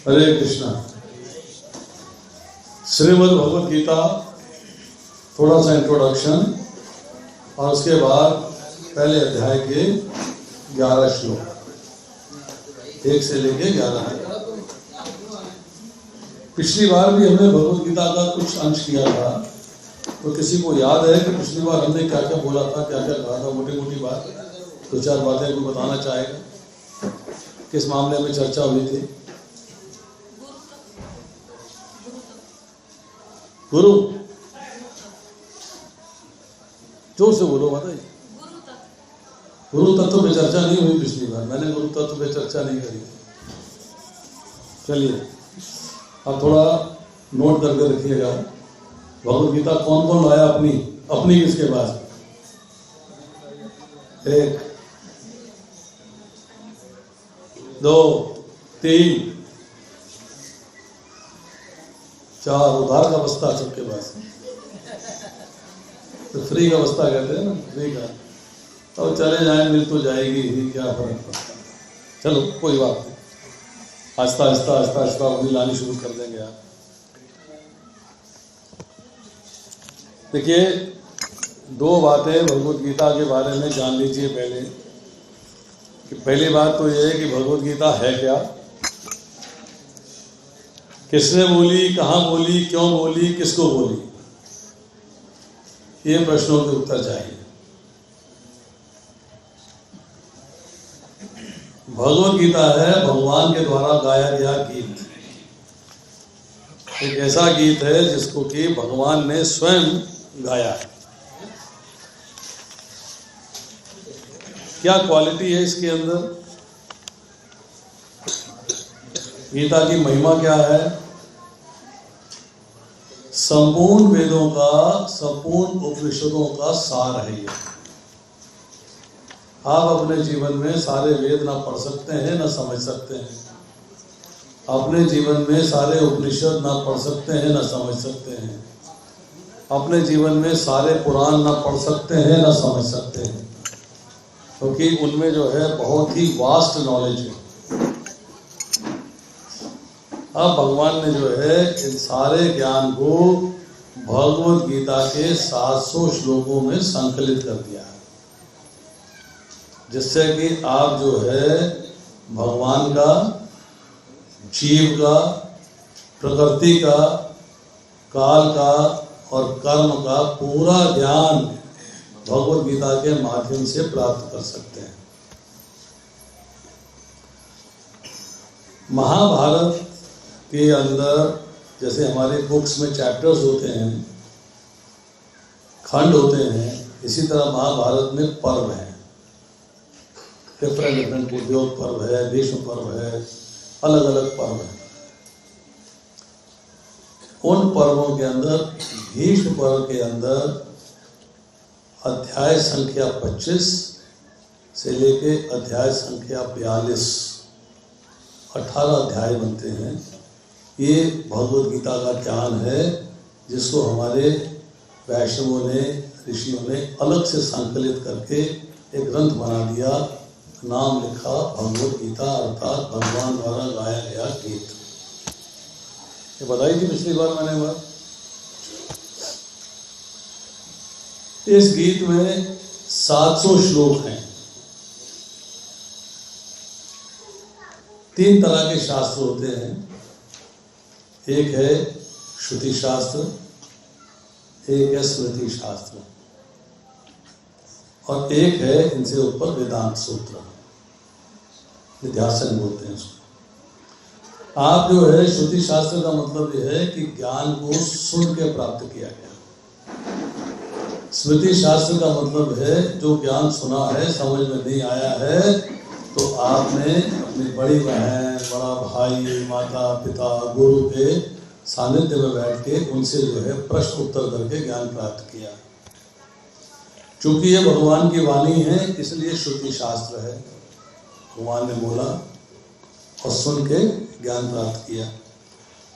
हरे कृष्णा। श्रीमद् भगवद गीता, थोड़ा सा इंट्रोडक्शन और उसके बाद पहले अध्याय के 11 श्लोक, 1 से लेके 11 तक। पिछली बार भी हमने भगवद गीता का कुछ अंश किया था, तो किसी को याद है कि पिछली बार हमने क्या क्या बोला था, क्या क्या कहा था? मोटी मोटी बात, 2-4 बातें कोई बताना चाहेगा? किस मामले में चर्चा हुई थी? गुरु, जोर से बोलो बताइए। गुरु तत्व पे चर्चा नहीं हुई पिछली बार, मैंने गुरु तत्व पे चर्चा नहीं करी। चलिए अब थोड़ा नोट करके रखिएगा। भगवद गीता कौन कौन लाया अपनी? अपनी किसके पास? 1 2 3 4 उधार का बस्ता सबके पास, तो फ्री का बस्ता कहते हैं ना, फ्री का। तो चले जाए, मिल तो जाएगी ही, क्या फर्क पड़ता है। चलो कोई बात नहीं, आहिस्ता आहिस्ता आहिस्ता आहिस्ता अपनी लानी शुरू कर देंगे आप। देखिए 2 बातें भगवद गीता के बारे में जान लीजिए पहले। कि पहली बात तो ये है कि भगवद गीता है क्या, किसने बोली, कहाँ बोली, क्यों बोली, किसको बोली, ये प्रश्नों के उत्तर चाहिए। भगवद गीता है भगवान के द्वारा गाया गया गीत। एक ऐसा गीत है जिसको कि भगवान ने स्वयं गाया है। क्या क्वालिटी है इसके अंदर? गीता की महिमा क्या है? संपूर्ण वेदों का, संपूर्ण उपनिषदों का सार है ये। आप अपने जीवन में सारे वेद ना पढ़ सकते हैं, ना समझ सकते हैं। अपने जीवन में सारे उपनिषद ना पढ़ सकते हैं, ना समझ सकते हैं। अपने जीवन में सारे पुराण ना पढ़ सकते हैं, ना समझ सकते हैं, क्योंकि उनमें जो है बहुत ही वास्ट नॉलेज है। अब भगवान ने जो है इन सारे ज्ञान को भगवद गीता के 700 श्लोकों में संकलित कर दिया है, जिससे कि आप जो है भगवान का, जीव का, प्रकृति का, काल का और कर्म का पूरा ज्ञान भगवद गीता के माध्यम से प्राप्त कर सकते हैं। महाभारत के अंदर जैसे हमारे बुक्स में चैप्टर्स होते हैं, खंड होते हैं, इसी तरह महाभारत में पर्व हैं। डिफरेंट उद्योग पर्व है, भीष्म पर्व है, अलग अलग पर्व हैं। उन पर्वों के अंदर भीष्म पर्व के अंदर अध्याय संख्या 25 से लेके अध्याय संख्या 42, 18 अध्याय बनते हैं। ये भगवद गीता का ज्ञान है, जिसको हमारे वैष्णवों ने, ऋषियों ने अलग से संकलित करके एक ग्रंथ बना दिया, नाम लिखा भगवद गीता, अर्थात भगवान द्वारा गाया गया गीत। ये बताई थी पिछली बार मैंने बात। इस गीत में 700 श्लोक हैं। 3 तरह के शास्त्र होते हैं। एक है श्रुति शास्त्र, एक है स्मृति शास्त्र, और एक है इनसे ऊपर वेदांत सूत्र, निध्यासन बोलते हैं उसको। आप जो है श्रुति शास्त्र का मतलब यह है कि ज्ञान को सुन के प्राप्त किया गया। स्मृति शास्त्र का मतलब है जो ज्ञान सुना है, समझ में नहीं आया है, तो आपने अपनी बड़ी बहन, बड़ा भाई, माता पिता, गुरु के सानिध्य में बैठ के उनसे जो है प्रश्न उत्तर करके ज्ञान प्राप्त किया। चूंकि ये भगवान की वाणी है, इसलिए श्रुति शास्त्र है। भगवान ने बोला और सुन के ज्ञान प्राप्त किया।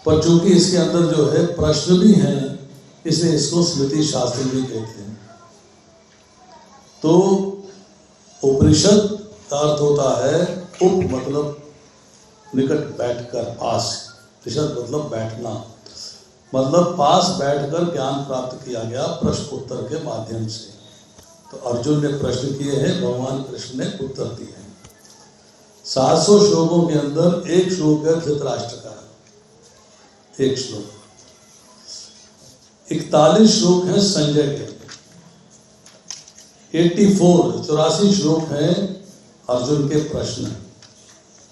पर चूंकि इसके अंदर जो है प्रश्न भी हैं, इसलिए इसको स्मृति शास्त्र भी कहते हैं। तो उपनिषद का अर्थ होता है उप, मतलब निकट बैठकर, पास, ऋषद मतलब बैठना, मतलब पास बैठकर ज्ञान प्राप्त किया गया प्रश्न उत्तर के माध्यम से। तो अर्जुन ने प्रश्न किए हैं, भगवान कृष्ण ने उत्तर दिए हैं। 700 श्लोकों के अंदर एक श्लोक है धृतराष्ट्र का, एक श्लोक। 41 श्लोक हैं संजय के, 84 श्लोक हैं अर्जुन के प्रश्न,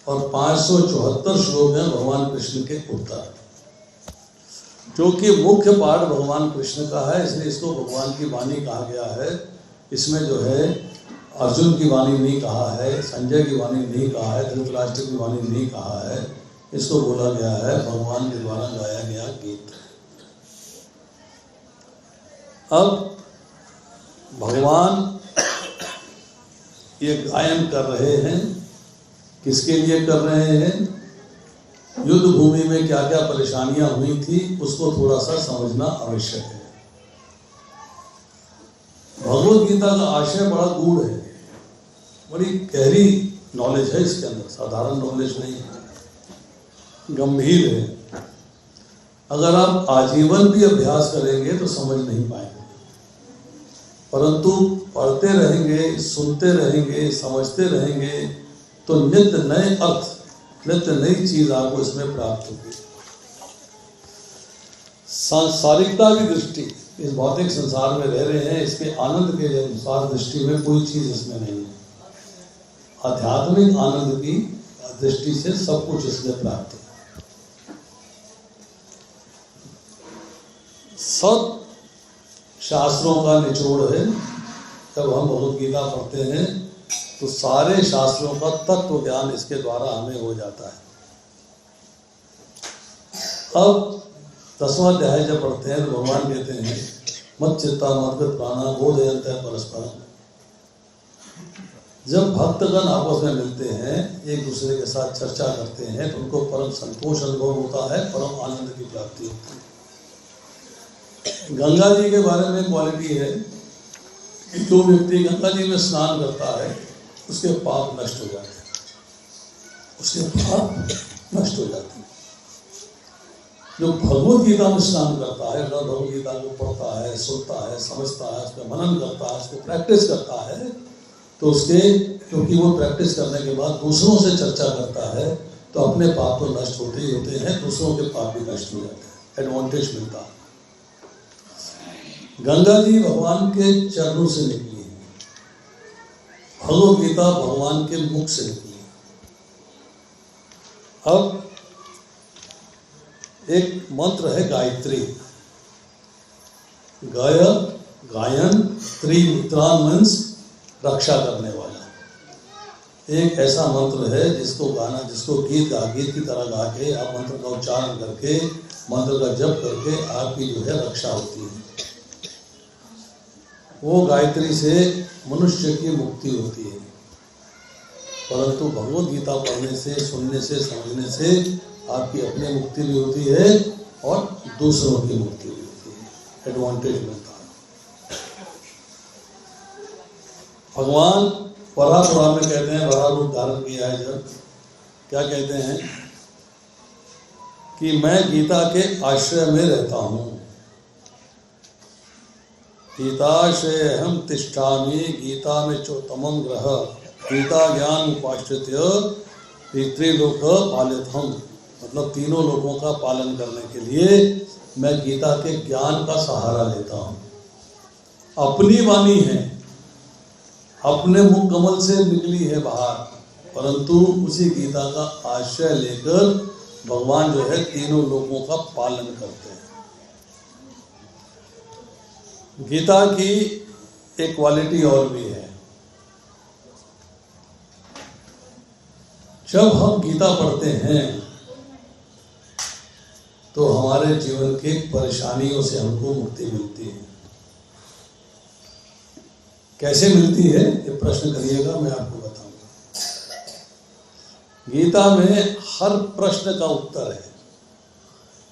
और 574 श्लोक हैं भगवान कृष्ण के उत्तर। जो कि मुख्य पाठ भगवान कृष्ण का है, इसलिए इसको भगवान की वाणी कहा गया है। इसमें जो है अर्जुन की वाणी नहीं कहा है, संजय की वाणी नहीं कहा है, धृतराष्ट्र की वाणी नहीं कहा है, इसको बोला गया है भगवान के द्वारा गाया गया गीत। अब भगवान ये गायन कर रहे हैं, किसके लिए कर रहे हैं? युद्ध भूमि में क्या क्या परेशानियां हुई थी उसको थोड़ा सा समझना आवश्यक है। भगवत गीता का आशय बड़ा गूढ़ है, बड़ी गहरी नॉलेज है इसके अंदर, साधारण नॉलेज नहीं है, गंभीर है। अगर आप आजीवन भी अभ्यास करेंगे तो समझ नहीं पाएंगे, परंतु पढ़ते रहेंगे, सुनते रहेंगे, समझते रहेंगे तो नित्य नए अर्थ, नित्य नई चीज आपको इसमें प्राप्त होगी। सांसारिकता की दृष्टि, इस भौतिक संसार में रह रहे हैं, इसके आनंद के अनुसार दृष्टि में कोई चीज इसमें नहीं है। आध्यात्मिक आनंद की दृष्टि से सब कुछ इसमें प्राप्त है। सब शास्त्रों का निचोड़ है। जब हम भगवत गीता पढ़ते हैं तो सारे शास्त्रों का तत्व ज्ञान इसके द्वारा हमें हो जाता है। अब 10वां अध्याय जब पढ़ते हैं तो भगवान कहते हैं मत चित्ता मद्गत प्राणा बोधयन्ते परस्परम। जब भक्तगण आपस में मिलते हैं, एक दूसरे के साथ चर्चा करते हैं, तो उनको परम संतोष अनुभव होता है, परम आनंद की प्राप्ति होती है। गंगा जी के बारे में क्वालिटी है कि जो व्यक्ति गंगा जी में स्नान करता है उसके पाप नष्ट हो जाते हैं, उसके पाप नष्ट हो जाते हैं। जो भगवत गीता में स्नान करता है, भगवत गीता को पढ़ता है, सुनता है, समझता है, उस पर मनन करता है, उसको प्रैक्टिस करता है, तो उसके, क्योंकि वो प्रैक्टिस करने के बाद दूसरों से चर्चा करता है तो अपने पाप तो नष्ट होते ही होते हैं, दूसरों के पाप भी नष्ट हो जाते हैं, एडवांटेज मिलता है। गंगा जी भगवान के चरणों से निकली है, भगवत गीता भगवान के मुख से निकली है। अब एक मंत्र है गायत्री, गायन, त्रिमित्रान मीन्स रक्षा करने वाला। एक ऐसा मंत्र है जिसको गाना, जिसको गीत की तरह गा के आप मंत्र का उच्चारण करके, मंत्र का जप करके आपकी जो है रक्षा होती है। वो गायत्री से मनुष्य की मुक्ति होती है। परंतु भगवत गीता पढ़ने से, सुनने से, समझने से आपकी अपनी मुक्ति भी होती है और दूसरों की मुक्ति भी होती है, एडवांटेज मिलता है। भगवान परापुराण में कहते हैं, बड़ा रूप धारण किया है जब, क्या कहते हैं कि मैं गीता के आश्रय में रहता हूँ। गीताश्रय हम तिष्ठामि, गीता में चोत्तमम ग्रह, गीता ज्ञान उपाश्रित्य पितृलोक पालितम। मतलब तीनों लोगों का पालन करने के लिए मैं गीता के ज्ञान का सहारा लेता हूँ। अपनी वाणी है, अपने मुख कमल से निकली है बाहर, परंतु उसी गीता का आश्रय लेकर भगवान जो है तीनों लोगों का पालन करते हैं। गीता की एक क्वालिटी और भी है, जब हम गीता पढ़ते हैं तो हमारे जीवन की परेशानियों से हमको मुक्ति मिलती है। कैसे मिलती है ये प्रश्न करिएगा, मैं आपको बताऊंगा। गीता में हर प्रश्न का उत्तर है,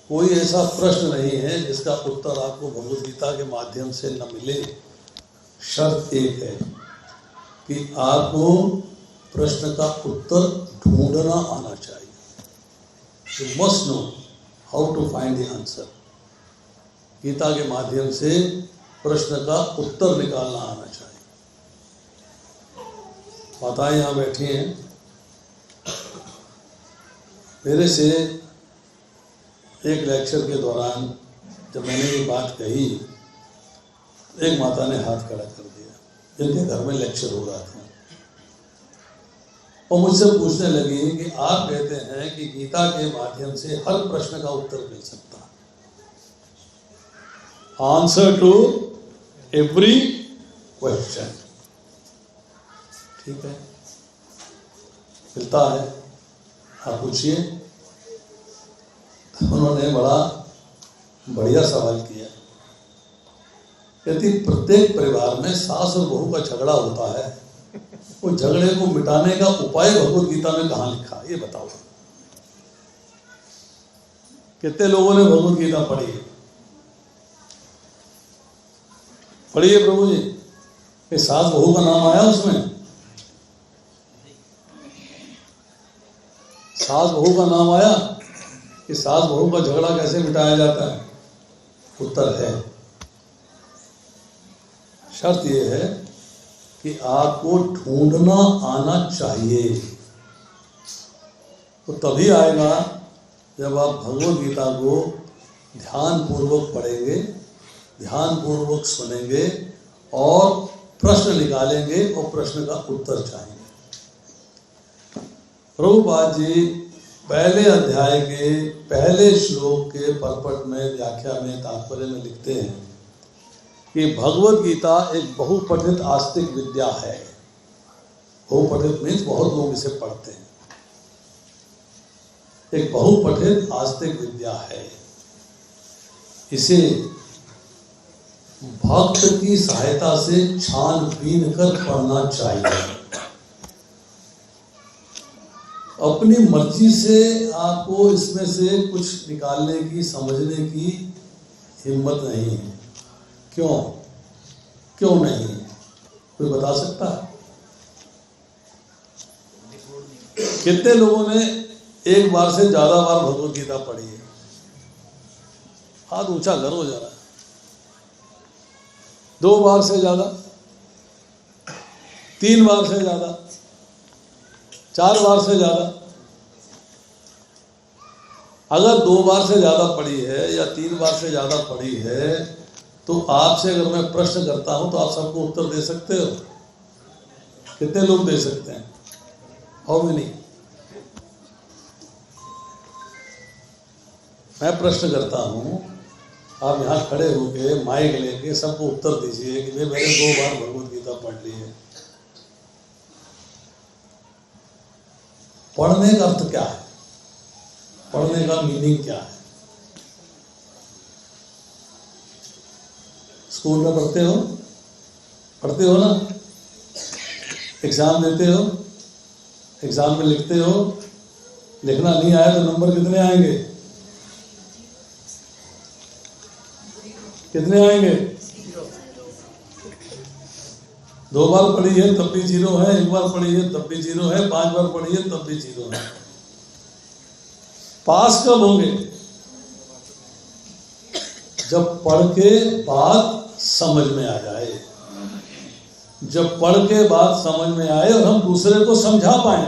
कोई ऐसा प्रश्न नहीं है जिसका उत्तर आपको भगवद गीता के माध्यम से न मिले। शर्त एक है कि आपको प्रश्न का उत्तर ढूंढना आना चाहिए। You must know how to find the answer. Gita के माध्यम से प्रश्न का उत्तर निकालना आना चाहिए। माताएं यहाँ बैठी हैं, मेरे से एक लेक्चर के दौरान जब मैंने ये बात कही, एक माता ने हाथ खड़ा कर दिया, जिनके घर में लेक्चर हो रहा था, और मुझसे पूछने लगी कि आप कहते हैं कि गीता के माध्यम से हर प्रश्न का उत्तर मिल सकता है, आंसर टू एवरी क्वेश्चन। ठीक है, मिलता है, आप पूछिए। उन्होंने बड़ा बढ़िया सवाल किया। कहती प्रत्येक परिवार में सास और बहू का झगड़ा होता है, वो झगड़े को मिटाने का उपाय भगवत गीता में कहाँ लिखा, ये बताओ। कितने लोगों ने भगवत गीता पढ़ी है? पढ़ी है प्रभु जी? कि सास बहू का नाम आया उसमें? सास बहू का नाम आया कि सास बहू का झगड़ा कैसे मिटाया जाता है? उत्तर है, शर्त यह है कि आपको ढूंढना आना चाहिए। तो तभी आएगा जब आप भगवत गीता को ध्यान पूर्वक पढ़ेंगे, ध्यान पूर्वक सुनेंगे और प्रश्न निकालेंगे और प्रश्न का उत्तर चाहेंगे। प्रभुपाद जी पहले अध्याय के पहले श्लोक के परपट में, व्याख्या में, तात्पर्य में लिखते हैं कि भगवत गीता एक बहुपठित आस्तिक विद्या है। बहुपठित मीन्स बहुत लोग इसे पढ़ते हैं। एक बहुपठित आस्तिक विद्या है। इसे भक्त की सहायता से छानबीन कर पढ़ना चाहिए। अपनी मर्जी से आपको इसमें से कुछ निकालने की, समझने की हिम्मत नहीं है। क्यों? क्यों नहीं? कोई बता सकता है? कितने लोगों ने एक बार से ज्यादा बार भगवत गीता पढ़ी है? हाथ ऊंचा करो जरा। 2 बार से ज्यादा, 3 बार से ज्यादा, 4 बार से ज्यादा। अगर 2 बार से ज्यादा पढ़ी है या 3 बार से ज्यादा पढ़ी है, तो आपसे अगर मैं प्रश्न करता हूं तो आप सबको उत्तर दे सकते हो? कितने लोग दे सकते हैं? How many? मैं प्रश्न करता हूं, आप यहां खड़े होके माइक लेके सबको उत्तर दीजिए कि मैंने 2 बार भगवत गीता पढ़ ली है। पढ़ने का अर्थ क्या है? पढ़ने का मीनिंग क्या है? स्कूल में पढ़ते हो? पढ़ते हो ना? एग्जाम देते हो? एग्जाम में लिखते हो? लिखना नहीं आया तो नंबर कितने आएंगे? कितने आएंगे? 2 बार पढ़ी है तब भी 0 है, 1 बार पढ़ी है तब भी 0 है, 5 बार पढ़ी है तब भी 0 है। पास कब होंगे? जब पढ़ के बाद समझ में आ जाए। जब पढ़ के बाद समझ में आए और हम दूसरे को समझा पाए,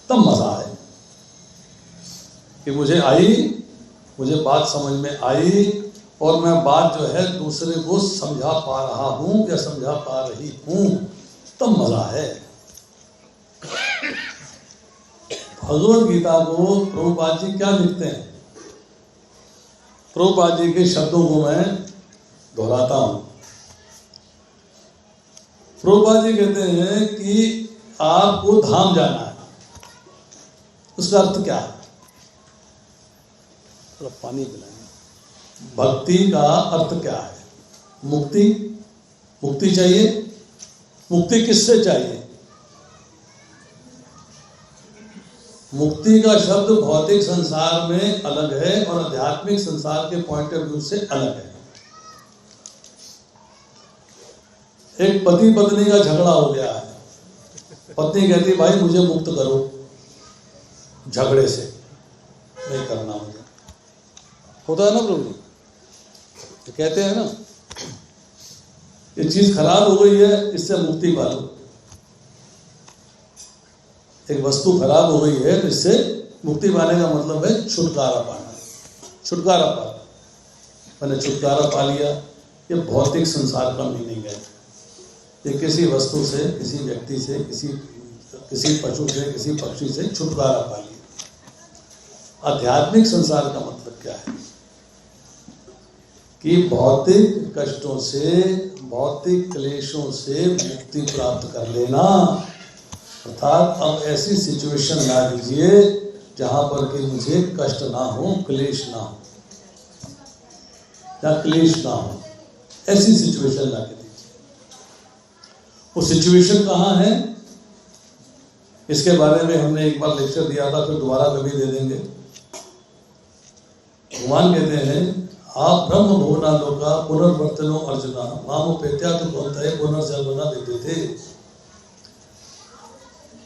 तब मजा आए कि मुझे बात समझ में आई और मैं बात जो है दूसरे को समझा पा रहा हूं या समझा पा रही हूं, तब मजा है। भगवत गीता को प्रभुपाद जी क्या लिखते हैं? प्रभुपाद जी के शब्दों को मैं दोहराता हूं। प्रभुपाद जी कहते हैं कि आपको धाम जाना है। उसका अर्थ क्या है? थोड़ा पानी पिलाएंगे। भक्ति का अर्थ क्या है? मुक्ति। मुक्ति चाहिए। मुक्ति किससे चाहिए? मुक्ति का शब्द भौतिक संसार में अलग है और आध्यात्मिक संसार के पॉइंट ऑफ व्यू से अलग है। एक पति पत्नी का झगड़ा हो गया है। पत्नी कहती भाई मुझे मुक्त करो झगड़े से। नहीं करना मुझे। होता है ना प्रभु जी, तो कहते हैं ना ये चीज खराब हो गई है, इससे मुक्ति पा लो। एक वस्तु खराब हो गई है तो इससे मुक्ति पाने का मतलब है छुटकारा पाना, छुटकारा पाना। मैंने छुटकारा पा लिया, ये भौतिक संसार का मीनिंग है। ये किसी वस्तु से, किसी व्यक्ति से, किसी पशु से, किसी पक्षी से छुटकारा पा लिया। आध्यात्मिक संसार का मतलब क्या है कि भौतिक कष्टों से, भौतिक क्लेशों से मुक्ति प्राप्त कर लेना। अर्थात अब ऐसी सिचुएशन ला दीजिए जहां पर कि मुझे कष्ट ना हो, क्लेश ना हो, या क्लेश ना हो, ऐसी सिचुएशन ला के दीजिए। वो सिचुएशन कहाँ है, इसके बारे में हमने एक बार लेक्चर दिया था, फिर दोबारा कभी दे देंगे। भगवान कहते हैं आप ब्रह्म भुवना लोका पुनर्वर्तनो अर्जुना मामोपेत्या तो कौनतये पुनर्जन्म न देते थे।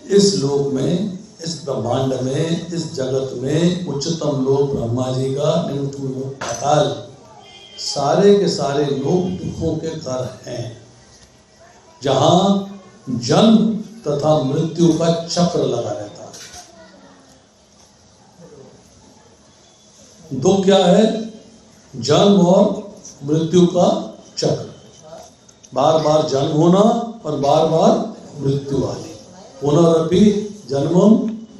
इस लोक में, इस ब्रह्मांड में, इस जगत में उच्चतम लोक ब्रह्मा जी का, निम्नतम लोक पाताल, सारे के सारे लोग दुखों के घर हैं, जहां जन्म तथा मृत्यु का चक्र लगा रहता है। दुख क्या है? जन्म और मृत्यु का चक्र, बार बार जन्म होना और बार बार मृत्यु आनी, पुनरपि जन्मम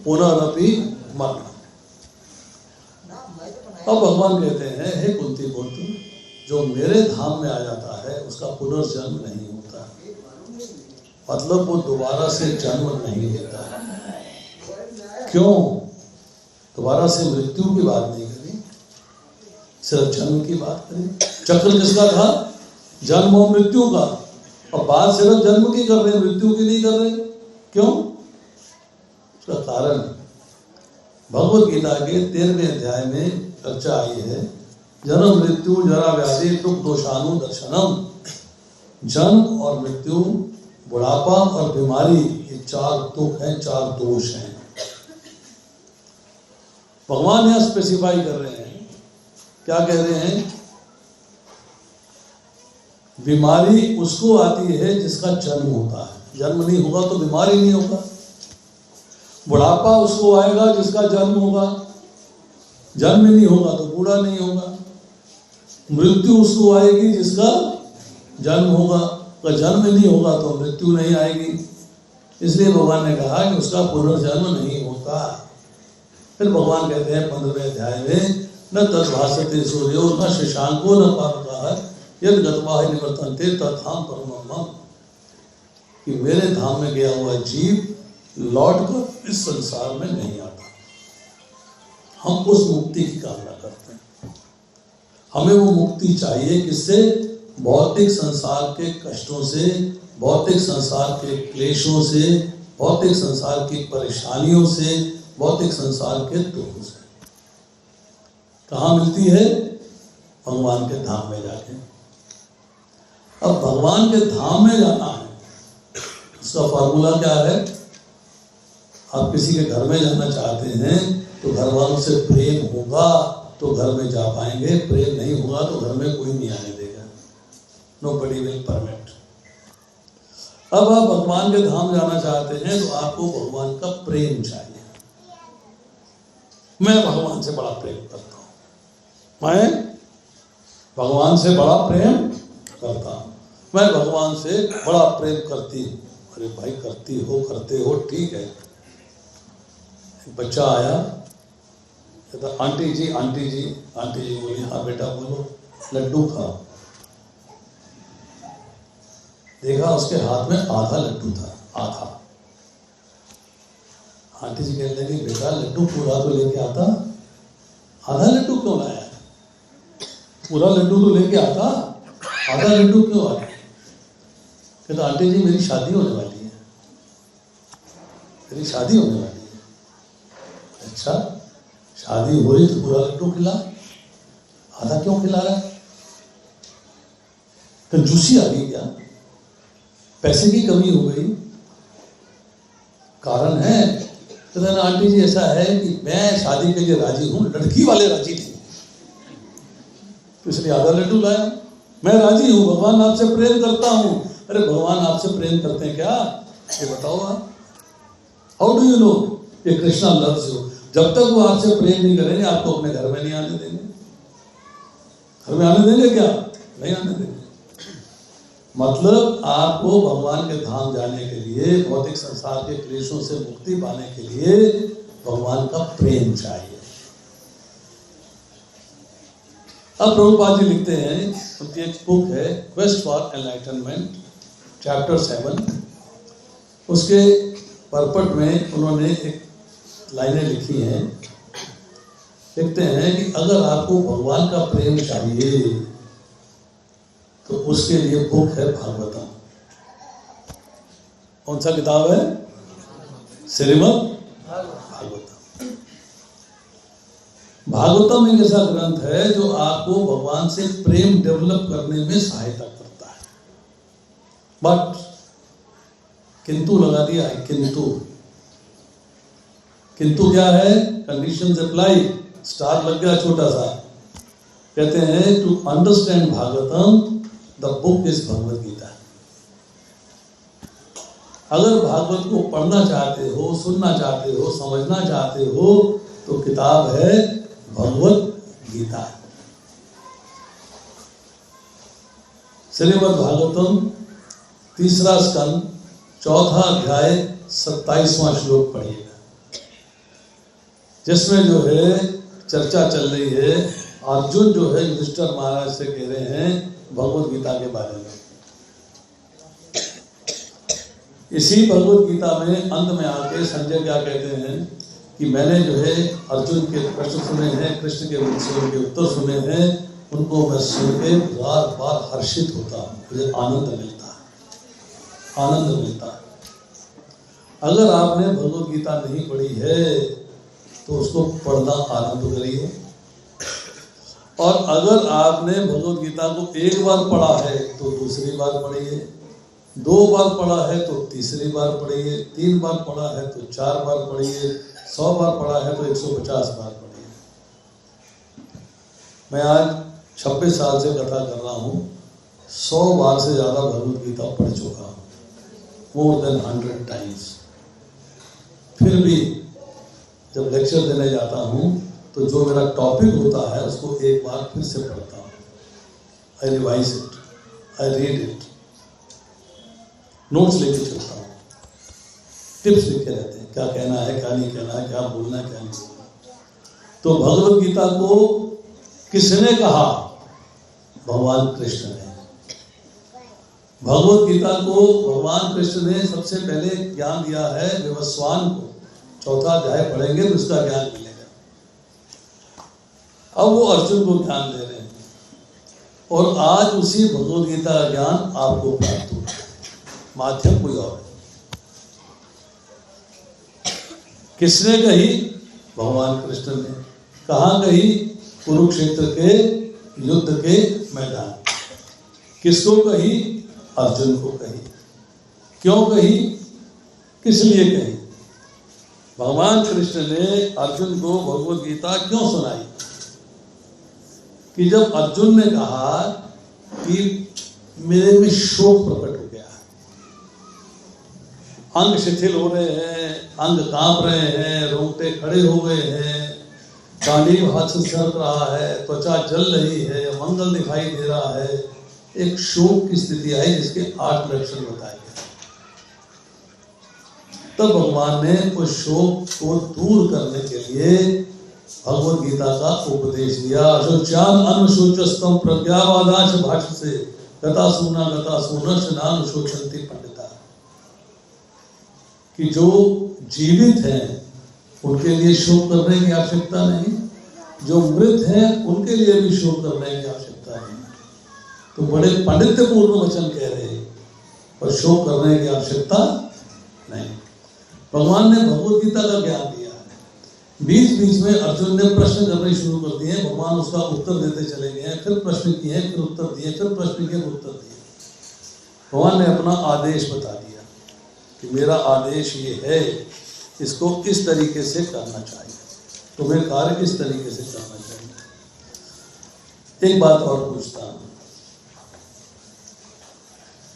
पुनरपि मरणम। अब भगवान कहते हैं हे कुंती पुत्र, जो मेरे धाम में आ जाता है उसका पुनर्जन्म नहीं होता, मतलब वो दोबारा से जन्म नहीं लेता है। क्यों? दोबारा से मृत्यु की बात नहीं करी, सिर्फ जन्म की बात करी। चक्र किसका था? जन्म और मृत्यु का, और बात सिर्फ जन्म की कर रहे, मृत्यु की नहीं कर रहे। क्यों? उसका कारण भगवत गीता के 13वें अध्याय में चर्चा आई है, जन्म मृत्यु जरा व्याधि दुख दोषानु दर्शनम। जन्म और मृत्यु, बुढ़ापा और बीमारी, ये 4 दुख हैं, 4 दोष हैं। भगवान यहां स्पेसिफाई कर रहे हैं, क्या कह रहे हैं? बीमारी उसको आती है जिसका जन्म होता है, जन्म नहीं होगा तो बीमारी नहीं होगा। बुढ़ापा उसको आएगा जिसका जन्म होगा, जन्म नहीं होगा तो बूढ़ा नहीं होगा। मृत्यु उसको आएगी जिसका जन्म होगा, अगर जन्म नहीं होगा तो मृत्यु नहीं आएगी। इसलिए भगवान ने कहा कि उसका पुनर्जन्म नहीं होता। फिर भगवान कहते हैं 15वें अध्याय में, न तद्भासते सूर्यो न शशांको न पावकः यद गत्वा निवर्तन्ते तद्धाम परमं मम। कि मेरे धाम में गया हुआ जीव लौट कर इस संसार में नहीं आता। हम उस मुक्ति की कामना करते हैं। हमें वो मुक्ति चाहिए किससे? भौतिक संसार के कष्टों से, भौतिक संसार के क्लेशों से, भौतिक संसार की परेशानियों से, भौतिक संसार के दुखों से। कहाँ मिलती है? भगवान के धाम में जाके। अब भगवान के धाम में जाना है, उसका फॉर्मूला क्या है? आप किसी के घर में जाना चाहते हैं तो घर वालों से प्रेम होगा तो घर में जा पाएंगे, प्रेम नहीं होगा तो घर में कोई नहीं आने देगा। Nobody will permit. अब आप भगवान के धाम जाना चाहते हैं तो आपको भगवान का प्रेम चाहिए। मैं भगवान से बड़ा प्रेम करता हूं, मैं भगवान से बड़ा प्रेम करता हूं, मैं भगवान से बड़ा प्रेम करती हूं। अरे भाई करती हो, करते हो, ठीक है। एक बच्चा आया, कहता आंटी जी आंटी जी आंटी जी बोली हाँ बेटा बोलो, लड्डू खाओ। देखा उसके हाथ में आधा लड्डू था, आधा। आंटी जी कहने लगी बेटा लड्डू पूरा तो लेके आता, आधा लड्डू क्यों लाया? पूरा लड्डू तो लेके आता, आधा लड्डू क्यों आया? कहता आंटी जी मेरी शादी होने वाली है, मेरी शादी होने वाली है। अच्छा शादी हो रही तो पूरा लड्डू खिला, आधा क्यों खिला रहा है? कंजूसी आ गई क्या? पैसे की कमी हो गई? कारण है कहते हैं आंटी जी ऐसा है कि मैं शादी के लिए राजी हूँ, लड़की वाले राजी नहीं, तो इसलिए आधा लड्डू लाया। मैं राजी हूँ, भगवान आपसे प्रेम करता हूँ। अरे भगवान आपसे प्रेम करते हैं क्या, ये बताओ आप। हाउ डू यू नो ये कृष्णा लव्स यू? जब तक वो आपसे प्रेम नहीं करेंगे आपको अपने घर में नहीं आने देंगे। घर में आने देंगे क्या? नहीं आने देंगे। मतलब आपको भगवान के धाम जाने के लिए, भौतिक संसार के क्लेशों से मुक्ति पाने के लिए भगवान का प्रेम चाहिए। अब प्रभुपाद जी लिखते हैं, उनकी एक बुक है क्वेस्ट फॉर एनलाइटनमेंट, चैप्टर 7, उसके परपट में उन्होंने एक लाइनें लिखी हैं। लिखते हैं कि अगर आपको भगवान का प्रेम चाहिए तो उसके लिए बुक है भागवतम। कौन सा किताब है? श्रीमद् भागवतम। भागवतम एक ऐसा ग्रंथ है जो आपको भगवान से प्रेम डेवलप करने में सहायता करता है। बट किंतु लगा दिया है, किंतु क्या है? कंडीशंस अप्लाई, स्टार लग गया छोटा सा। कहते हैं to understand Bhagavatam the book is Bhagavad Gita. अगर भागवत को पढ़ना चाहते हो, सुनना चाहते हो, समझना चाहते हो तो किताब है भगवद गीता। श्रीमद् भागवतम 3 स्कंद 4 अध्याय 27वां श्लोक पढ़िएगा, जिसमें जो है चर्चा चल रही है। अर्जुन जो है युधिष्ठिर महाराज से कह रहे हैं भगवद गीता के बारे में। इसी भगवद गीता में अंत में आके संजय क्या कहते हैं कि मैंने जो है अर्जुन के प्रश्न सुने हैं, कृष्ण के उनके उत्तर सुने हैं, उनको मैं सुन के बार बार हर्षित होता हूँ, मुझे आनंद मिलता है, आनंद मिलता है। अगर आपने भगवद गीता नहीं पढ़ी है तो उसको पढ़ना आरंभ करिए, और अगर आपने भगवद गीता को एक बार पढ़ा है तो दूसरी बार पढ़िए, 2 बार पढ़ा है तो तीसरी बार पढ़िए, 3 बार पढ़ा है तो 4 बार पढ़िए, 100 बार पढ़ा है तो 150 बार पढ़िए। मैं आज 26 साल से कथा कर रहा हूँ, 100 बार से ज़्यादा भगवद गीता पढ़ चुका हूँ, मोर देन 100 टाइम्स। फिर भी जब लेक्चर देने जाता हूँ तो जो मेरा टॉपिक होता है उसको एक बार फिर से पढ़ता हूँ। I revise it, I read it, notes लेके चलता हूँ, टिप्स लिखे रहते हैं, क्या कहना है, क्या नहीं कहना है, क्या बोलना है, क्या नहीं बोलना। तो भगवद गीता को किसने कहा? भगवान कृष्ण ने। भगवद गीता को भगवान कृष्ण ने सबसे पहले ज्ञान दिया है विवस्वान को। 4 अध्याय पढ़ेंगे तो उसका ज्ञान मिलेगा। अब वो अर्जुन को ज्ञान दे रहे हैं, और आज उसी भगवद गीता का ज्ञान आपको प्राप्त हुआ। माध्यम कोई और है। किसने कही? भगवान कृष्ण ने। कहाँ कही? कुरुक्षेत्र के युद्ध के मैदान। किसको कही? अर्जुन को कही। क्यों कही? किस लिए कही? भगवान कृष्ण ने अर्जुन को भगवद गीता क्यों सुनाई? कि जब अर्जुन ने कहा कि मेरे में शोक प्रकट हो गया, अंग शिथिल हो रहे हैं, अंग कांप रहे हैं, रोंगटे खड़े हो गए हैं, गांडीव हाथ से सरक रहा है, त्वचा जल रही है, मंगल दिखाई दे रहा है, एक शोक की स्थिति आई जिसके 8 लक्षण बताए गए। तब भगवान ने उस शोक को दूर करने के लिए भगवद गीता का उपदेश दिया। अशोच्यान अनुशोचस्तम प्रज्ञावादाच भाष्य से गता सूनश नानुशोचन्ति पंडिता। कि जो जीवित हैं उनके लिए शोक करने की आवश्यकता नहीं, जो मृत हैं उनके लिए भी शोक करने की आवश्यकता नहीं। तो बड़े पांडित्यपूर्ण वचन कह रहे हैं, पर शोक करने की आवश्यकता नहीं। भगवान ने भगवद गीता का ज्ञान दिया है। बीच बीच में अर्जुन ने प्रश्न करने शुरू कर दिए, भगवान उसका उत्तर देते चले गए, फिर प्रश्न किए, फिर उत्तर दिए, फिर प्रश्न किए, उत्तर दिए। भगवान ने अपना आदेश बता दिया कि मेरा आदेश ये है इसको इस तरीके से करना चाहिए, तुम्हें कार्य किस तरीके से करना चाहिए। एक बात और पूछता हूं,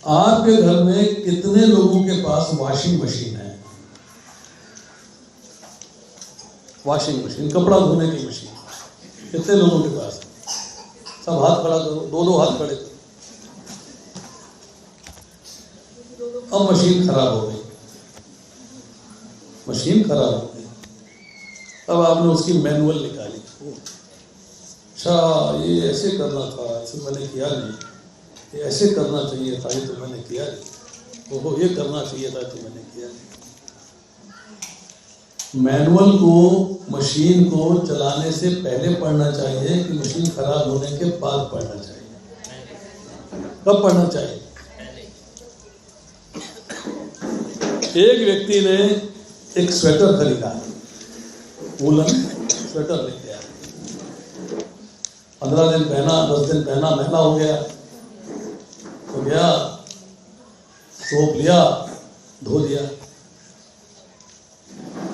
आपके घर में कितने लोगों के पास वॉशिंग मशीन है? वॉशिंग मशीन, कपड़ा धोने की मशीन, कितने लोगों के पास है? सब हाथ खड़ा करो, दो हाथ खड़े करो। अब मशीन खराब हो गई, मशीन खराब हो गई, अब आपने उसकी मैनुअल निकाली, अच्छा ये ऐसे करना था, ऐसे मैंने किया नहीं, ये ऐसे करना चाहिए था, ये तो मैंने किया नहीं, वो ये करना चाहिए था, तो मैंने किया नहीं। मैनुअल को, मशीन को चलाने से पहले पढ़ना चाहिए कि मशीन खराब होने के बाद पढ़ना चाहिए? कब पढ़ना चाहिए? एक व्यक्ति ने एक स्वेटर खरीदा, वूलन स्वेटर लेके आया, 15 दिन पहना, 10 दिन पहना, महंगा हो गया, तो गया सोप लिया, धो दिया।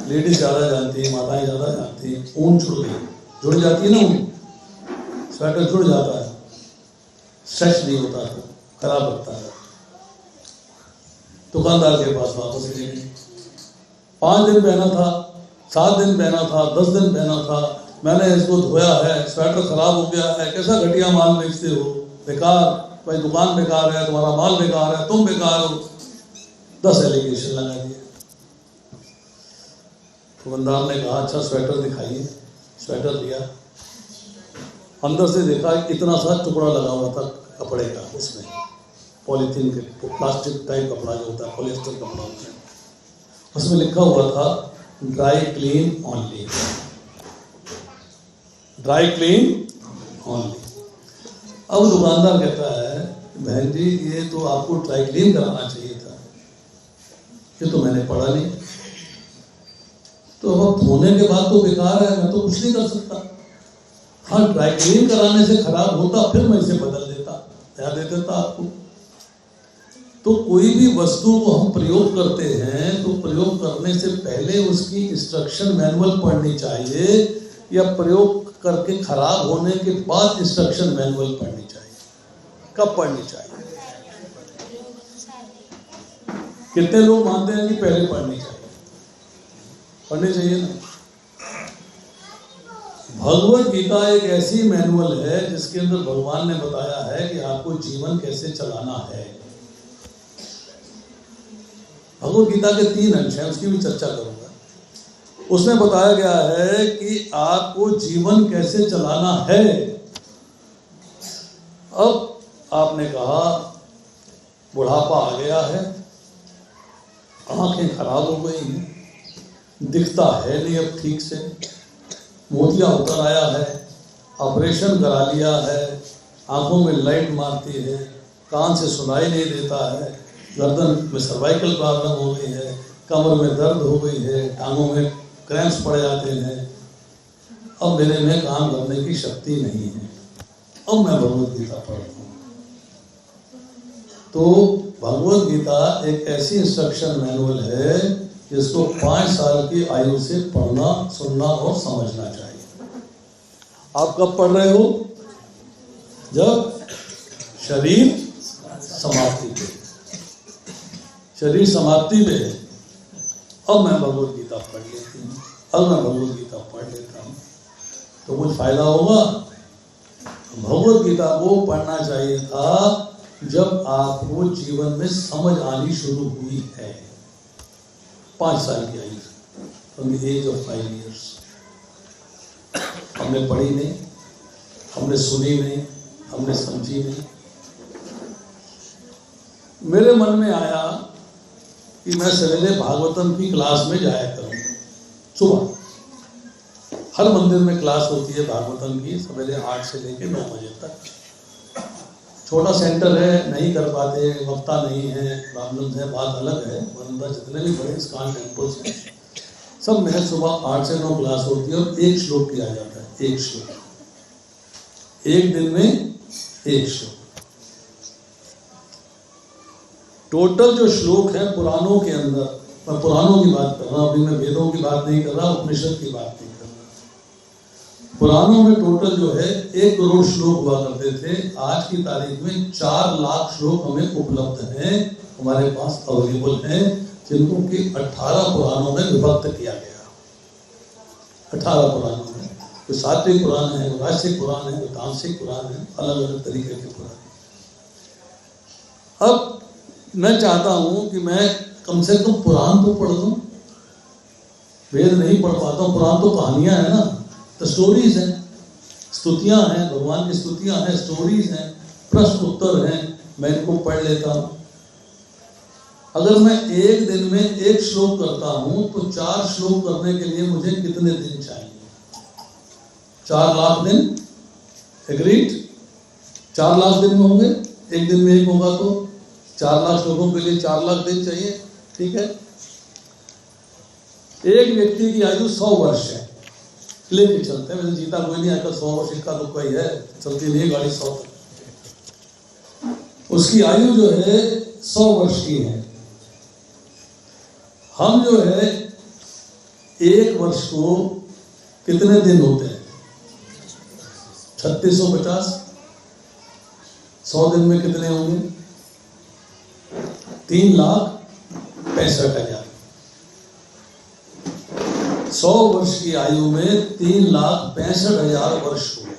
लेडीज ज्यादा जानती है, माताएं ज्यादा जानती है, ऊन जुड़ जाती है ना, ऊन स्वेटर जुड़ जाता है, स्ट्रेच नहीं होता है, खराब लगता है। दुकानदार के पास वापस ले गए, 5 दिन पहना था, 7 दिन पहना था, 10 दिन पहना था, मैंने इसको धोया है, स्वेटर खराब हो गया है, कैसा घटिया माल बेचते हो, बेकार, भाई दुकान बेकार है, तुम्हारा माल बेकार है, तुम बेकार हो, 10 एलिगेशन लगा दिए। दुकानदार ने कहा अच्छा स्वेटर दिखाइए, स्वेटर दिया, अंदर से देखा इतना सा टुकड़ा लगा हुआ था कपड़े का, उसमें पॉलीथीन के, प्लास्टिक टाइप कपड़ा जो होता है, पॉलिएस्टर कपड़ा होता है, उसमें लिखा हुआ था dry clean only, dry clean only. अब दुकानदार कहता है बहन जी ये तो आपको ड्राई क्लीन कराना चाहिए था, ये तो मैंने पढ़ा नहीं, तो अब धोने के बाद तो बेकार है, मैं तो कुछ नहीं कर सकता। हाँ ड्राई क्लीन कराने से खराब होता फिर मैं इसे बदल देता, दे देता आपको। तो कोई भी वस्तु को हम प्रयोग करते हैं तो प्रयोग करने से पहले उसकी इंस्ट्रक्शन मैनुअल पढ़नी चाहिए, या प्रयोग करके खराब होने के बाद इंस्ट्रक्शन मैनुअल पढ़नी चाहिए? कब पढ़नी चाहिए? कितने लोग मानते हैं कि पहले पढ़नी चाहिए? पढ़नी चाहिए ना। भगवत गीता एक ऐसी मैनुअल है जिसके अंदर भगवान ने बताया है कि आपको जीवन कैसे चलाना है। भगवत गीता के 3 अंश हैं, उसकी भी चर्चा करूंगा। उसमें बताया गया है कि आपको जीवन कैसे चलाना है। अब आपने कहा बुढ़ापा आ गया है, आंखें खराब हो गई हैं, दिखता है नहीं अब ठीक से, मोतिया उतर आया है, ऑपरेशन करा लिया है, आंखों में लाइट मारती है, कान से सुनाई नहीं देता है, गर्दन में सर्वाइकल प्रॉब्लम हो गई है, कमर में दर्द हो गई है, टांगों में क्रैम्प्स पड़ जाते हैं, अब मेरे में काम करने की शक्ति नहीं है, अब मैं भगवत गीता पढ़ता हूँ। तो भगवत गीता एक ऐसी इंस्ट्रक्शन मैनुअल है जिसको 5 साल की आयु से पढ़ना, सुनना और समझना चाहिए। आप कब पढ़ रहे हो? जब शरीर समाप्ति पे, शरीर समाप्ति पे है, अब मैं भगवत गीता पढ़ लेती हूँ, अब मैं भगवत गीता पढ़ लेता हूँ, तो कुछ फायदा होगा? भगवत गीता को पढ़ना चाहिए था जब आपको जीवन में समझ आनी शुरू हुई है, 5 साल की आयु, from the age of 5 years। हमने पढ़ी नहीं, हमने सुनी नहीं, हमने समझी नहीं। मेरे मन में आया कि मैं सवेरे भागवतम की क्लास में जाया करूं। सुबह हर मंदिर में क्लास होती है भागवतम की, सवेरे 8 से लेकर 9 बजे तक। छोटा सेंटर है, नहीं कर पाते, वक्ता नहीं है, प्रॉब्लम है, बात अलग है, वरना जितने भी बड़े इस्कॉन टेम्पल्स हैं सब में सुबह 8 से 9 क्लास होती है और 1 श्लोक किया जाता है, 1 श्लोक, एक दिन में 1 श्लोक। टोटल जो श्लोक है पुराणों के अंदर मैं पुराणों की बात कर रहा हूँ, अभी मैं वेदों की बात नहीं कर रहा, उपनिषद की बात नहीं कर रहा। पुराणों में टोटल जो है 1 करोड़ श्लोक हुआ करते थे। आज की तारीख में 4 लाख श्लोक हमें उपलब्ध हैं, हमारे पास अवेलेबल हैं, जिनको कि 18 पुराणों में विभक्त किया गया। 18 पुराणों में, कोई सात्विक पुराण है, कोई राजसिक पुराण है, कोई तामसिक पुराण है, अलग अलग तरीके के पुराण। अब मैं चाहता हूं कि मैं कम से कम पुराण तो पढ़ दूं। वेद नहीं पढ़ पाता हूं, पुराण तो कहानियां है ना, तो स्टोरीज हैं, स्तुतियां हैं, भगवान की स्तुतियां हैं, स्टोरीज हैं, प्रश्न उत्तर हैं, मैं इनको पढ़ लेता हूं। अगर मैं एक दिन में 1 श्लोक करता हूं तो 4 श्लोक करने के लिए मुझे कितने दिन चाहिए? 4 लाख दिन। एग्रीड? 4 लाख दिन में होंगे, एक दिन में 1 होगा तो 4 लाख श्लोकों के लिए 4 लाख दिन चाहिए। ठीक है। एक व्यक्ति की आयु 100 वर्ष है, लेके चलते हैं, वैसे जीता कोई नहीं, आकर 100 वर्ष इक्का दुक्का ही है, चलती नहीं गाड़ी 100 तक। उसकी आयु जो है 100 वर्ष की है। हम जो है 1 वर्ष को कितने दिन होते हैं? 3650। 100 दिन में कितने होंगे? 3,65,000। 100 वर्ष की आयु में 3,65,000 वर्ष हुए।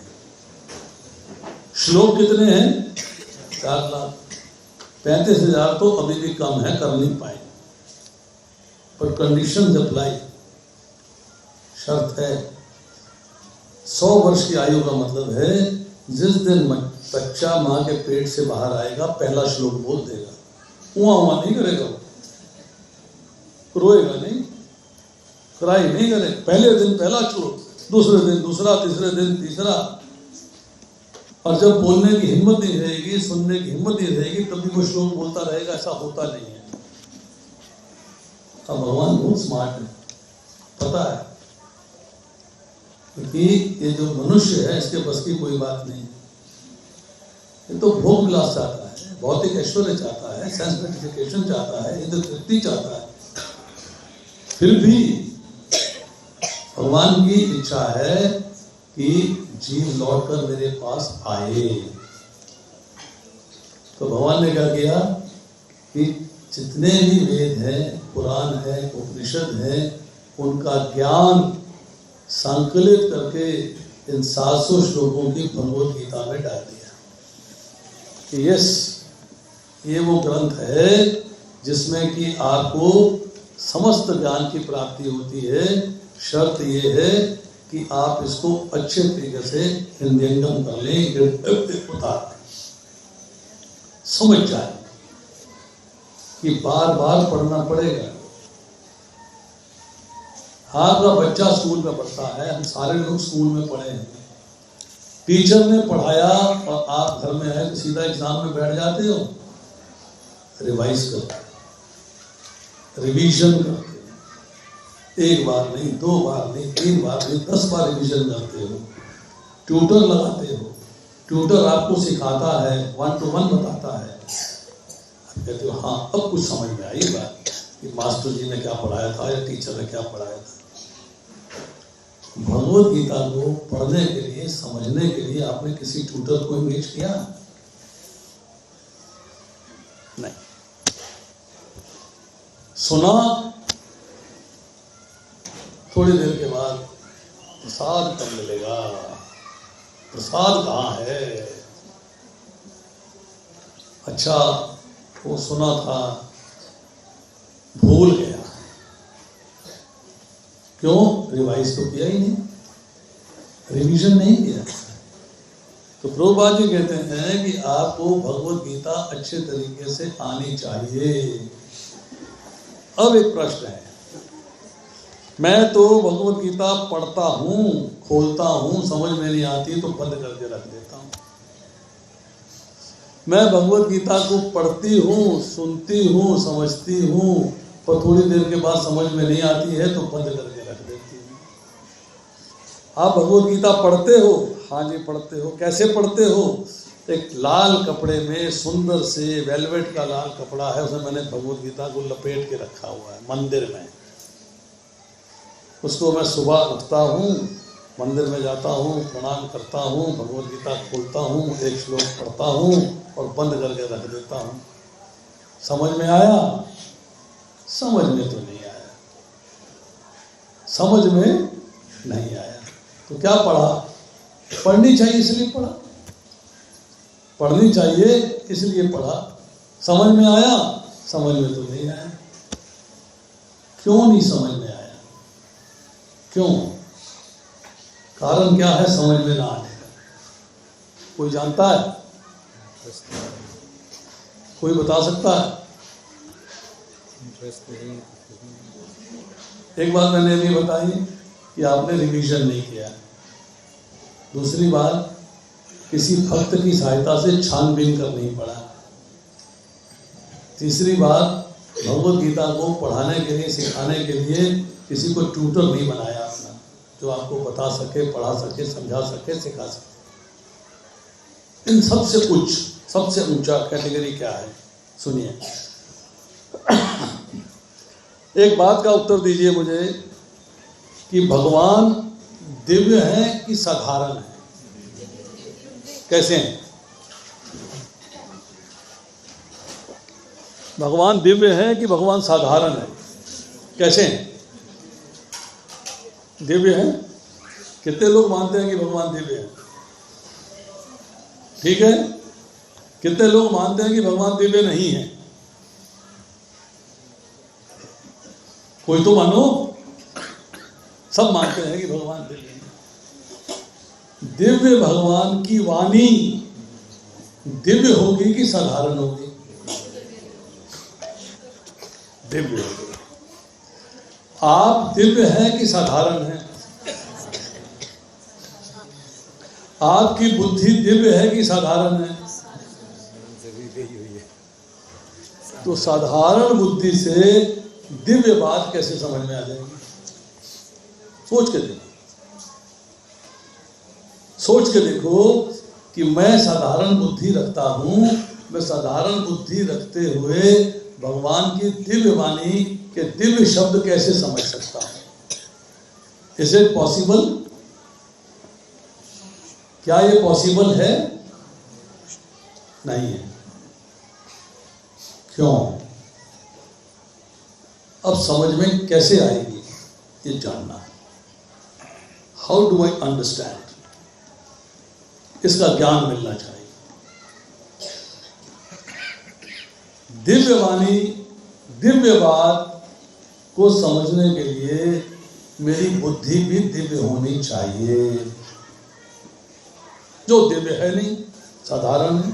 श्लोक कितने हैं? 4,35,000 तो अभी भी कम है, कर नहीं पाए, पर कंडीशन अप्लाई, शर्त है। 100 वर्ष की आयु का मतलब है जिस दिन बच्चा मां के पेट से बाहर आएगा पहला श्लोक बोल देगा, उआ नहीं करेगा, रोएगा नहीं, क्राई नहीं करे। पहले दिन पहला श्लोक, दूसरे दिन दूसरा, तीसरे दिन तीसरा। और जब बोलने की हिम्मत नहीं रहेगी, सुनने की हिम्मत नहीं रहेगी, तभी वो श्लोक बोलता रहेगा, ऐसा होता नहीं है। अब भगवान बहुत स्मार्ट है, पता है, क्योंकि ये जो मनुष्य है इसके बस की कोई बात नहीं। ये तो भोग विलास चाहता है, भौतिक ऐश्वर्य चाहता है, सेंस ग्रेटिफिकेशन चाहता है, इंद्र तृप्ति चाहता है। फिर भी भगवान की इच्छा है कि जीव लौटकर मेरे पास आए। तो भगवान ने क्या किया कि जितने भी वेद हैं, पुराण है, उपनिषद है, उनका ज्ञान संकलित करके इन 700 श्लोकों की भगवद गीता में डाल दिया। यस, ये वो ग्रंथ है जिसमें कि आपको समस्त ज्ञान की प्राप्ति होती है। शर्त ये है कि आप इसको अच्छे तरीके से हृदयंगम कर लें, उतार समझ जाए कि बार बार पढ़ना पड़ेगा। आपका बच्चा स्कूल में पढ़ता है, हम सारे लोग स्कूल में पढ़े हैं, टीचर ने पढ़ाया और आप घर में आए तो सीधा एग्जाम में बैठ जाते हो, रिवाइज करते, रिवीजन करते, 1 बार नहीं, 2 बार नहीं, 3 बार नहीं, 10 बार रिवीजन करते हो, ट्यूटर लगाते हो, ट्यूटर आपको सिखाता है, 1 to 1 बताता है, आप कहते हो हाँ अब कुछ समझ में आई बात कि मास्टर जी ने क्या पढ़ाया था या टीचर ने क्या पढ़ाया था। भगवद गीता को पढ़ने के लिए, समझने के लिए आपने किसी ट्यूटर को एंगेज किया? नहीं। सुना, थोड़ी देर के बाद प्रसाद कब मिलेगा, प्रसाद कहाँ है? अच्छा वो सुना था, भूल गया, क्यों? रिवाइज तो किया ही नहीं, रिवीजन नहीं किया। तो प्रभुपाद जी कहते हैं कि आपको भगवद गीता अच्छे तरीके से आनी चाहिए। अब एक प्रश्न है, मैं तो भगवद गीता पढ़ता हूं, खोलता हूं, समझ में नहीं आती तो बंद करके रख देता हूं। मैं भगवद गीता को पढ़ती हूं, सुनती हूं, समझती हूं, पर थोड़ी देर के बाद समझ में नहीं आती है तो बंद करके रख देती हूं। आप भगवद गीता पढ़ते हो? हाँ जी पढ़ते हो। कैसे पढ़ते हो? एक लाल कपड़े में सुंदर से वेलवेट का लाल कपड़ा है, उसमें मैंने भगवत गीता को लपेट के रखा हुआ है मंदिर में। उसको मैं सुबह उठता हूँ, मंदिर में जाता हूँ, प्रणाम करता हूँ, भगवत गीता खोलता हूँ, एक श्लोक पढ़ता हूँ और बंद करके रख देता हूँ। समझ में आया? समझ में तो नहीं आया, समझ में नहीं आया। तो क्या पढ़ा? पढ़नी चाहिए इसलिए पढ़ा, पढ़नी चाहिए इसलिए पढ़ा। समझ में आया? समझ में तो नहीं आया। क्यों नहीं समझ में आया? क्यों? कारण क्या है समझ में ना आने का? कोई जानता है? कोई बता सकता है? एक बात मैंने भी बताई कि आपने रिवीजन नहीं किया। दूसरी बात, किसी भक्त की सहायता से छानबीन कर नहीं पड़ा। तीसरी बात, भगवत गीता को पढ़ाने के लिए, सिखाने के लिए किसी को ट्यूटर नहीं बनाया अपना, जो आपको बता सके, पढ़ा सके, समझा सके, सिखा सके। इन सबसे उच्च, सबसे ऊंचा कैटेगरी क्या है? सुनिए। एक बात का उत्तर दीजिए मुझे कि भगवान दिव्य हैं कि साधारण हैं? कैसे हैं? भगवान दिव्य हैं कि भगवान साधारण है? कैसे हैं? दिव्य हैं। कितने लोग मानते हैं कि भगवान दिव्य हैं? ठीक है। कितने लोग मानते हैं कि भगवान दिव्य नहीं है? कोई तो मानो। सब मानते हैं कि भगवान दिव्य हैं। दिव्य भगवान की वाणी दिव्य होगी कि साधारण होगी? दिव्य। आप दिव्य हैं कि साधारण हैं? आपकी बुद्धि दिव्य है कि साधारण है? तो साधारण बुद्धि से दिव्य बात कैसे समझ में आ जाएगी? सोच के देखो, सोच के देखो कि मैं साधारण बुद्धि रखता हूं, मैं साधारण बुद्धि रखते हुए भगवान की दिव्य वाणी के दिव्य शब्द कैसे समझ सकता हूं? Is it possible? क्या ये पॉसिबल है? नहीं है। क्यों? अब समझ में कैसे आएगी ये जानना है। How do I understand? इसका ज्ञान मिलना चाहिए। दिव्य वाणी, दिव्य बात को समझने के लिए मेरी बुद्धि भी दिव्य होनी चाहिए, जो दिव्य है नहीं, साधारण है।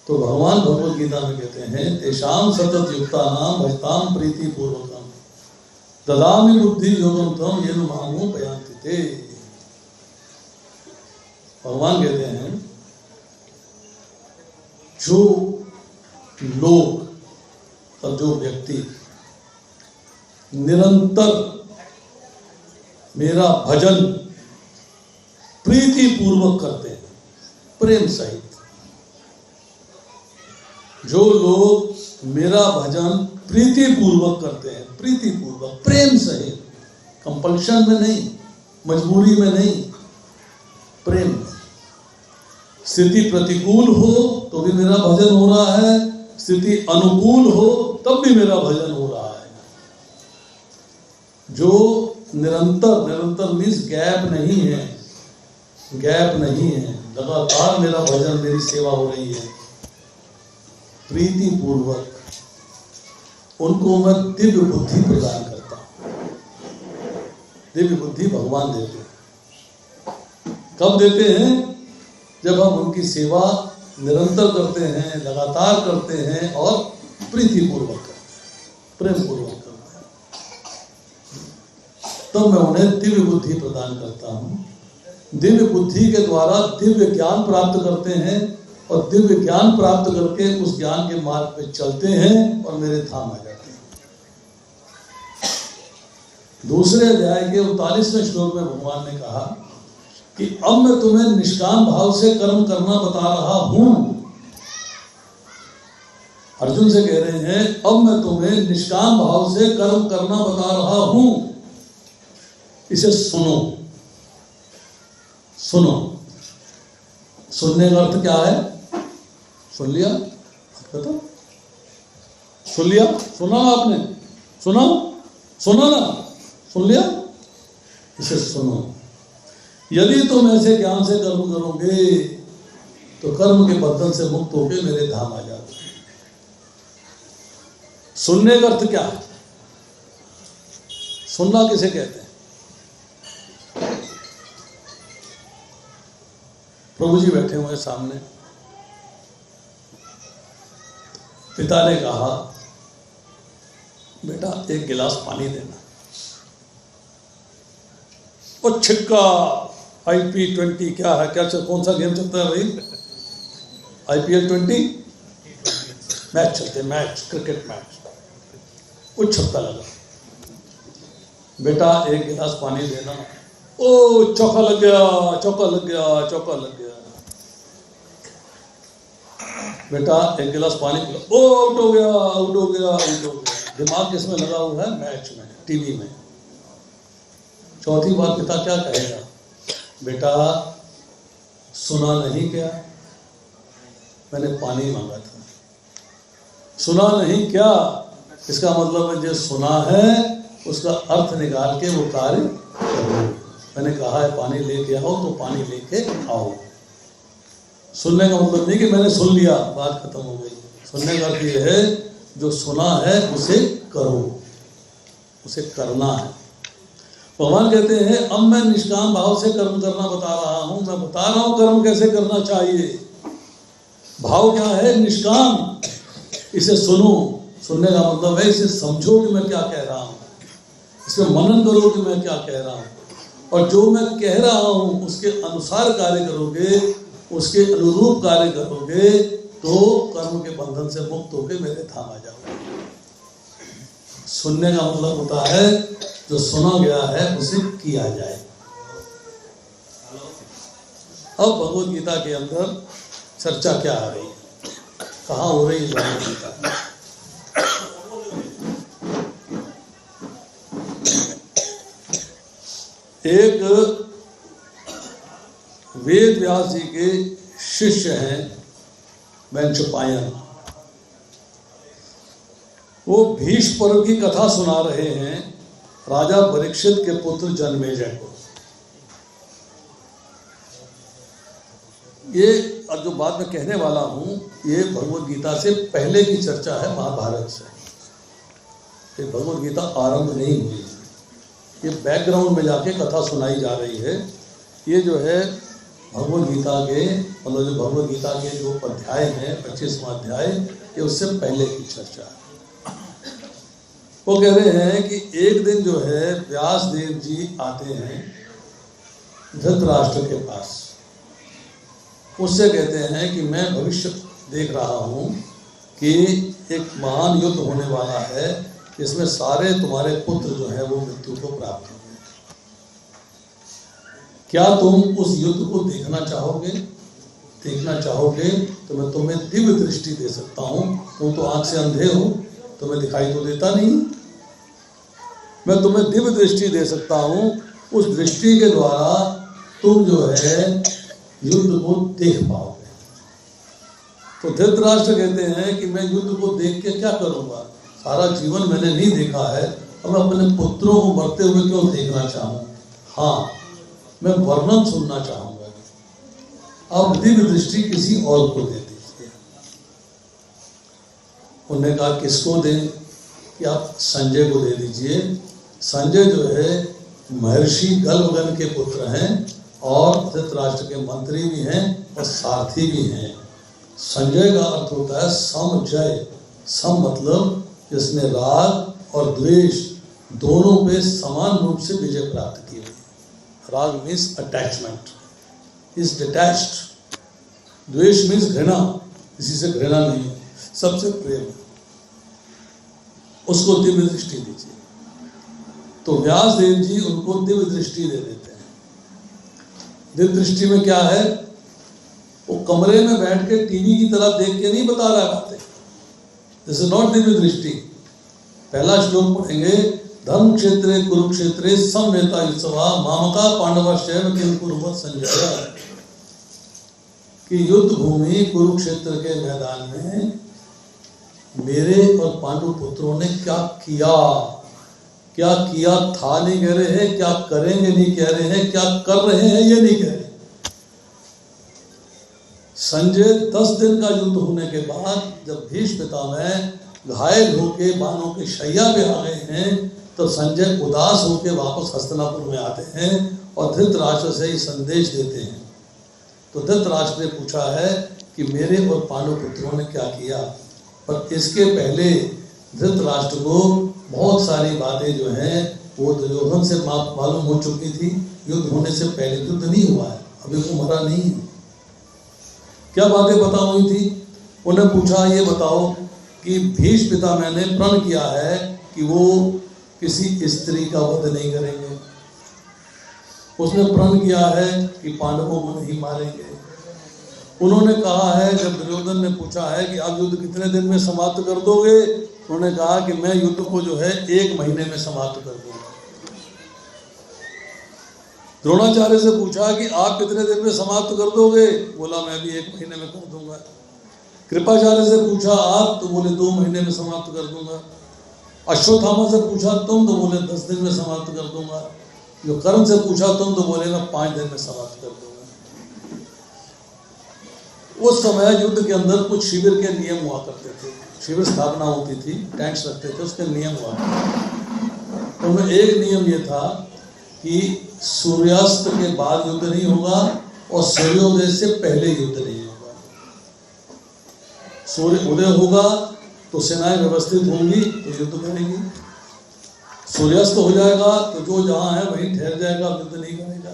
तो भगवान भगवत गीता में कहते हैं, तेषाम सतत युक्तानाम भजताम प्रीति पूर्वकम ददामि बुद्धि योगम तम येन मामो पयांति ते। भगवान कहते हैं जो लोग और जो व्यक्ति निरंतर मेरा भजन प्रीति पूर्वक करते हैं, प्रेम सहित, जो लोग मेरा भजन प्रीति पूर्वक करते हैं, प्रीति पूर्वक, प्रेम सहित, कंपल्शन में नहीं, मजबूरी में नहीं, प्रेम। स्थिति प्रतिकूल हो तो भी मेरा भजन हो रहा है, स्थिति अनुकूल हो तब भी मेरा भजन हो रहा है। जो निरंतर, निरंतर मीन्स गैप नहीं है, गैप नहीं है, लगातार मेरा भजन, मेरी सेवा हो रही है प्रीति पूर्वक, उनको मैं दिव्य बुद्धि प्रदान करता हूं। दिव्य बुद्धि भगवान देते हैं। कब देते हैं? जब हम उनकी सेवा निरंतर करते हैं, लगातार करते हैं और प्रीति पूर्वक करते हैं, प्रेम पूर्वक करते हैं, तब मैं उन्हें दिव्य बुद्धि प्रदान करता हूं। दिव्य बुद्धि के द्वारा दिव्य ज्ञान प्राप्त करते हैं और दिव्य ज्ञान प्राप्त करके उस ज्ञान के मार्ग पे चलते हैं और मेरे धाम आ जाते हैं। दूसरे अध्याय के 39वें श्लोक में भगवान ने कहा कि अब मैं तुम्हें निष्काम भाव से कर्म करना बता रहा हूं। अर्जुन से कह रहे हैं अब मैं तुम्हें निष्काम भाव से कर्म करना बता रहा हूं, इसे सुनो। सुनो, सुनने का अर्थ क्या है? सुन लिया? बताओ, सुन लिया? सुना आपने? सुना? सुना ना? सुन लिया? इसे सुनो। यदि तुम ऐसे ज्ञान से कर्म करोगे तो कर्म के बंधन से मुक्त होकर मेरे धाम आ जाओगे। सुनने का अर्थ क्या है? सुनना किसे कहते हैं? प्रभु जी बैठे हुए सामने, पिता ने कहा बेटा एक गिलास पानी देना। वो छिक्का IP20 क्या है, क्या कौन सा गेम चलता है भाई? IPL 20 मैच चलते, मैच, क्रिकेट मैच। वो छक्का लगा, बेटा एक गिलास पानी देना। ओ चौका लग गया, चौका लग गया, चौका लग गया। बेटा एक गिलास पानी पिला। ओ आउट हो गया, आउट हो गया, आउट हो गया। दिमाग किसमें लगा हुआ है? मैच में, टीवी में। चौथी बार पिता क्या कहेगा? बेटा सुना नहीं क्या? मैंने पानी मांगा था। सुना नहीं क्या? इसका मतलब है जो सुना है उसका अर्थ निकाल के वो कार्य करो। मैंने कहा है पानी लेके आओ तो पानी लेके आओ। सुनने का मतलब नहीं कि मैंने सुन लिया बात खत्म हो गई। सुनने का अर्थ ये है जो सुना है उसे करो, उसे करना है। भगवान कहते हैं अब मैं निष्काम भाव से कर्म करना बता रहा हूं। मैं बता रहा हूं कर्म कैसे करना चाहिए। भाव क्या है? निष्काम। इसे सुनो। सुनने का मतलब है इसे समझो कि मैं क्या कह रहा हूं, इसमें मनन करो कि मैं क्या कह रहा हूं, और जो मैं कह रहा हूं उसके अनुसार कार्य करोगे, उसके अनुरूप कार्य करोगे तो कर्म के बंधन से मुक्त होकर मेरे धाम आ जाओगे। सुनने का मतलब होता है जो सुना गया है उसे किया जाए। अब भगवद गीता के अंदर चर्चा क्या आ रही है, कहाँ हो रही है भगवद गीता? एक वेद व्यास जी के शिष्य हैं वंशपायन। वो भीष्म पर्व की कथा सुना रहे हैं राजा परीक्षित के पुत्र जन्मेजय को। ये अब जो बात मैं कहने वाला हूं ये भगवद गीता से पहले की चर्चा है, महाभारत से। ये भगवद गीता आरंभ नहीं हुई, ये बैकग्राउंड में जाके कथा सुनाई जा रही है। ये जो है भगवद गीता के मतलब जो भगवद गीता के जो अध्याय हैं 25वां अध्याय, ये उससे पहले की चर्चा है। वो कह रहे हैं कि एक दिन जो है व्यास देव जी आते हैं धृतराष्ट्र के पास। उससे कहते हैं कि मैं भविष्य देख रहा हूँ कि एक महान युद्ध होने वाला है, इसमें सारे तुम्हारे पुत्र जो है वो मृत्यु को प्राप्त होंगे। क्या तुम उस युद्ध को देखना चाहोगे? देखना चाहोगे तो मैं तुम्हें दिव्य दृष्टि दे सकता हूँ। तुम तो आंख से अंधे हो, तुम्हें दिखाई तो देता नहीं। मैं तुम्हें दिव्य दृष्टि दे सकता हूँ। उस दृष्टि के द्वारा तुम जो है युद्ध को देख पाओगे। तो धृतराष्ट्र कहते हैं कि मैं युद्ध को देख के क्या करूँगा? सारा जीवन मैंने नहीं देखा है, अब मैं अपने पुत्रों को मरते हुए क्यों देखना चाहूँ? हाँ, मैं वर्णन सुनना चाहूँगा। अब दिव्य दृष्टि किसी और को दे दीजिए। उन्होंने कहा किसको दें? कि आप संजय को दे दीजिए। संजय जो है महर्षि गल्वगन के पुत्र हैं और धृतराष्ट्र के मंत्री भी हैं और सारथी भी हैं। संजय का अर्थ होता है समजय। सम मतलब जिसने राग और द्वेष दोनों पे समान रूप से विजय प्राप्त की हुई। राग मीन्स अटैचमेंट, इज डिटैच्ड। द्वेष मीन्स घृणा, किसी से घृणा नहीं, सबसे प्रेम। उसको दिव्य दृष्टि दीजिए। तो व्यास देव जी उनको दिव्य दृष्टि दे देते हैं। दिव्य दृष्टि में क्या है? वो कमरे में बैठ के टीवी की तरफ देख के नहीं बता रहा बातें। दिस इज नॉट दिव्य दृष्टि। पहला श्लोक पढ़ेंगे, धर्म क्षेत्रे कुरुक्षेत्रे समवेता युत्सवा मामका पांडवश्चैव किम कुरुवत संजय। कि युद्ध भूमि कुरुक्षेत्र के मैदान में मेरे और पांडु पुत्रों ने क्या किया, क्या किया था नहीं कह रहे हैं, क्या करेंगे नहीं कह रहे हैं, क्या कर रहे हैं ये नहीं कह रहे। संजय 10 दिन का युद्ध होने के बाद जब भीष्म पितामह घायल होके बाणों के शैया पे आ गए हैं, तो संजय उदास होकर वापस हस्तिनापुर में आते हैं और धृतराष्ट्र से ही संदेश देते हैं। तो धृतराष्ट्र ने पूछा है कि मेरे और पांडु पुत्रों ने क्या किया, पर इसके पहले धृतराष्ट्र को बहुत सारी बातें जो हैं वो दुर्योधन से मालूम हो चुकी थी। युद्ध होने से पहले युद्ध नहीं हुआ है, अभी वो मरा नहीं है। क्या बातें पता हुई थी? उन्हें पूछा ये बताओ कि भीष्म पितामह ने प्रण किया है कि वो किसी स्त्री का वध नहीं करेंगे। उसने प्रण किया है कि पांडवों को नहीं मारेंगे। उन्होंने कहा है, जब दुर्योधन ने पूछा है कि आप युद्ध कितने दिन में समाप्त कर दोगे, उन्होंने कहा कि मैं युद्ध को जो है 1 महीने में समाप्त कर दूंगा। द्रोणाचार्य से पूछा कि आप कितने दिन में समाप्त कर दोगे, बोला मैं भी 1 महीने में कर दूंगा। कृपाचार्य से पूछा आप, तो बोले 2 महीने में समाप्त कर दूंगा। अश्वत्थामा से पूछा तुम, तो बोले 10 दिन में समाप्त कर दूंगा। जो कर्ण से पूछा तुम, तो बोले मैं 5 दिन में समाप्त कर दूंगा। उस समय युद्ध के अंदर कुछ शिविर के नियम हुआ करते थे, शिविर स्थापना होती थी, टैंक्स रखते थे, उसके नियम हुआ करते। उनमें एक नियम ये था कि सूर्यास्त के बाद युद्ध नहीं होगा और सूर्योदय से पहले युद्ध नहीं होगा। सूर्य उदय होगा तो सेनाएं व्यवस्थित होंगी तो युद्ध करेंगी, सूर्यास्त हो जाएगा तो जो जहां है वहीं ठहर जाएगा, युद्ध नहीं करेगा।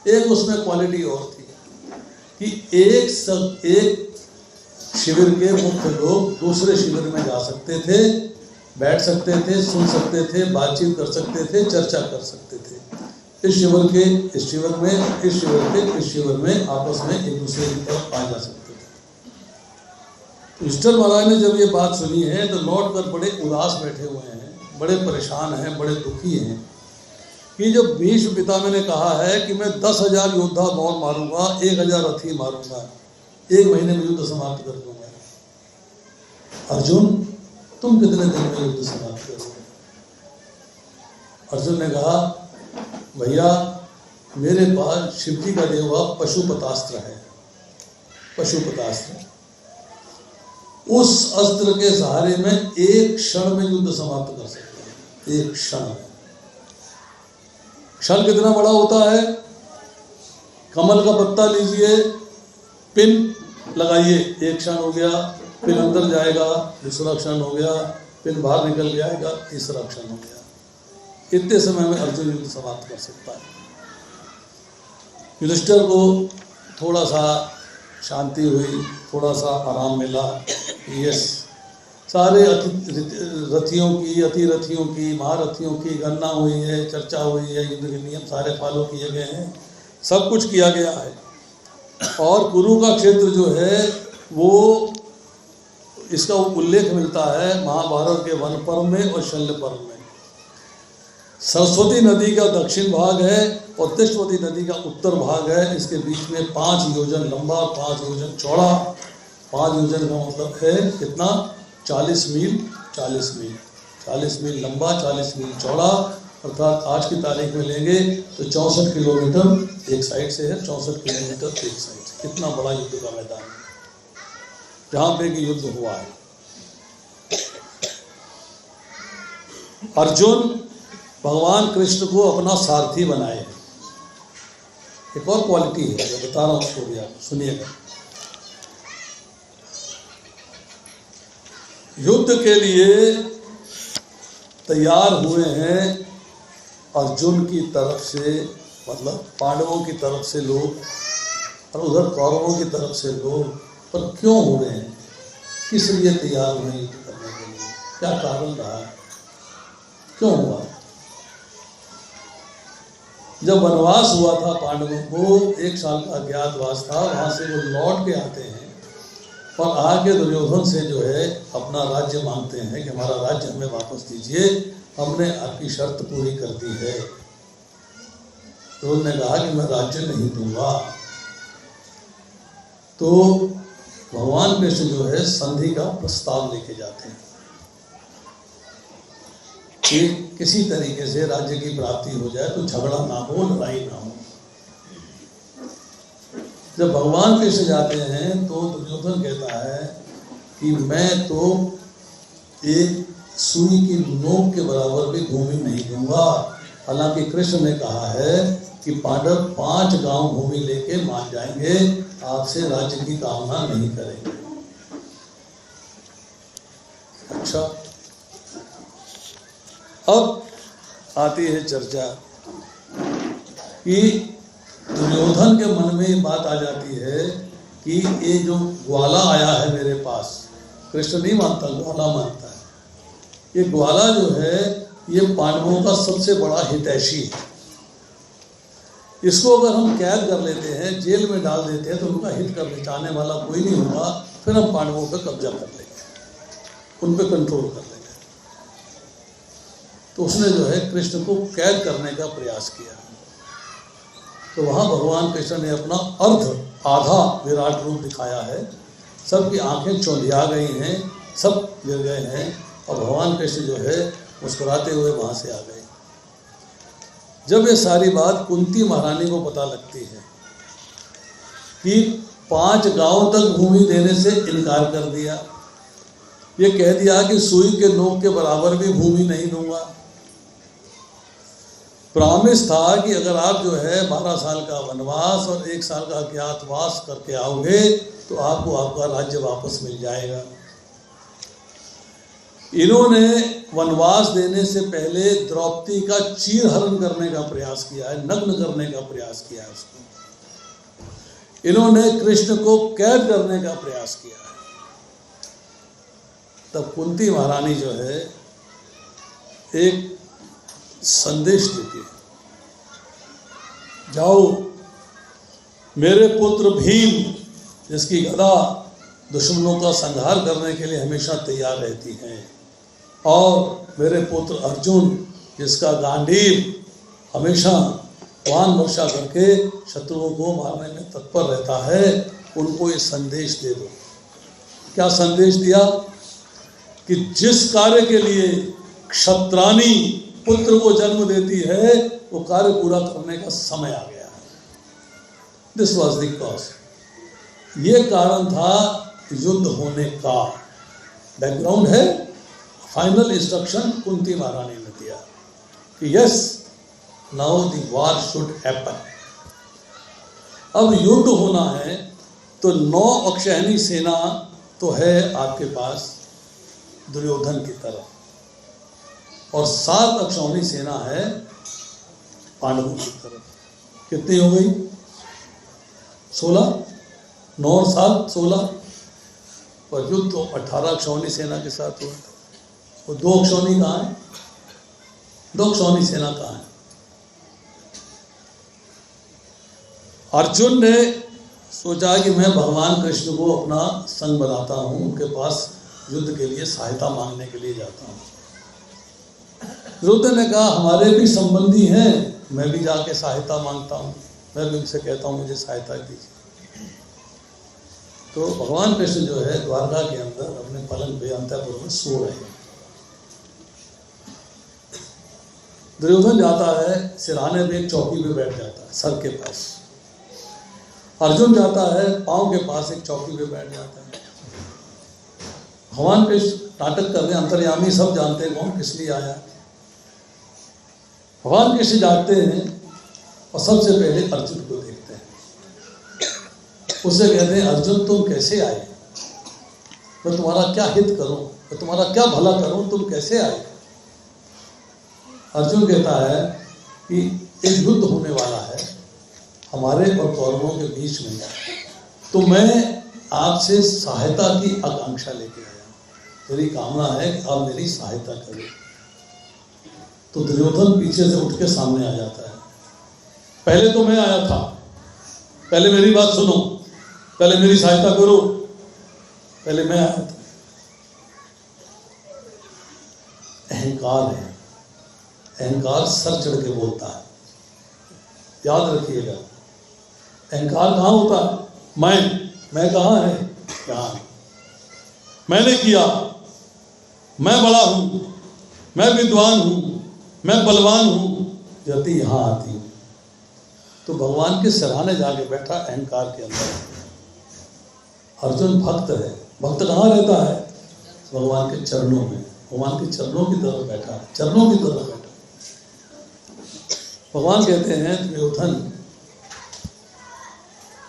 एक उसमें क्वालिटी और थी कि एक शिविर के मुख्य लोग दूसरे शिविर में जा सकते थे, बैठ सकते थे, सुन सकते थे, बातचीत कर सकते थे, चर्चा कर सकते थे। इस शिविर के इस शिविर में, इस शिविर के इस शिविर में आपस में एक दूसरे की तरफ आ जा सकते थे। तो युधिष्ठिर महाराज ने जब ये बात सुनी है तो लौट कर बड़े उदास बैठे हुए हैं, बड़े परेशान हैं, बड़े दुखी हैं कि जब भीष्म पितामह ने कहा है कि मैं 10,000 योद्धा और मारूंगा, 1,000 रथी मारूंगा, 1 महीने में युद्ध समाप्त कर दूंगा। अर्जुन तुम कितने दिन में युद्ध समाप्त करोगे? अर्जुन ने कहा भैया मेरे पास शिव जी का दिया हुआ पशुपतास्त्र है, पशुपतास्त्र। उस अस्त्र के सहारे में 1 क्षण में युद्ध समाप्त कर सकते हैं, 1 क्षण में। क्षण कितना बड़ा होता है? कमल का पत्ता लीजिए, पिन लगाइए, 1 क्षण हो गया, पिन अंदर जाएगा, दूसरा क्षण हो गया, पिन बाहर निकल जाएगा, तीसरा क्षण हो गया। इतने समय में अर्जुन युद्ध समाप्त कर सकता है। युधिष्ठिर को थोड़ा सा शांति हुई, थोड़ा सा आराम मिला। यस, सारे रथियों की, अतिरथियों की, महारथियों की गणना हुई है, चर्चा हुई है, युद्ध के नियम सारे फॉलो किए गए हैं, सब कुछ किया गया है। और कुरु का क्षेत्र जो है वो, इसका उल्लेख मिलता है महाभारत के वन पर्व में और शल्य पर्व में। सरस्वती नदी का दक्षिण भाग है और तिष्ठवती नदी का उत्तर भाग है। इसके बीच में 5 योजन लंबा, 5 योजन चौड़ा, 5 योजन का मतलब है कितना? 40 मील, 40 मील, 40 मील लंबा, 40 मील चौड़ा। अर्थात आज की तारीख में लेंगे तो 64 किलोमीटर एक साइड से है, 64 किलोमीटर एक साइड से। कितना बड़ा युद्ध का मैदान है जहाँ पे कि युद्ध हुआ है। अर्जुन भगवान कृष्ण को अपना सारथी बनाए हैं। एक और क्वालिटी है जो बता रहा हूं उसको भी आप सुनिएगा। युद्ध के लिए तैयार हुए हैं अर्जुन की तरफ से, मतलब पांडवों की तरफ से लोग, और उधर कौरवों की तरफ से लोग। पर क्यों हो रहे हैं? किस लिए तैयार हुए युद्ध करने के लिए? क्या कारण रहा? क्यों हुआ? जब वनवास हुआ था पांडवों को, 1 साल का अज्ञातवास था, वहाँ से वो लौट के आते हैं और आके दुर्योधन से जो है अपना राज्य मांगते हैं कि हमारा राज्य हमें वापस दीजिए, हमने आपकी शर्त पूरी कर दी है। तो उन्होंने कहा कि मैं राज्य नहीं दूंगा। तो भगवान कृष्ण जो है संधि का प्रस्ताव लेके जाते हैं कि किसी तरीके से राज्य की प्राप्ति हो जाए, तो झगड़ा ना हो, लड़ाई ना हो। जब भगवान कृष्ण जाते हैं तो दुर्योधन कहता है कि मैं तो एक सुई की नोक के बराबर भी भूमि नहीं दूंगा। हालांकि कृष्ण ने कहा है कि पांडव 5 गांव भूमि लेके मान जाएंगे, आपसे राज्य की कामना नहीं करेंगे। अच्छा, अब आती है चर्चा कि दुर्योधन के मन में ये बात आ जाती है कि ये जो ग्वाला आया है मेरे पास, कृष्ण नहीं मानता, ग्वाला मानता है। ये ग्वाला जो है ये पांडवों का सबसे बड़ा हितैषी है। इसको अगर हम कैद कर लेते हैं, जेल में डाल देते हैं, तो उनका हित करने चाहने वाला कोई नहीं होगा। फिर हम पांडवों पर कब्जा कर लेंगे, उन पर कंट्रोल कर लेंगे। तो उसने जो है कृष्ण को कैद करने का प्रयास किया। तो वहाँ भगवान कृष्ण ने अपना आधा विराट रूप दिखाया है। सबकी आंखें चौंधिया गई हैं, सब गिर गए हैं और भगवान कृष्ण जो है मुस्कुराते हुए वहाँ से आ गए। जब ये सारी बात कुंती महारानी को पता लगती है कि 5 गांव तक भूमि देने से इनकार कर दिया, ये कह दिया कि सुई के नोक के बराबर भी भूमि नहीं दूंगा। प्रॉमिस था कि अगर आप जो है 12 साल का वनवास और 1 साल का अज्ञातवास करके आओगे तो आपको आपका राज्य वापस मिल जाएगा। इन्होंने वनवास देने से पहले द्रौपदी का चीरहरण करने का प्रयास किया है, नग्न करने का प्रयास किया है उसको। इन्होंने कृष्ण को कैद करने का प्रयास किया है। तब कुंती महारानी जो है एक संदेश देती है, जाओ मेरे पुत्र भीम जिसकी गदा दुश्मनों का संहार करने के लिए हमेशा तैयार रहती है, और मेरे पुत्र अर्जुन जिसका गांडीव हमेशा बाण वर्षा करके शत्रुओं को मारने में तत्पर रहता है, उनको ये संदेश दे दो। क्या संदेश दिया कि जिस कार्य के लिए क्षत्राणी पुत्र को जन्म देती है वो कार्य पूरा करने का समय आ गया है। This was the cause. ये कारण था युद्ध होने का। बैकग्राउंड है, फाइनल इंस्ट्रक्शन कुंती महारानी ने दिया कि yes now the war should happen. अब युद्ध होना है तो 9 अक्षौहिणी सेना तो है आपके पास दुर्योधन की तरफ, और 7 अक्षौहिणी सेना है पांडवों की तरफ। कितनी हो गई? 16, 9 और 7 16। पर युद्ध तो 18 अक्षौहिणी सेना के साथ हुआ। वो 2 अक्षौहिणी कहाँ है? 2 अक्षौहिणी सेना कहाँ है? अर्जुन ने सोचा कि मैं भगवान कृष्ण को अपना संग बनाता हूँ, उनके पास युद्ध के लिए सहायता मांगने के लिए जाता हूँ। दुर्योधन ने कहा हमारे भी संबंधी हैं, मैं भी जाके सहायता मांगता हूँ, मैं भी उनसे कहता हूँ मुझे सहायता दीजिए। तो भगवान कृष्ण जो है द्वारका के अंदर अपने पलंग पे अंतःपुर में सो रहे हैं। दुर्योधन जाता है सिरहाने पे एक चौकी पे बैठ जाता है सर के पास। अर्जुन जाता है पांव के पास एक चौकी पे बैठ जाता है। भगवान कृष्ण नाटक कर रहे हैं, अंतर्यामी सब जानते हैं कौन किस लिए आया। भगवान कृष्ण जाते हैं और सबसे पहले अर्जुन को देखते हैं। उससे कहते हैं अर्जुन तुम कैसे आए? मैं तुम्हारा क्या हित करूं, मैं तुम्हारा क्या भला करूं, तुम कैसे आए? अर्जुन कहता है कि एक युद्ध होने वाला है हमारे और कौरवों के बीच में, तो मैं आपसे सहायता की आकांक्षा लेके आया। मेरी कामना है कि आप मेरी सहायता करें। तो दुर्योधन पीछे से उठ के सामने आ जाता है पहले तो मैं आया था, पहले मेरी बात सुनो, पहले मेरी सहायता करो, पहले मैं आया था। अहंकार है, अहंकार सर चढ़ के बोलता है, याद रखिएगा। अहंकार कहाँ होता है? मैं कहाँ है? यहाँ। मैंने किया, मैं बड़ा हूं, मैं विद्वान हूं, मैं बलवान हूं, जाति यहां आती हूं। तो भगवान के सराहने जाके बैठा अहंकार के अंदर। अर्जुन भक्त है, भक्त कहाँ रहता है? भगवान के चरणों में, भगवान के चरणों की तरफ बैठा है, चरणों की तरफ बैठा। भगवान कहते हैं दुर्योधन,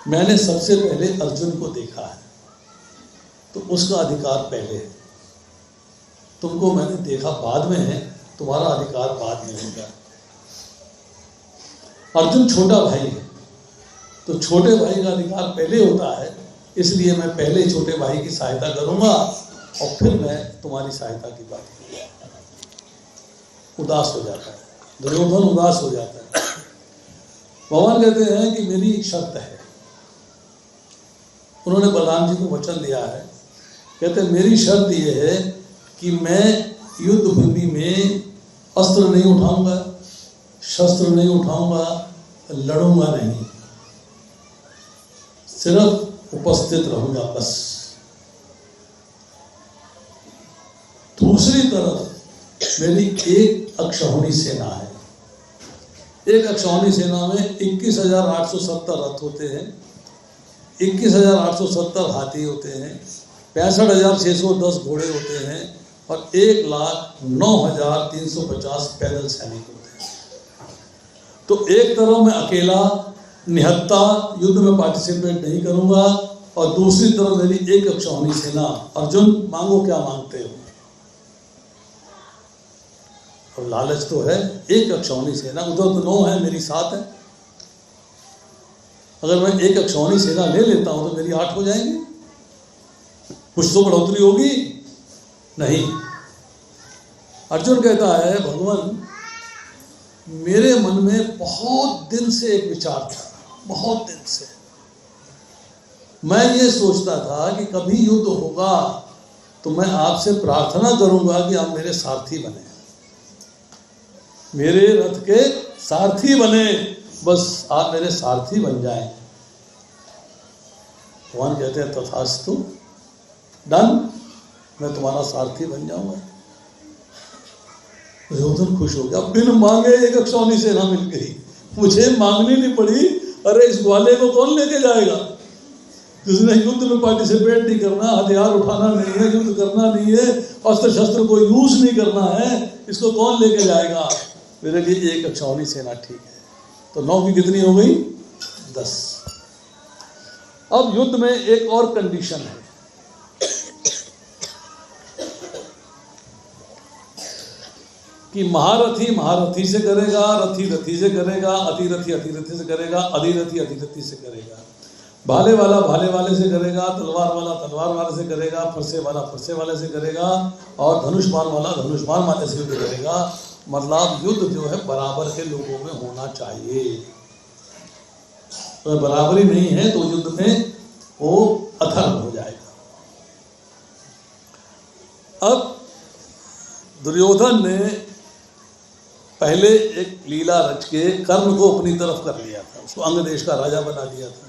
मैंने सबसे पहले अर्जुन को देखा है, तो उसका अधिकार पहले है। तुमको मैंने देखा बाद में है, तुम्हारा अधिकार बाद में होगा। अर्जुन छोटा भाई है, तो छोटे भाई का अधिकार पहले होता है, इसलिए मैं पहले छोटे भाई की सहायता करूंगा और फिर मैं तुम्हारी सहायता की बात करूंगा। उदास हो जाता है दुर्योधन, उदास हो जाता है। भगवान कहते हैं कि मेरी एक शर्त है। उन्होंने बलराम जी को वचन दिया है, कहते हैं मेरी शर्त यह है कि मैं युद्ध भूमि में अस्त्र नहीं उठाऊंगा, शस्त्र नहीं उठाऊंगा, लड़ूंगा नहीं, सिर्फ उपस्थित रहूंगा बस। दूसरी तरफ मेरी एक अक्षौहिणी सेना है। एक अक्षौहिणी सेना में 21,870 रथ होते हैं, 21,870 हाथी होते हैं, 65,610 घोड़े होते हैं और 1,09,350 पैदल सैनिक होते हैं। तो एक तरफ मैं अकेला निहत्ता युद्ध में पार्टिसिपेट नहीं करूंगा और दूसरी तरफ मेरी एक अक्षौहिणी सेना। अर्जुन मांगो, क्या मांगते हो? और लालच तो है, एक अक्षौहिणी सेना, उधर तो 9 है, मेरी 7 है। अगर मैं एक अक्षौहिणी सेना ले लेता हूं तो मेरी 8 हो जाएंगे, कुछ तो बढ़ोतरी होगी नहीं। अर्जुन कहता है भगवान, मेरे मन में बहुत दिन से एक विचार था, बहुत दिन से मैं ये सोचता था कि कभी युद्ध होगा तो मैं आपसे प्रार्थना करूंगा कि आप मेरे सारथी बने, मेरे रथ के सारथी बने, बस आप मेरे सारथी बन जाएं। भगवान कहते हैं तथास्तु, डन, मैं तुम्हारा सारथी बन जाऊंगा। दुर्योधन खुश हो गया, बिन मांगे एक अक्षौहिणी सेना मिल गई, मुझे मांगनी नहीं पड़ी। अरे इस ग्वाले को कौन लेके जाएगा जिसने युद्ध में पार्टिसिपेट नहीं करना, हथियार उठाना नहीं है, युद्ध करना नहीं है, अस्त्र शस्त्र को यूज नहीं करना है, इसको कौन लेके जाएगा? मेरे लिए एक अक्षौहिणी सेना ठीक है। तो 9 की कितनी हो गई? 10। अब युद्ध में एक और कंडीशन है कि महारथी महारथी से करेगा, रथी रथी से करेगा, अतिरथी अतिरथी से करेगा, अधिरथी अधिरथी से करेगा, भाले वाला भाले वाले से करेगा, तलवार वाला तलवार वाले से करेगा, फरसे वाला फरसे वाले से करेगा और धनुष्मान वाला धनुष्मान वाले से भी करेगा। मतलब युद्ध जो है बराबर के लोगों में होना चाहिए। तो बराबरी नहीं है तो युद्ध में वो अथर्व हो जाएगा। अब दुर्योधन ने पहले एक लीला रच के कर्ण को अपनी तरफ कर लिया था, उसको अंग देश का राजा बना दिया था।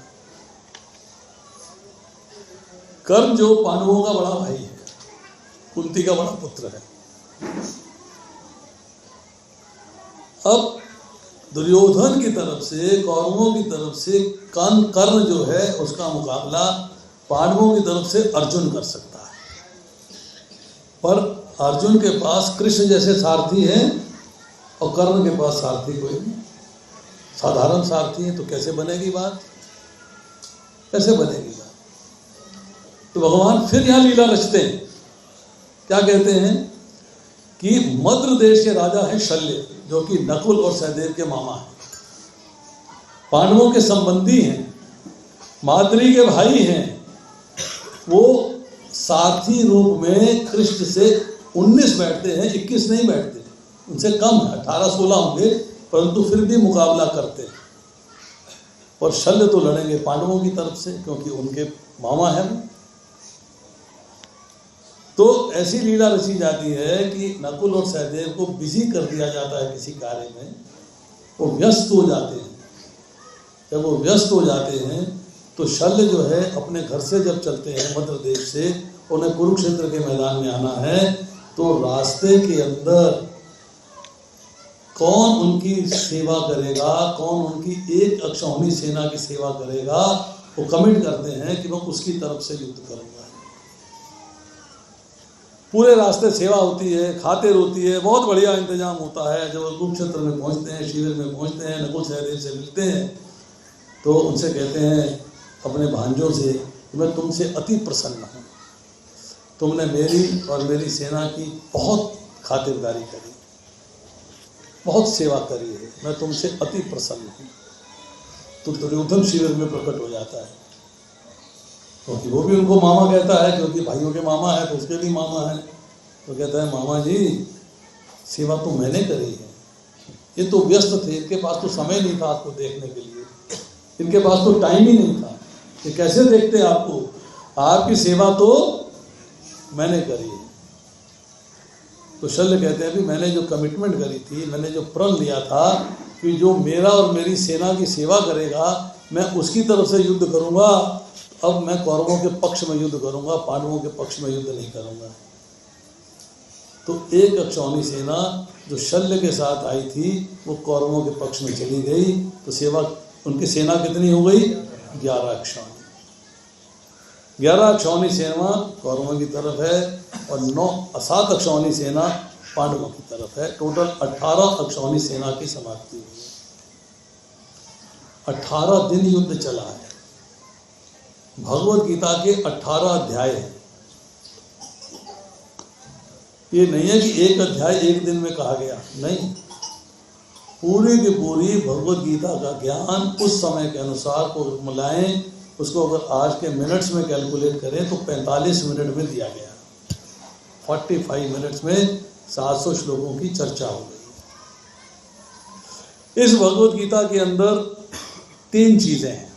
कर्ण जो पांडवों का बड़ा भाई है, कुंती का बड़ा पुत्र है। अब दुर्योधन की तरफ से, कौरवों की तरफ से कर्ण जो है उसका मुकाबला पांडवों की तरफ से अर्जुन कर सकता है, पर अर्जुन के पास कृष्ण जैसे सारथी हैं और कर्ण के पास सारथी कोई नहीं, साधारण सारथी है। तो कैसे बनेगी बात, कैसे बनेगी बात? तो भगवान फिर यहाँ लीला रचते हैं। क्या कहते हैं कि मद्र देश के राजा हैं शल्य, जो कि नकुल और सहदेव के मामा हैं, पांडवों के संबंधी हैं, माद्री के भाई हैं। वो सारथी रूप में कृष्ण से 19 बैठते हैं, 21 नहीं बैठते, उनसे कम है, 18-16 होंगे, परंतु फिर भी मुकाबला करते हैं। और शल्य तो लड़ेंगे पांडवों की तरफ से, क्योंकि उनके मामा है वो। तो ऐसी लीला रची जाती है कि नकुल और सहदेव को बिजी कर दिया जाता है किसी कार्य में, वो व्यस्त हो जाते हैं। जब वो व्यस्त हो जाते हैं तो शल्य जो है अपने घर से जब चलते हैं मध्य देश से, उन्हें कुरुक्षेत्र के मैदान में आना है, तो रास्ते के अंदर कौन उनकी सेवा करेगा, कौन उनकी एक अक्षौहिणी सेना की सेवा करेगा, वो कमिट करते हैं कि वो उसकी तरफ से युद्ध करूंगा। पूरे रास्ते सेवा होती है, खातिर होती है, बहुत बढ़िया इंतजाम होता है। जब कुरुक्षेत्र में पहुंचते हैं, शिविर में पहुंचते हैं, नकुल सहदेव से मिलते हैं, तो उनसे कहते हैं अपने भांजों से कि मैं तुमसे अति प्रसन्न हूँ, तुमने मेरी और मेरी सेना की बहुत खातिरदारी करी, बहुत सेवा करी है, मैं तुमसे अति प्रसन्न हूँ। तो दुर्योधन शिविर में प्रकट हो जाता है, क्योंकि वो भी उनको मामा कहता है, क्योंकि भाइयों के मामा है तो उसके भी मामा है। तो कहता है मामा जी सेवा तो मैंने करी है, ये तो व्यस्त थे, इनके पास तो समय नहीं था आपको देखने के लिए, इनके पास तो टाइम ही नहीं था, ये कैसे देखते आपको, आपकी सेवा तो मैंने करी है। तो शल्य कहते हैं भी मैंने जो कमिटमेंट करी थी, मैंने जो प्रण लिया था कि जो मेरा और मेरी सेना की सेवा करेगा मैं उसकी तरफ से युद्ध करूंगा, अब मैं कौरवों के पक्ष में युद्ध करूंगा, पांडवों के पक्ष में युद्ध नहीं करूंगा। तो एक अक्षौहिणी सेना जो शल्य के साथ आई थी वो कौरवों के पक्ष में चली गई, तो सेवा उनकी सेना कितनी हो गई, 11 अक्षौहिणी। 11 अक्षौहिणी सेना कौरवों की तरफ है और 7 अक्षौहिणी सेना पांडवों की तरफ है। टोटल 18 अक्षौहिणी सेना की समाप्ति हुई है। 18 दिन युद्ध चला है। भगवत गीता के 18 अध्याय हैं। ये नहीं है कि एक अध्याय एक दिन में कहा गया, नहीं, पूरी की पूरी भगवत गीता का ज्ञान उस समय के अनुसार को मिलाएं, उसको अगर आज के मिनट्स में कैलकुलेट करें तो 45 मिनट में दिया गया। 45 मिनट्स में 700 श्लोकों की चर्चा हो गई। इस भगवत गीता के अंदर 3 चीजें हैं।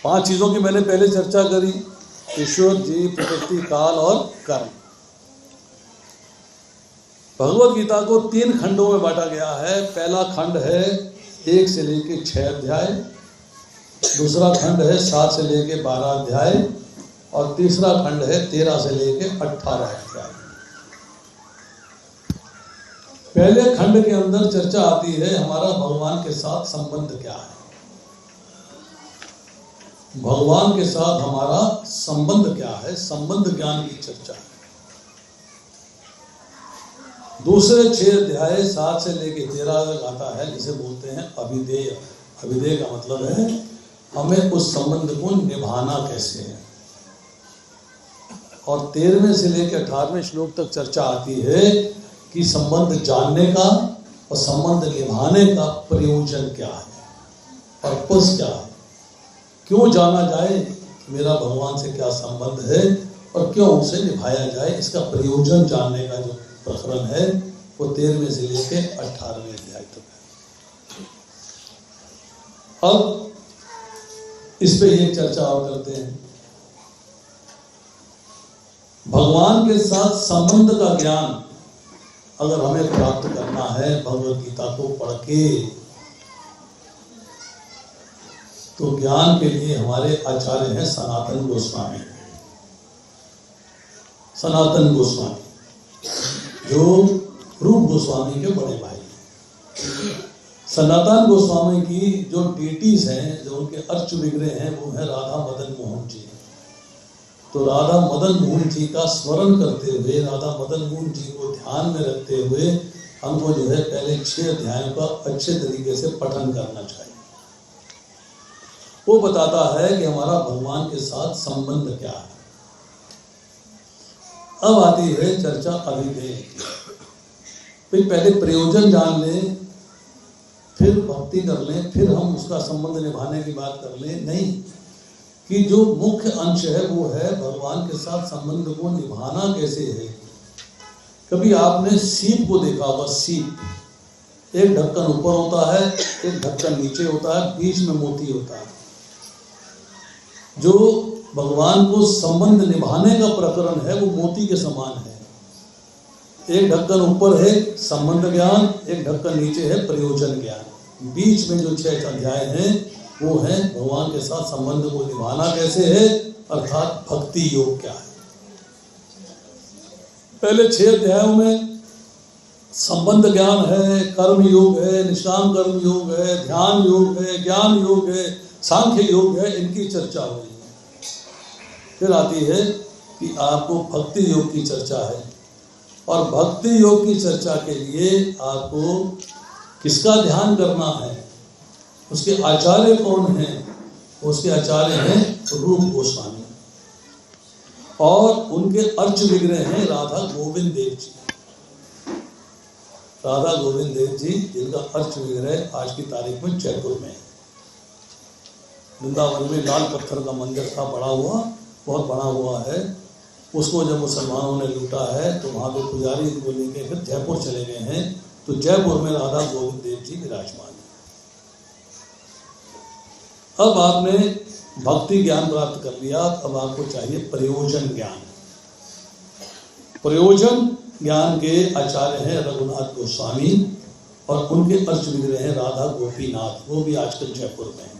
5 चीजों की मैंने पहले चर्चा करी, ईश्वर, जीव, प्रकृति, काल और कर्म। भगवत गीता को 3 खंडों में बांटा गया है। पहला खंड है 1 से लेकर 6 अध्याय, दूसरा खंड है 7 से लेकर 12 अध्याय और तीसरा खंड है 13 से लेकर 18 अध्याय। पहले खंड के अंदर चर्चा आती है हमारा भगवान के साथ संबंध क्या है, भगवान के साथ हमारा संबंध क्या है, संबंध ज्ञान की चर्चा है। दूसरे 6 अध्याय 7 से लेकर 13 तक आता है, जिसे बोलते हैं अभिधेय। अभिधेय का मतलब है हमें उस संबंध को निभाना कैसे है। और 13वें से लेकर 18वें श्लोक तक चर्चा आती है कि संबंध जानने का और संबंध निभाने का प्रयोजन क्या है, पर्पस क्या है, क्यों जाना जाए मेरा भगवान से क्या संबंध है और क्यों उसे निभाया जाए, इसका प्रयोजन जानने का जो प्रकरण है वो 13वें से लेकर 18वें अध्याय तक है। अब इस पे एक चर्चा और करते हैं। भगवान के साथ संबंध का ज्ञान अगर हमें प्राप्त करना है भगवत गीता को पढ़ के, तो ज्ञान के लिए हमारे आचार्य हैं सनातन गोस्वामी। सनातन गोस्वामी जो रूप गोस्वामी के बड़े भाई। सनातन गोस्वामी की जो डेटीज हैं, जो उनके अर्च विग्रह हैं, वो है राधा मदन मोहन जी। तो राधा मदन मोहन जी का स्मरण करते हुए, राधा मदन मोहन जी को ध्यान में रखते हुए हमको जो है पहले 6 अध्यायों का अच्छे तरीके से पठन करना चाहिए। वो बताता है कि हमारा भगवान के साथ संबंध क्या है। अब आती है चर्चा अभिधेय की। भाई पहले प्रयोजन जान लें, फिर भक्ति कर लें, फिर हम उसका संबंध निभाने की बात कर लें। नहीं, कि जो मुख्य अंश है वो है भगवान के साथ संबंध को निभाना कैसे है। कभी आपने सीप को देखा होगा, सीप एक ढक्कन ऊपर होता है, एक ढक्कन नीचे होता है, बीच में मोती होता है। जो भगवान को संबंध निभाने का प्रकरण है वो मोती के समान है। एक ढक्कन ऊपर है संबंध ज्ञान, एक ढक्कन नीचे है प्रयोजन ज्ञान। बीच में जो 6 अध्याय हैं वो है भगवान के साथ संबंध को निभाना कैसे है, अर्थात भक्ति योग क्या है। पहले 6 अध्यायों में संबंध ज्ञान है, कर्म योग है, निष्काम कर्म योग है, ध्यान योग है, ज्ञान योग है, सांख्य योग है, इनकी चर्चा हुई है। फिर आती है कि आपको भक्ति योग की चर्चा है, और भक्ति योग की चर्चा के लिए आपको किसका ध्यान करना है, उसके आचार्य कौन हैं? उसके आचार्य हैं रूप गोस्वामी, और उनके अर्च विग्रह हैं राधा गोविंद देव जी। राधा गोविंद देव जी जिनका अर्च विग्रह आज की तारीख में जयपुर में है। वृंदावन में लाल पत्थर का मंदिर था, बड़ा हुआ, बहुत बना हुआ है। उसको जब मुसलमानों ने लूटा है तो वहाँ के पुजारी को लेके फिर जयपुर चले गए हैं। तो जयपुर में राधा गोविंद देव जी विराजमान है। अब आपने भक्ति ज्ञान प्राप्त कर लिया, अब आपको चाहिए प्रयोजन ज्ञान। प्रयोजन ज्ञान के आचार्य हैं रघुनाथ गोस्वामी, और उनके अर्च विग्रह हैं राधा गोपीनाथ, वो भी आजकल जयपुर में है।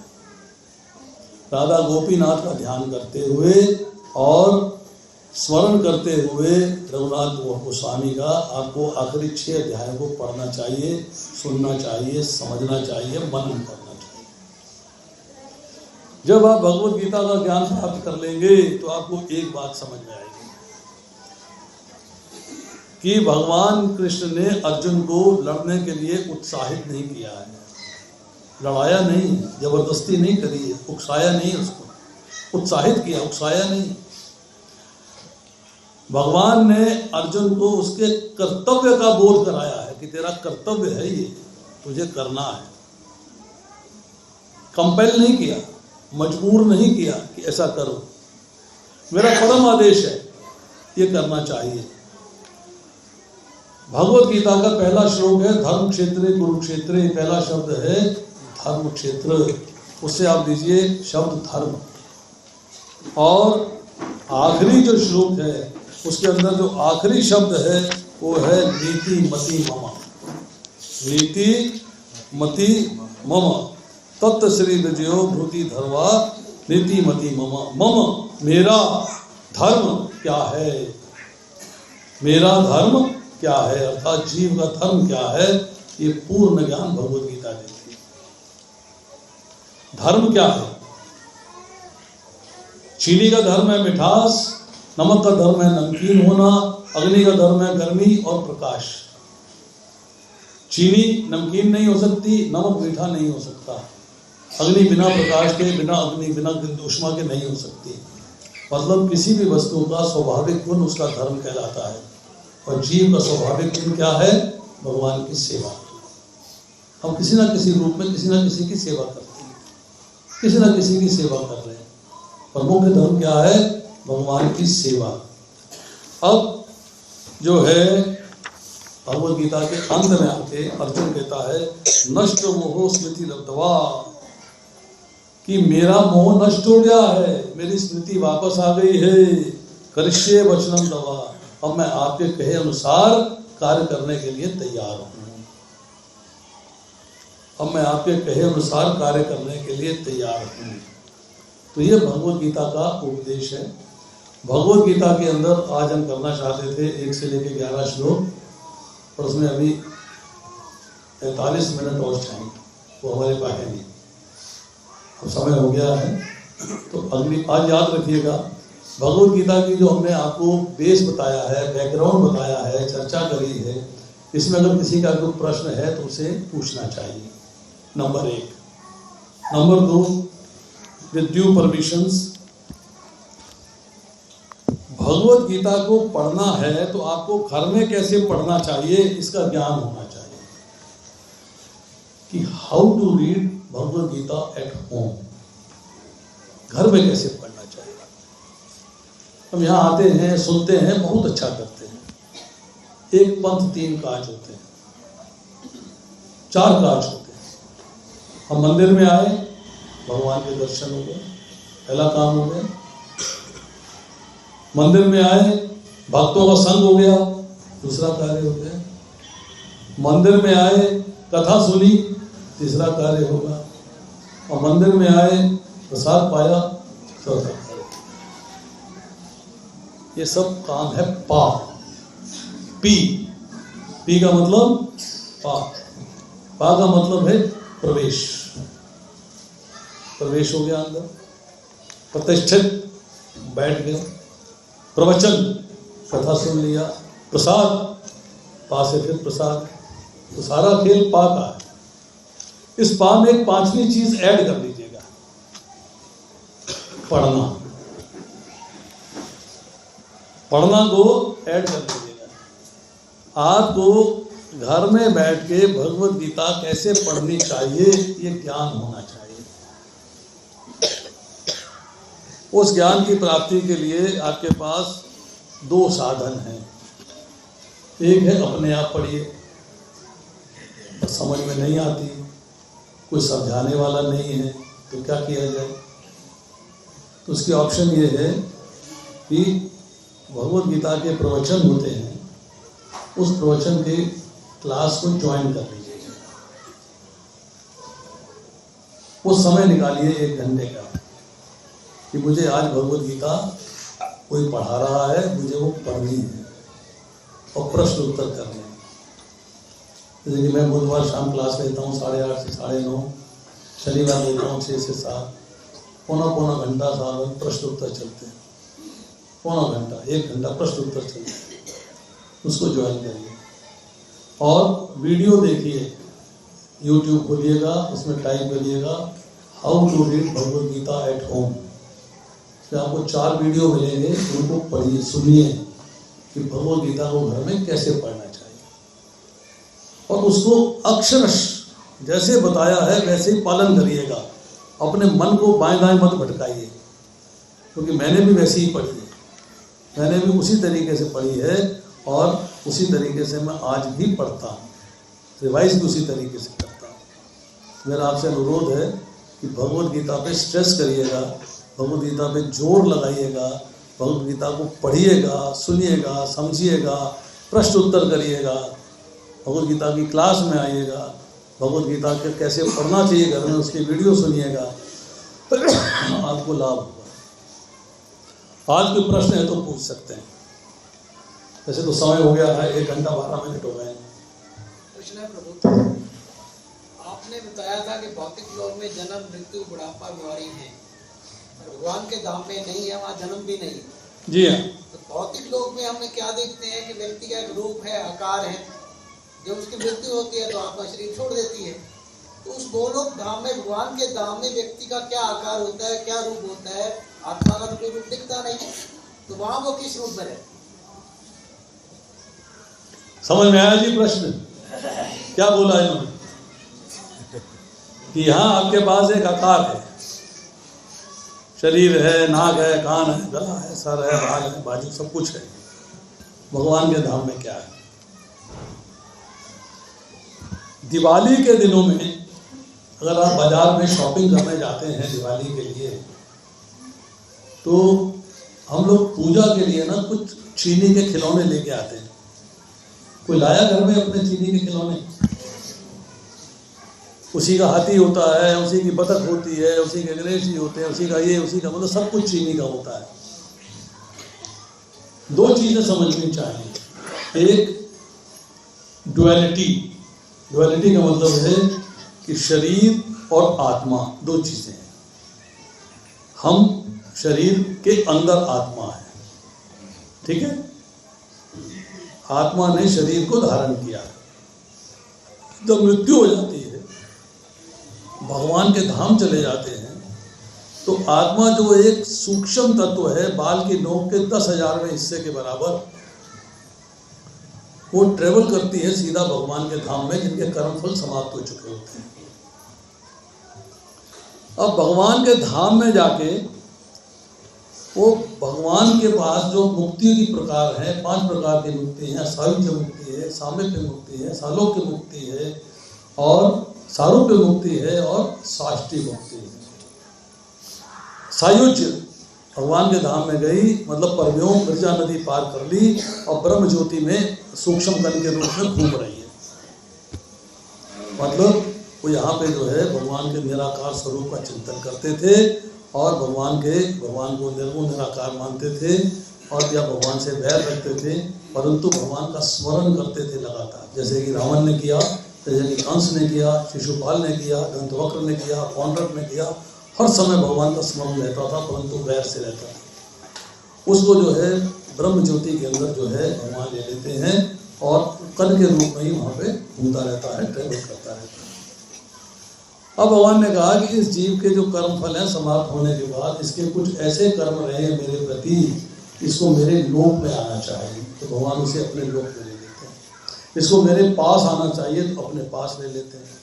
राधा गोपीनाथ का ध्यान करते हुए और स्मरण करते हुए रघुनाथ गोस्वामी का आपको आखिरी 6 अध्यायों को पढ़ना चाहिए, सुनना चाहिए, समझना चाहिए, मनन करना चाहिए। जब आप भगवत गीता का ज्ञान प्राप्त कर लेंगे तो आपको एक बात समझ में आएगी कि भगवान कृष्ण ने अर्जुन को लड़ने के लिए उत्साहित नहीं किया है, लड़ाया नहीं, जबरदस्ती नहीं करी है, उकसाया नहीं, उसको उत्साहित किया, उकसाया नहीं। भगवान ने अर्जुन को उसके कर्तव्य का बोध कराया है कि तेरा कर्तव्य है ये, तुझे करना है। कंपेल नहीं किया, मजबूर नहीं किया कि ऐसा करो, मेरा परम आदेश है, ये करना चाहिए। भगवत गीता का पहला श्लोक है धर्म क्षेत्रे कुरुक्षेत्रे, पहला शब्द है धर्म क्षेत्र, उससे आप दीजिए शब्द धर्म। और आखिरी जो श्लोक है उसके अंदर जो आखिरी शब्द है वो है नीति मति मम। नीति मति मम तत्त श्री विजयो भूति धर्वा नीति मति मम। मम मेरा धर्म क्या है, मेरा धर्म क्या है, अर्थात जीव का धर्म क्या है, ये पूर्ण ज्ञान भगवत गीता देती है। धर्म क्या है? चीनी का धर्म है मिठास, नमक का धर्म है नमकीन होना, अग्नि का धर्म है गर्मी और प्रकाश। चीनी नमकीन नहीं हो सकती, नमक मीठा नहीं हो सकता, अग्नि बिना प्रकाश के, बिना अग्नि, बिना ऊष्मा के नहीं हो सकती। मतलब किसी भी वस्तु का स्वाभाविक गुण उसका धर्म कहलाता है, और जीव का स्वाभाविक गुण क्या है? भगवान की सेवा। हम किसी ना किसी रूप में किसी ना किसी की सेवा करते हैं, किसी ना किसी की सेवा कर रहे हैं। प्रमुख धर्म क्या है? भगवान की सेवा। अब जो है भगवत गीता के अंत में आके अर्जुन कहता है नष्ट मोह स्मृति लब्धवा, कि मेरा मोह नष्ट हो गया है, मेरी स्मृति वापस आ गई है। करिष्ये वचनम दवा, अब मैं आपके कहे अनुसार कार्य करने के लिए तैयार हूँ। अब मैं आपके कहे अनुसार कार्य करने के लिए तैयार हूँ। तो ये भगवत गीता का उपदेश है। भगवत गीता के अंदर आज हम करना चाहते थे 1 से लेकर 11 श्लोक, और उसमें अभी 45 मिनट और चाहिए, वो हमारे पास है नहीं, अब समय हो गया है। तो अगली आज याद रखिएगा, भगवत गीता की जो हमने आपको बेस बताया है, बैकग्राउंड बताया है, चर्चा करी है, इसमें अगर किसी का कोई प्रश्न है तो उसे पूछना चाहिए, number 1। Number 2, with due permissions, Bhagavad Gita को पढ़ना है तो आपको घर में कैसे पढ़ना चाहिए इसका ज्ञान होना चाहिए, कि how to read Bhagavad Gita at home, घर में कैसे पढ़ना चाहिए। हम यहाँ आते हैं, सुनते हैं, बहुत अच्छा करते हैं, एक पंथ 3 काज होते हैं। 4 कार्य होते हैं। हम मंदिर में आए, भगवान के दर्शन हो गए, पहला काम हो गया। मंदिर में आए, भक्तों का संग हो गया, दूसरा कार्य हो गया। मंदिर में आए, कथा सुनी, तीसरा कार्य होगा। और मंदिर में आए, प्रसाद पाया, चौथा कार्य। ये सब काम है पा। पी का मतलब पा का मतलब है प्रवेश। प्रवेश हो गया अंदर, प्रतिष्ठित, बैठ गए, प्रवचन, कथा सुन लिया, प्रसाद, पा से फिर प्रसाद। तो सारा खेल पा का है। इस पा में एक 5वीं चीज ऐड कर लीजिएगा, पढ़ना। पढ़ना को ऐड कर लीजिएगा। आपको घर में बैठ के भगवत गीता कैसे पढ़नी चाहिए, ये ज्ञान होना चाहिए। उस ज्ञान की प्राप्ति के लिए आपके पास 2 साधन हैं। एक है अपने आप पढ़िए, पर समझ में नहीं आती, कोई समझाने वाला नहीं है, तो क्या किया जाए? तो उसकी ऑप्शन ये है कि भगवत गीता के प्रवचन होते हैं, उस प्रवचन के क्लास को ज्वाइन कर लीजिए। वो समय निकालिए 1 घंटे का कि मुझे आज भगवत गीता कोई पढ़ा रहा है, मुझे वो पढ़नी है और प्रश्न उत्तर करने हैं। जैसे कि मैं बुधवार शाम क्लास लेता हूँ 8:30 से 9:30, शनिवार लेता हूँ 6 से 7, पौना घंटा साधन प्रश्न उत्तर चलते हैं। पौना घंटा, 1 घंटा प्रश्न उत्तर चलते हैं, उसको ज्वाइन करिए। और वीडियो देखिए, YouTube खोलिएगा, उसमें टाइप करिएगा how to read Bhagavad Gita at home. फिर आपको 4 वीडियो मिलेंगे, उनको पढ़िए, सुनिए कि भगवत गीता को घर में कैसे पढ़ना चाहिए, और उसको अक्षरश जैसे बताया है वैसे ही पालन करिएगा। अपने मन को बाएं दाएं मत भटकाइए, क्योंकि मैंने भी वैसे ही पढ़ी है, मैंने भी उसी तरीके से पढ़ी है और उसी तरीके से मैं आज भी पढ़ता हूँ, रिवाइज भी उसी तरीके से करता हूँ। मेरा आपसे अनुरोध है कि भगवत गीता पे स्ट्रेस करिएगा, भगवत गीता पे जोर लगाइएगा, भगवत गीता को पढ़िएगा, सुनिएगा, समझिएगा, प्रश्न उत्तर करिएगा, भगवत गीता की क्लास में आइएगा, भगवत गीता के कैसे पढ़ना चाहिए घर में उसकी वीडियो सुनिएगा, आपको लाभ होगा। आज कोई प्रश्न है तो पूछ सकते हैं। वैसे तो समय हो गया है, 1 घंटा 12 मिनट हो गए। प्रश्न है प्रभु, आपने बताया था कि भौतिक लोक में जन्म, मृत्यु, बुढ़ापा, बीमारी है, भगवान के धाम में नहीं है, वहाँ जन्म भी नहीं। जी हाँ। तो भौतिक लोक में हमने क्या देखते हैं कि व्यक्ति का एक रूप है, आकार है, जब उसकी मृत्यु होती है तो आत्मा शरीर छोड़ देती है। तो उस गोलोक धाम में, भगवान के धाम में व्यक्ति का क्या आकार होता है, क्या रूप होता है? आत्मा का तो कोई रूप दिखता नहीं है, तो वहां वो किस रूप में है? समझ में आया जी प्रश्न? क्या बोला इन्होंने कि यहाँ आपके पास एक आकार है, शरीर है, नाक है, कान है, गला है, सर है, बाल है, बाजू, सब कुछ है। भगवान के धाम में क्या है? दिवाली के दिनों में अगर आप बाजार में शॉपिंग करने जाते हैं दिवाली के लिए, तो हम लोग पूजा के लिए ना कुछ चीनी के खिलौने लेके आते हैं। कोई लाया घर में अपने चीनी के खिलौने? उसी का हाथी होता है, उसी की बतख होती है, उसी के गणेश जी होते हैं, उसी का ये, उसी का मतलब सब कुछ चीनी का होता है। 2 चीजें समझनी चाहिए। एक डुअलिटी, डुअलिटी का मतलब है कि शरीर और आत्मा 2 चीजें हैं। हम शरीर के अंदर आत्मा है, ठीक है? आत्मा ने शरीर को धारण किया। जब मृत्यु हो जाती है, भगवान के धाम चले जाते हैं, तो आत्मा जो एक सूक्ष्म तत्व है, बाल की नोक के 10,000वें हिस्से के बराबर, वो ट्रेवल करती है सीधा भगवान के धाम में, जिनके कर्मफल समाप्त हो चुके होते हैं। अब भगवान के धाम में जाके वो भगवान के पास जो मुक्ति की प्रकार है, 5 प्रकार की मुक्ति है, सायुज्य मुक्ति है, सामीप्य मुक्ति है, सालोक्य मुक्ति है, और सारूप्य मुक्ति है और साष्टी मुक्ति है। सायुज्य भगवान के धाम में गई, मतलब परव्योम गिरजा नदी पार कर ली और ब्रह्म ज्योति में सूक्ष्म कण के रूप में घूम रही है। मतलब वो यहाँ पे जो है भगवान के निराकार स्वरूप का चिंतन करते थे और भगवान को निर्गुण निराकार मानते थे और या भगवान से वैर रखते थे, परंतु भगवान का स्मरण करते थे लगातार, जैसे कि रावण ने किया, जैसे कि कंस ने किया, शिशुपाल ने किया, दंतवक्र ने किया, पौंड्रक ने किया। हर समय भगवान का स्मरण रहता था, परंतु वैर से रहता था। उसको जो है ब्रह्म ज्योति के अंदर जो है भगवान ले लेते हैं और कण के रूप में ही वहाँ पे घूमता रहता है, ट्रेवल करता रहता है। अब भगवान ने कहा कि इस जीव के जो कर्म फल हैं समाप्त होने के बाद इसके कुछ ऐसे कर्म रहे मेरे प्रति, इसको मेरे लोक में आना चाहिए, तो भगवान उसे अपने लोक में ले लेते हैं। इसको मेरे पास आना चाहिए तो अपने पास ले लेते हैं।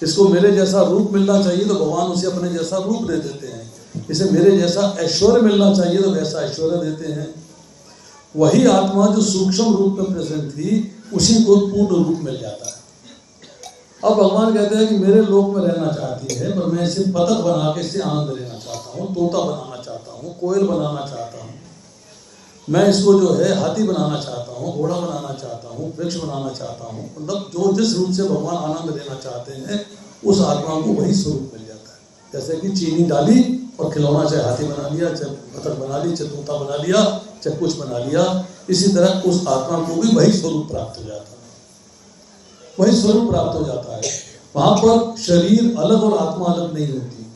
इसको मेरे जैसा रूप मिलना चाहिए तो भगवान उसे अपने जैसा रूप दे देते हैं। इसे मेरे जैसा ऐश्वर्य मिलना चाहिए तो वैसा ऐश्वर्य देते हैं। वही आत्मा जो सूक्ष्म रूप में प्रेजेंट थी उसी को पूर्ण रूप मिल जाता है। अब भगवान कहते हैं कि मेरे लोक में रहना चाहती है, पर मैं इसे बतख बना के इससे आनंद लेना चाहता हूँ, तोता बनाना चाहता हूँ, कोयल बनाना चाहता हूँ, मैं इसको जो है हाथी बनाना चाहता हूँ, घोड़ा बनाना चाहता हूँ, वृक्ष बनाना चाहता हूँ। मतलब जो जिस रूप से भगवान आनंद लेना चाहते हैं उस आत्मा को वही स्वरूप मिल जाता है। जैसे कि चीनी डाली और खिलौना, चाहे हाथी बना लिया, चाहे बतख बना ली, चाहे तोता बना लिया, चाहे कुछ बना लिया, इसी तरह उस आत्मा को भी वही स्वरूप प्राप्त हो जाता है, वही स्वरूप प्राप्त हो जाता है। वहां पर शरीर अलग और आत्मा अलग नहीं होती।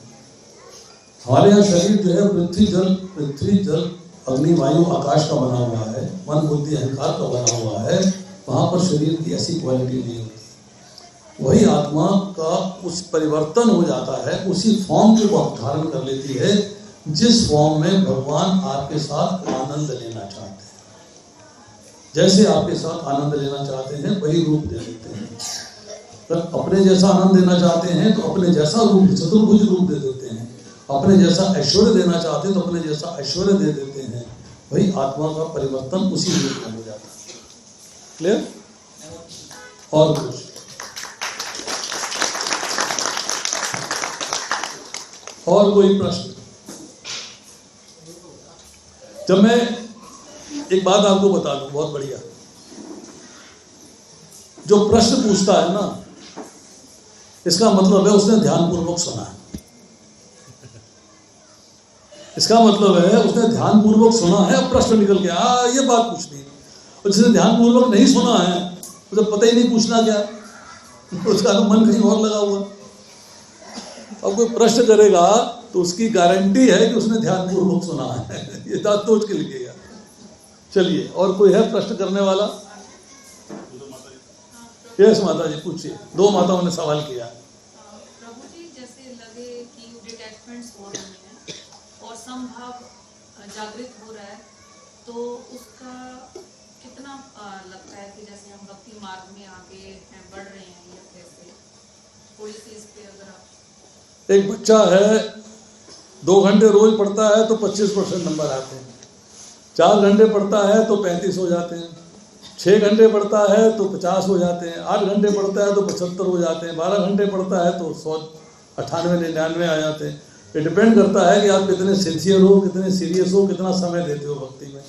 हमारे यहाँ शरीर जो है पृथ्वी जल अग्नि वायु आकाश का बना हुआ है, मन बुद्धि अहंकार का बना हुआ है। वहां पर शरीर की ऐसी क्वालिटी नहीं होती। वही आत्मा का उस परिवर्तन हो जाता है, उसी फॉर्म को वो धारण कर लेती है जिस फॉर्म में भगवान आपके साथ आनंद लेना चाहते हैं। जैसे आपके साथ आनंद लेना चाहते हैं वही रूप दे देते हैं। तो अपने जैसा आनंद देना चाहते हैं तो अपने जैसा रूप, चतुर्भुज रूप दे देते हैं। अपने जैसा ऐश्वर्य देना चाहते हैं तो अपने जैसा ऐश्वर्य दे देते हैं। वही आत्मा का परिवर्तन उसी रूप में हो जाता है। क्लियर? और कुछ और कोई प्रश्न? जब मैं एक बात आपको बता दूं, बहुत बढ़िया, जो प्रश्न पूछता है ना, इसका मतलब है उसने ध्यानपूर्वक सुना है। इसका मतलब है उसने ध्यानपूर्वक सुना है, प्रश्न निकल गया, ये बात पूछनी है। और जिसने ध्यानपूर्वक नहीं सुना है उसे पता ही नहीं पूछना क्या, उसका तो मन कहीं और लगा हुआ। अब कोई प्रश्न करेगा तो उसकी गारंटी है कि उसने ध्यानपूर्वक सुना है, ये दांत तोड़ के लिखेगा। चलिए, और कोई है प्रश्न करने वाला? यस माता जी पूछिए। दो माताओं ने सवाल किया। प्रभु जी, जैसे लगे कि डिटैचमेंट्स हो रही हैं और समभाव जागृत हो रहा है, तो उसका कितना लगता है कि जैसे हम भक्ति मार्ग में आगे हैं, बढ़ रहे हैं, या कैसे? थोड़ी सी इस पे अगर आप। एक बच्चा है 2 घंटे रोज पढ़ता है तो 25% नंबर आते हैं, 4 घंटे पढ़ता है तो 35 हो जाते हैं, 6 घंटे पढ़ता है तो 50 हो जाते हैं, 8 घंटे पढ़ता है तो 75 हो जाते हैं, 12 घंटे पढ़ता है तो 198 99 आ जाते हैं। ये डिपेंड करता है कि आप कितने सिंसियर हो, कितने सीरियस हो, कितना समय देते हो भक्ति में।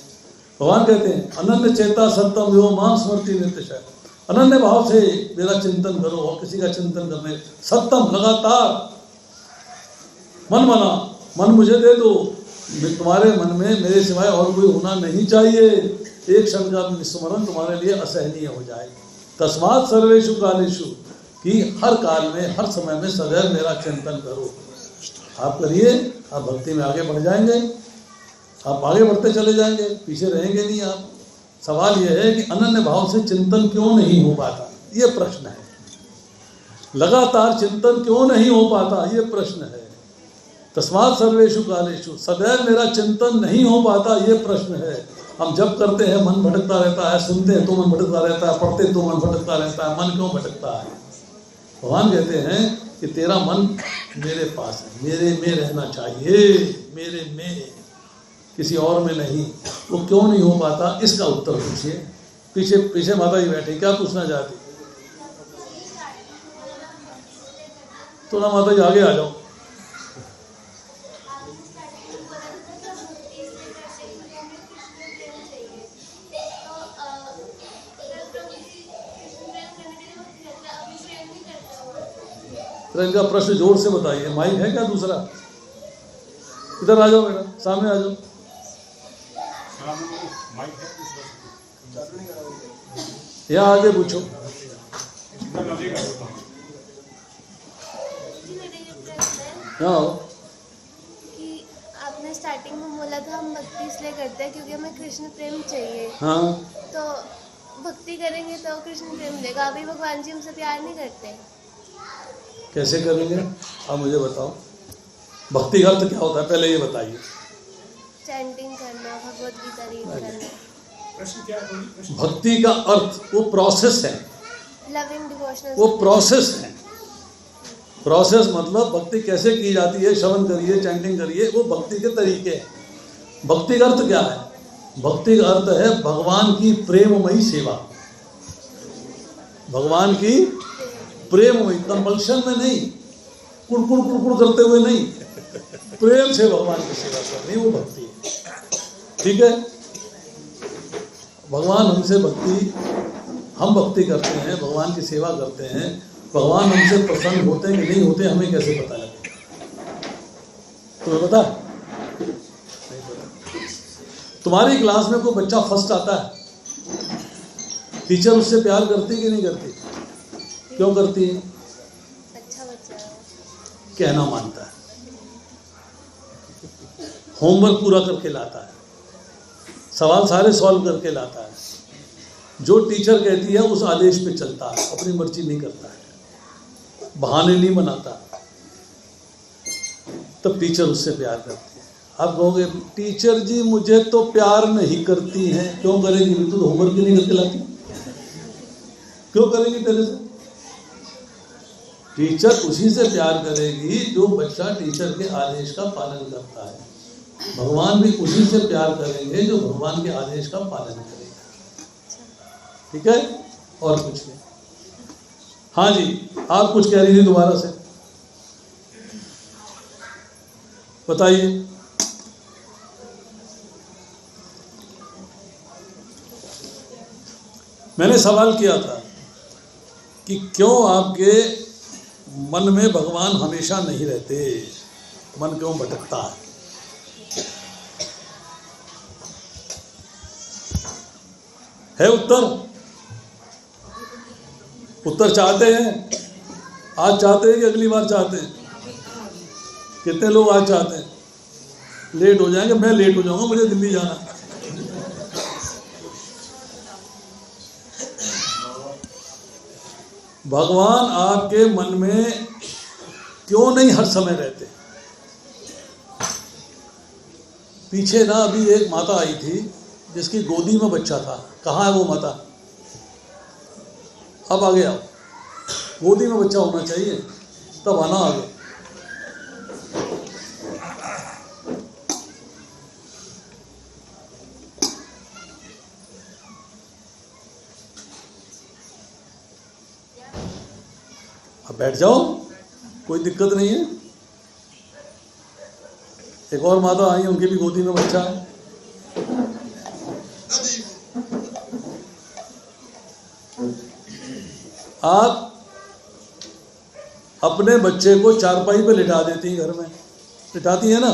भगवान कहते हैं अनन्य चेता सत्तम यो मां स्मृति नित्यशः, अनन्य भाव से मेरा चिंतन करो और किसी का चिंतन करने, सत्तम लगातार मन बना, मन मुझे दे दो, तुम्हारे मन में मेरे सिवाय और कोई होना नहीं चाहिए। एक क्षण का विस्मरण तुम्हारे लिए असहनीय हो जाए। तस्मात् सर्वेषु कालेषु, कि हर काल में हर समय में सदैव मेरा चिंतन करो। आप करिए, आप भक्ति में आगे बढ़ जाएंगे, आप आगे बढ़ते चले जाएंगे, पीछे रहेंगे नहीं आप। सवाल यह है कि अनन्य भाव से चिंतन क्यों नहीं हो पाता, ये प्रश्न है। लगातार चिंतन क्यों नहीं हो पाता, ये प्रश्न है। तस्मात् सर्वेषु कालेषु, सदैव मेरा चिंतन नहीं हो पाता, ये प्रश्न है। हम जब करते हैं मन भटकता रहता है, सुनते हैं तो मन भटकता रहता है, पढ़ते तो मन भटकता रहता है। मन क्यों भटकता है? भगवान कहते हैं कि तेरा मन मेरे पास है, मेरे में रहना चाहिए, मेरे में, किसी और में नहीं। वो क्यों नहीं हो पाता, इसका उत्तर पूछिए। पीछे पीछे माता जी बैठी, क्या पूछना चाहती? तो ना माता जी आगे आ जाओ। तो इनका प्रश्न जोर से बताइए। माइक है क्या दूसरा? इधर आ जाओ बेटा, सामने आ जाओ। यहाँ आगे पूछो। यहाँ कि आपने स्टार्टिंग में बोला था हम भक्ति इसलिए करते हैं क्योंकि हमें कृष्ण प्रेम चाहिए। हाँ, तो भक्ति करेंगे तो कृष्ण प्रेम देगा। अभी भगवान जी हमसे प्यार नहीं करते। कैसे करेंगे आप मुझे बताओ। भक्ति का अर्थ क्या होता है पहले ये बताइए। चैंटिंग करना, भगवत गीता रीड करना। भक्ति का अर्थ वो प्रोसेस है, लविंग डिवोशनल, वो प्रोसेस है। प्रोसेस मतलब भक्ति कैसे की जाती है, श्रवण करिए, चैंटिंग करिए, वो भक्ति के तरीके हैं। भक्ति का अर्थ क्या है? भक्ति का अर्थ है भगवान की प्रेममयी सेवा। भगवान की प्रेममयी, कंपल्शन में नहीं, कुड़कुड़ कुड़कुड़ करते हुए नहीं, प्रेम से भगवान की सेवा करनी, वो भक्ति है। ठीक है, भगवान हमसे भक्ति, हम भक्ति करते हैं, भगवान की सेवा करते हैं, भगवान हमसे प्रसन्न होते हैं कि नहीं होते हमें कैसे पता लगे? तुम्हें पता? नहीं पता। तुम्हारी क्लास में कोई बच्चा फर्स्ट आता है, टीचर उससे प्यार करती कि नहीं करती? क्यों करती है? अच्छा बच्चा है, कहना मानता है, होमवर्क पूरा करके लाता है, सवाल सारे सॉल्व करके लाता है, जो टीचर कहती है उस आदेश पे चलता है, अपनी मर्जी नहीं करता है, बहाने नहीं बनाता, तब टीचर उससे प्यार करती है। आप कहोगे टीचर जी मुझे तो प्यार नहीं करती हैं। क्यों करेगी? तू तो होमवर्क ही नहीं करके लाती, क्यों करेगी तेरे से? टीचर उसी से प्यार करेगी जो बच्चा टीचर के आदेश का पालन करता है। भगवान भी उसी से प्यार करेंगे जो भगवान के आदेश का पालन करेगा। ठीक है, और कुछ नहीं। हाँ जी, आप कुछ कह रही थी, दोबारा से बताइए। मैंने सवाल किया था कि क्यों आपके मन में भगवान हमेशा नहीं रहते, मन क्यों भटकता है? है उत्तर? उत्तर चाहते हैं? आज चाहते हैं कि अगली बार चाहते हैं? कितने लोग आज चाहते हैं? लेट हो जाएंगे, मैं लेट हो जाऊंगा, मुझे दिल्ली जाना। भगवान आपके मन में क्यों नहीं हर समय रहते? पीछे ना अभी एक माता आई थी जिसकी गोदी में बच्चा था। कहाँ है वो माता? अब आगे आओ। गोदी में बच्चा होना चाहिए, तब आना आगे। अब बैठ जाओ, कोई दिक्कत नहीं है। एक और माता आई, उनकी भी गोदी में बच्चा है। आप अपने बच्चे को चारपाई पे लिटा देती हैं, घर में लिटाती है ना,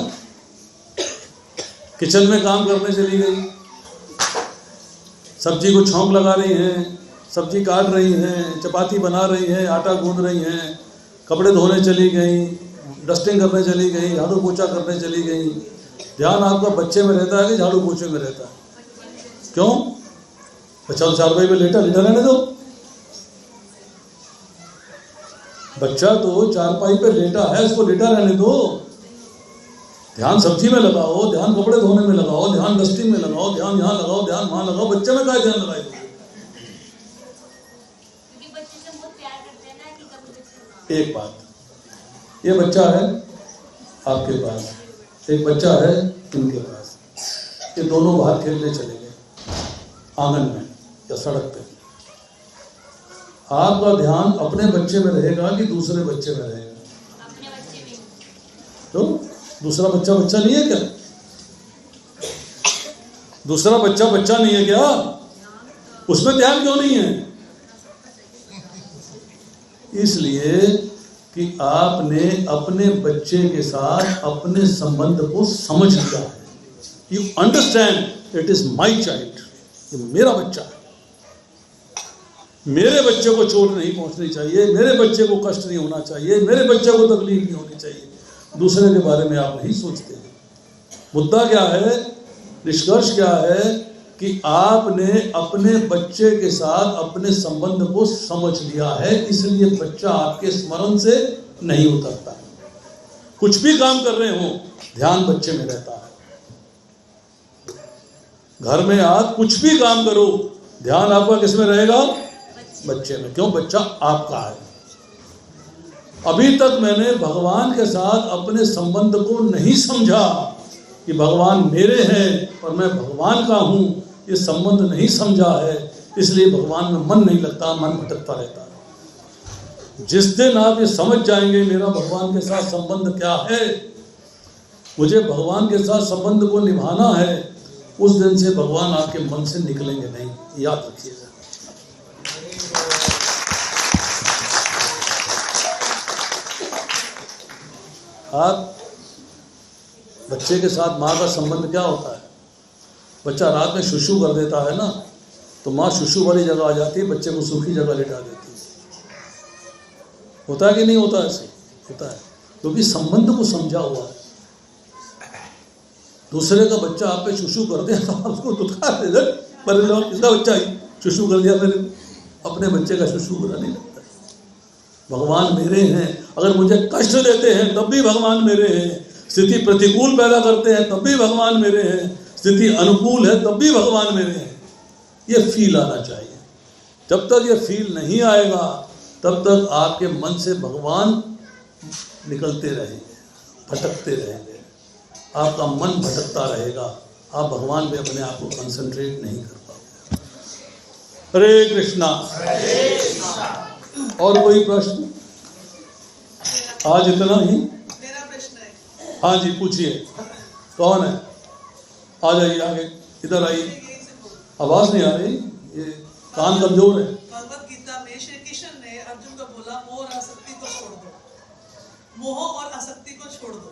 किचन में काम करने चली गई, सब्जी को छौंक लगा रही हैं, सब्जी काट रही हैं, चपाती बना रही हैं, आटा गूंद रही हैं, कपड़े धोने चली गई, डस्टिंग करने चली गई, झाड़ू पोछा करने चली गई। ध्यान आपका बच्चे में रहता है कि झाड़ू पोछे में रहता है? क्यों? बच्चा तो चारपाई पे लेटा रहने दो। बच्चा तो चारपाई पे लेटा है, उसको लेटा रहने दो। ध्यान सब्जी में लगाओ, ध्यान कपड़े धोने में लगाओ, ध्यान डस्टिंग में लगाओ, ध्यान यहाँ लगाओ, ध्यान वहाँ लगाओ। बच्चे में क्या ध्यान लगाए? एक बात, ये बच्चा है आपके पास, एक बच्चा है इनके पास, ये दोनों बाहर खेलने चले गए आंगन में या सड़क पे। आपका ध्यान अपने बच्चे में रहेगा कि दूसरे बच्चे में रहेगा? तो दूसरा बच्चा नहीं है क्या? दूसरा बच्चा नहीं है क्या? उसमें ध्यान क्यों नहीं है? इसलिए कि आपने अपने बच्चे के साथ अपने संबंध को समझ लिया है। You understand it is my child, ये मेरा बच्चा है, मेरे बच्चे को चोट नहीं पहुंचनी चाहिए, मेरे बच्चे को कष्ट नहीं होना चाहिए, मेरे बच्चे को तकलीफ नहीं होनी चाहिए। दूसरे के बारे में आप नहीं सोचते। मुद्दा क्या है, निष्कर्ष क्या है कि आपने अपने बच्चे के साथ अपने संबंध को समझ लिया है, इसलिए बच्चा आपके स्मरण से नहीं उतरता। कुछ भी काम कर रहे हो ध्यान बच्चे में रहता है। घर में आप कुछ भी काम करो ध्यान आपका किसमें रहेगा? बच्चे में। क्यों? बच्चा आपका है। अभी तक मैंने भगवान के साथ अपने संबंध को नहीं समझा कि भगवान मेरे हैं और मैं भगवान का हूं, ये संबंध नहीं समझा है, इसलिए भगवान में मन नहीं लगता, मन भटकता रहता है। जिस दिन आप ये समझ जाएंगे मेरा भगवान के साथ संबंध क्या है, मुझे भगवान के साथ संबंध को निभाना है, उस दिन से भगवान आपके मन से निकलेंगे नहीं, याद रखिएगा। आप बच्चे के साथ माँ का संबंध क्या होता है? बच्चा रात में शुशु कर देता है ना, तो माँ शुशु वाली जगह आ जाती है, बच्चे को सूखी जगह लेटा देती है। होता है कि नहीं होता? ऐसे होता है, क्योंकि संबंध को समझा हुआ है। दूसरे का बच्चा आप पे शुशु कर दे तो आपको दुखा दे, पर लोग इसका बच्चा ही शुशु कर दिया, मेरे अपने बच्चे का शुशु बुरा नहीं लगता। भगवान मेरे हैं, अगर मुझे कष्ट देते हैं तब भी भगवान मेरे हैं, स्थिति प्रतिकूल पैदा करते हैं तब भी भगवान मेरे हैं, स्थिति अनुकूल है तब भी भगवान मेरे हैं। ये फील आना चाहिए। जब तक ये फील नहीं आएगा तब तक आपके मन से भगवान निकलते रहेंगे, भटकते रहेंगे, आपका मन भटकता रहेगा, आप भगवान पे अपने आप को कंसंट्रेट नहीं कर पाओगे। हरे कृष्णा। और कोई प्रश्न? आज इतना ही? मेरा प्रश्न है। हाँ जी पूछिए, कौन है? आ जाइए आगे, इधर आइए। आवाज नहीं आ रही, ये कान कमजोर है। भगवत गीता में श्री कृष्ण ने अर्जुन को बोला, मोह और आसक्ति को छोड़ दो, मोह और आसक्ति को छोड़ दो।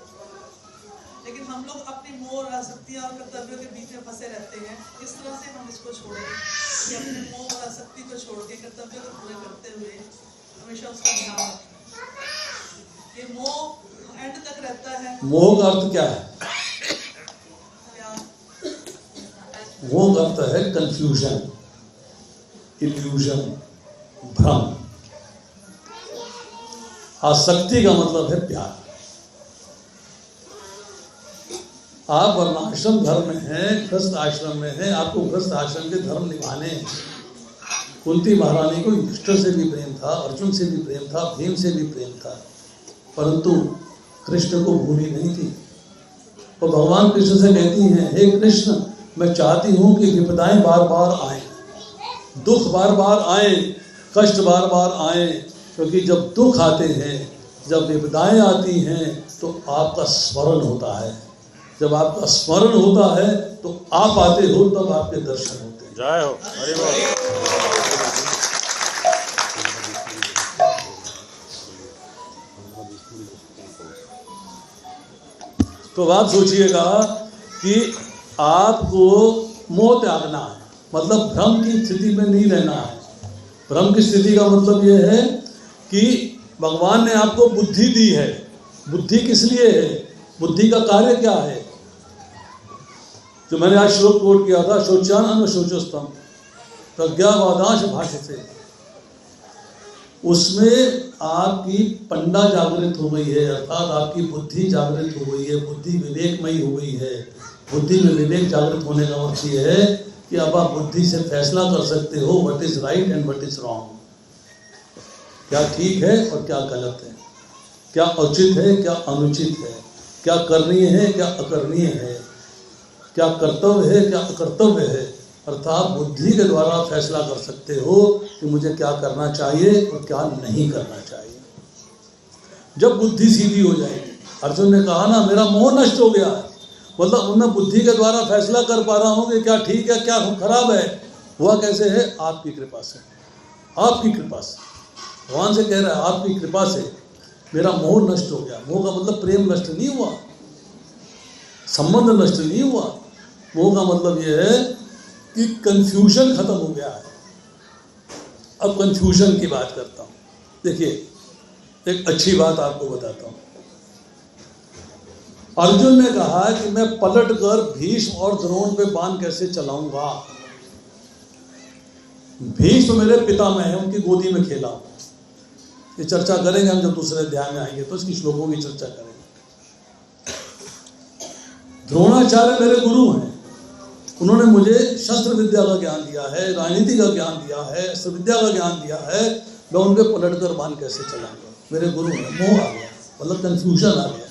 लेकिन हम लोग अपनी मोह और आसक्तियां और कर्तव्यों के बीच में फंसे रहते हैं। किस तरह से हम इसको छोड़ें कि अपने मोह और आसक्ति को छोड़ के कर्तव्य को पूरे करते हुए हमेशा उसका ध्यान रखें। ये मोह एंड तक रहता है। मोह का अर्थ क्या है? मोह का अर्थ है कंफ्यूजन, इल्यूजन, भ्रम। आसक्ति का मतलब है प्यार। आप वर्णाश्रम धर्म में हैं, गृहस्थ आश्रम में हैं, आपको गृहस्थ आश्रम के धर्म निभाने हैं। कुंती महारानी को युधिष्ठिर से भी प्रेम था, अर्जुन से भी प्रेम था, भीम से भी प्रेम था, परंतु कृष्ण को भूली नहीं थी। तो भगवान कृष्ण से कहती हैं, हे कृष्ण, मैं चाहती हूं कि विपदाएं बार बार आए, दुख बार बार आए, कष्ट बार बार आए, क्योंकि जब दुख आते हैं, जब विपदाएं आती हैं तो आपका स्मरण होता है। जब आपका स्मरण होता है तो आप आते हो, तब आपके दर्शन होते हैं। जय हो, हरि बोल। तो आप सोचिएगा कि आपको मोह त्यागना है, मतलब भ्रम की स्थिति में नहीं रहना है। भ्रम की स्थिति का मतलब यह है कि भगवान ने आपको बुद्धि दी है। बुद्धि किस लिए है? बुद्धि का कार्य क्या है? जो मैंने आज श्लोक कोट किया था, शोच्यान शोचोस्तम प्रज्ञावादांश भाष्यते, उसमें आपकी पंडा जागृत हो गई है, अर्थात आपकी बुद्धि जागृत हो गई है, बुद्धि विवेकमयी हो गई है। बुद्धि में विवेक जागृत होने का अर्थ ये है कि अब आप बुद्धि से फैसला कर सकते हो what is right and what is wrong, क्या ठीक है और क्या गलत है, क्या उचित है क्या अनुचित है, क्या करणीय है क्या अकरणीय है, क्या कर्तव्य है क्या अकर्तव्य है। अर्थात बुद्धि के द्वारा फैसला कर सकते हो कि मुझे क्या करना चाहिए और क्या नहीं करना चाहिए। जब बुद्धि सीधी हो जाएगी, अर्जुन ने कहा ना मेरा मोह नष्ट हो गया है, मतलब मैं बुद्धि के द्वारा फैसला कर पा रहा हूँ कि क्या ठीक है क्या खराब है। हुआ कैसे है? आपकी कृपा से, आपकी कृपा से। भगवान से कह रहा है आपकी कृपा से मेरा मोह नष्ट हो गया। मोह का मतलब प्रेम नष्ट नहीं हुआ, संबंध नष्ट नहीं हुआ। मोह का मतलब यह है कि कंफ्यूजन खत्म हो गया है। अब कंफ्यूजन की बात करता हूँ। देखिए एक अच्छी बात आपको बताता हूँ। अर्जुन ने कहा कि मैं पलट कर भीष्म और द्रोण पे बाण कैसे चलाऊंगा। भीष्म मेरे पितामह हैं, उनकी गोदी में खेला। ये चर्चा करेंगे हम जब दूसरे अध्याय में आएंगे तो इसकी श्लोकों की चर्चा करेंगे। द्रोणाचार्य मेरे गुरु हैं, उन्होंने मुझे शस्त्र विद्या का ज्ञान दिया है, राजनीति का ज्ञान दिया है, अस्त्र विद्या का ज्ञान दिया है। मैं उनके पलट कर बाण कैसे चलाऊंगा? मेरे गुरु हैं। मोह आ गया, मतलब कंफ्यूजन आ गया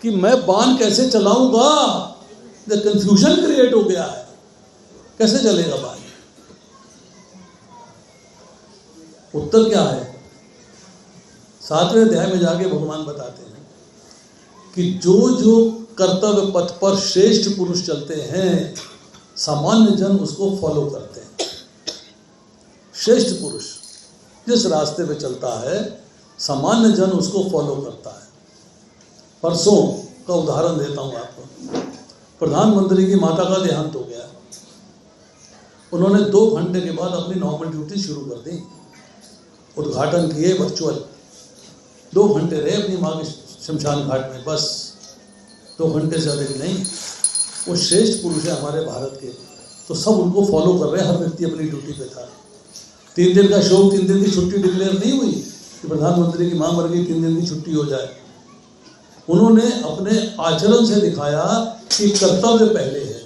कि मैं बाण कैसे चलाऊंगा। कंफ्यूजन क्रिएट हो गया है, कैसे चलेगा बाण? उत्तर क्या है? 7वें अध्याय में जाके भगवान बताते हैं कि जो जो कर्तव्य पथ पर श्रेष्ठ पुरुष चलते हैं सामान्य जन उसको फॉलो करते हैं। श्रेष्ठ पुरुष जिस रास्ते पे चलता है सामान्य जन उसको फॉलो करता है। परसों का उदाहरण देता हूं आपको। प्रधानमंत्री की माता का देहांत हो गया, उन्होंने 2 घंटे के बाद अपनी नॉर्मल ड्यूटी शुरू कर दी। उद्घाटन किए वर्चुअल, 2 घंटे रहे अपनी माँ के शमशान घाट में, बस 2 घंटे से अधिक नहीं। वो श्रेष्ठ पुरुष है हमारे भारत के, तो सब उनको फॉलो कर रहे हैं। हर व्यक्ति अपनी ड्यूटी पे था। 3 दिन का शोक, 3 दिन की छुट्टी डिक्लेयर नहीं हुई कि प्रधानमंत्री की माँ मर गई, 3 दिन की छुट्टी हो जाए। उन्होंने अपने आचरण से दिखाया कि कर्तव्य पहले है।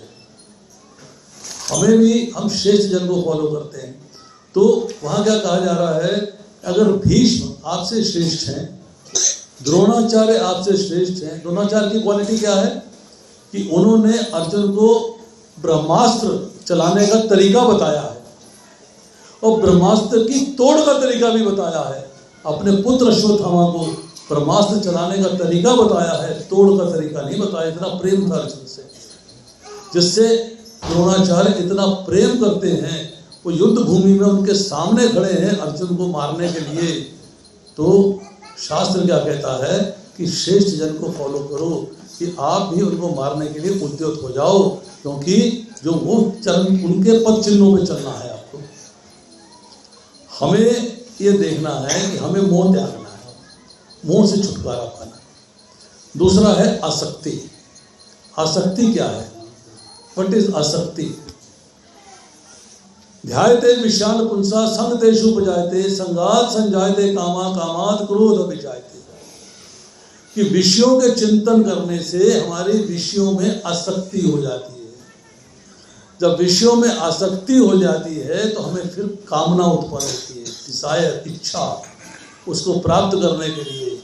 हमें भी, हम श्रेष्ठ जन को फॉलो करते हैं। तो वहाँ क्या कहा जा रहा है? अगर भीष्म आपसे श्रेष्ठ हैं, द्रोणाचार्य आपसे श्रेष्ठ हैं। द्रोणाचार्य की क्वालिटी क्या है कि उन्होंने अर्जुन को ब्रह्मास्त्र चलाने का तरीका बताया है और ब्रह्मास्त्र की तोड़ का तरीका भी बताया है। अपने पुत्र अश्वत्थामा को ब्रह्मास्त्र चलाने का तरीका बताया है, तोड़ का तरीका नहीं बताया। इतना प्रेम था अर्जुन से, जिससे द्रोणाचार्य इतना प्रेम करते हैं। वो युद्ध भूमि में उनके सामने खड़े हैं अर्जुन को मारने के लिए। तो शास्त्र क्या कहता है कि श्रेष्ठ जन को फॉलो करो, कि आप भी उनको मारने के लिए उद्यत हो जाओ, क्योंकि जो वो उनके पद चिन्हों पे चलना है आपको। हमें ये देखना है कि हमें मोह त्यागना है, मोह से छुटकारा पाना। दूसरा है आसक्ति। आसक्ति क्या है? व्हाट इज आसक्ति? ध्यायते विशाल पुंसा संग तेषु उपजायते संगात संजायते कामा कामात क्रोध अभिजायते। कि विषयों के चिंतन करने से हमारे विषयों में आसक्ति हो जाती है। जब विषयों में आसक्ति हो जाती है तो हमें फिर कामना उत्पन्न होती है, डिजायर, इच्छा उसको प्राप्त करने के लिए।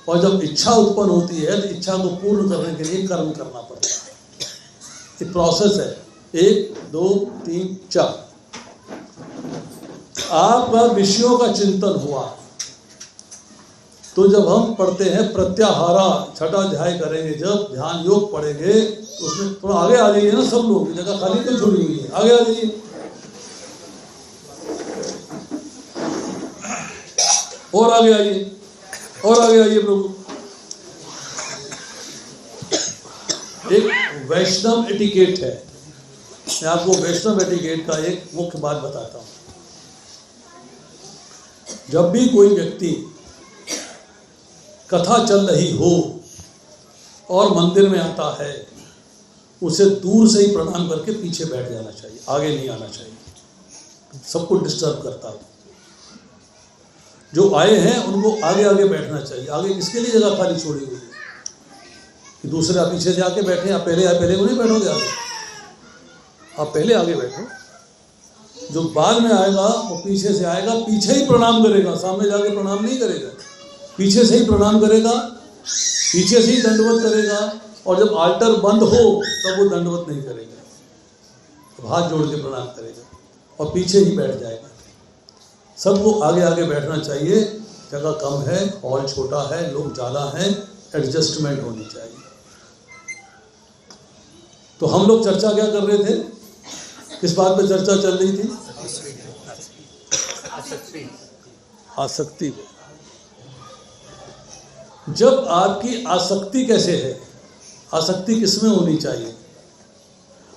और जब इच्छा उत्पन्न होती है तो इच्छा को पूर्ण करने के लिए कर्म करना पड़ता है। एक प्रोसेस है, 1 2 3 4। आपका विषयों का चिंतन हुआ तो जब हम पढ़ते हैं प्रत्याहारा, 6वां अध्याय करेंगे, जब ध्यान योग पढ़ेंगे तो उसमें थोड़ा आगे आ जाइए ना, सब लोग जगह खाली तो छोड़ी हुई है, आगे आ जाइए। और आगे आइए, और आगे आइए प्रभु। एक वैष्णव एटिकेट है, मैं आपको वैष्णव एटिकेट का एक मुख्य बात बताता हूं। जब भी कोई व्यक्ति कथा चल रही हो और मंदिर में आता है, उसे दूर से ही प्रणाम करके पीछे बैठ जाना चाहिए, आगे नहीं आना चाहिए। सबको डिस्टर्ब करता है। जो आए हैं उनको आगे आगे बैठना चाहिए। आगे किसके लिए जगह खाली छोड़ी हुई है कि दूसरे आप पीछे से आके बैठे? आप पहले को नहीं बैठोगे आगे, आप पहले आगे बैठो। जो बाद में आएगा वो पीछे से आएगा, पीछे ही प्रणाम करेगा, सामने जाके प्रणाम नहीं करेगा, पीछे से ही प्रणाम करेगा, पीछे से ही दंडवत करेगा। और जब आल्टर बंद हो तब वो दंडवत नहीं करेगा, तो हाथ जोड़ के प्रणाम करेगा और पीछे ही बैठ जाएगा। सबको आगे आगे बैठना चाहिए जगह कम है, हॉल छोटा है, लोग ज़्यादा हैं, एडजस्टमेंट होनी चाहिए। तो हम लोग चर्चा क्या कर रहे थे, किस बात पे चर्चा चल रही थी? आसक्ति पे। जब आपकी आसक्ति कैसे है, आसक्ति किसमें होनी चाहिए?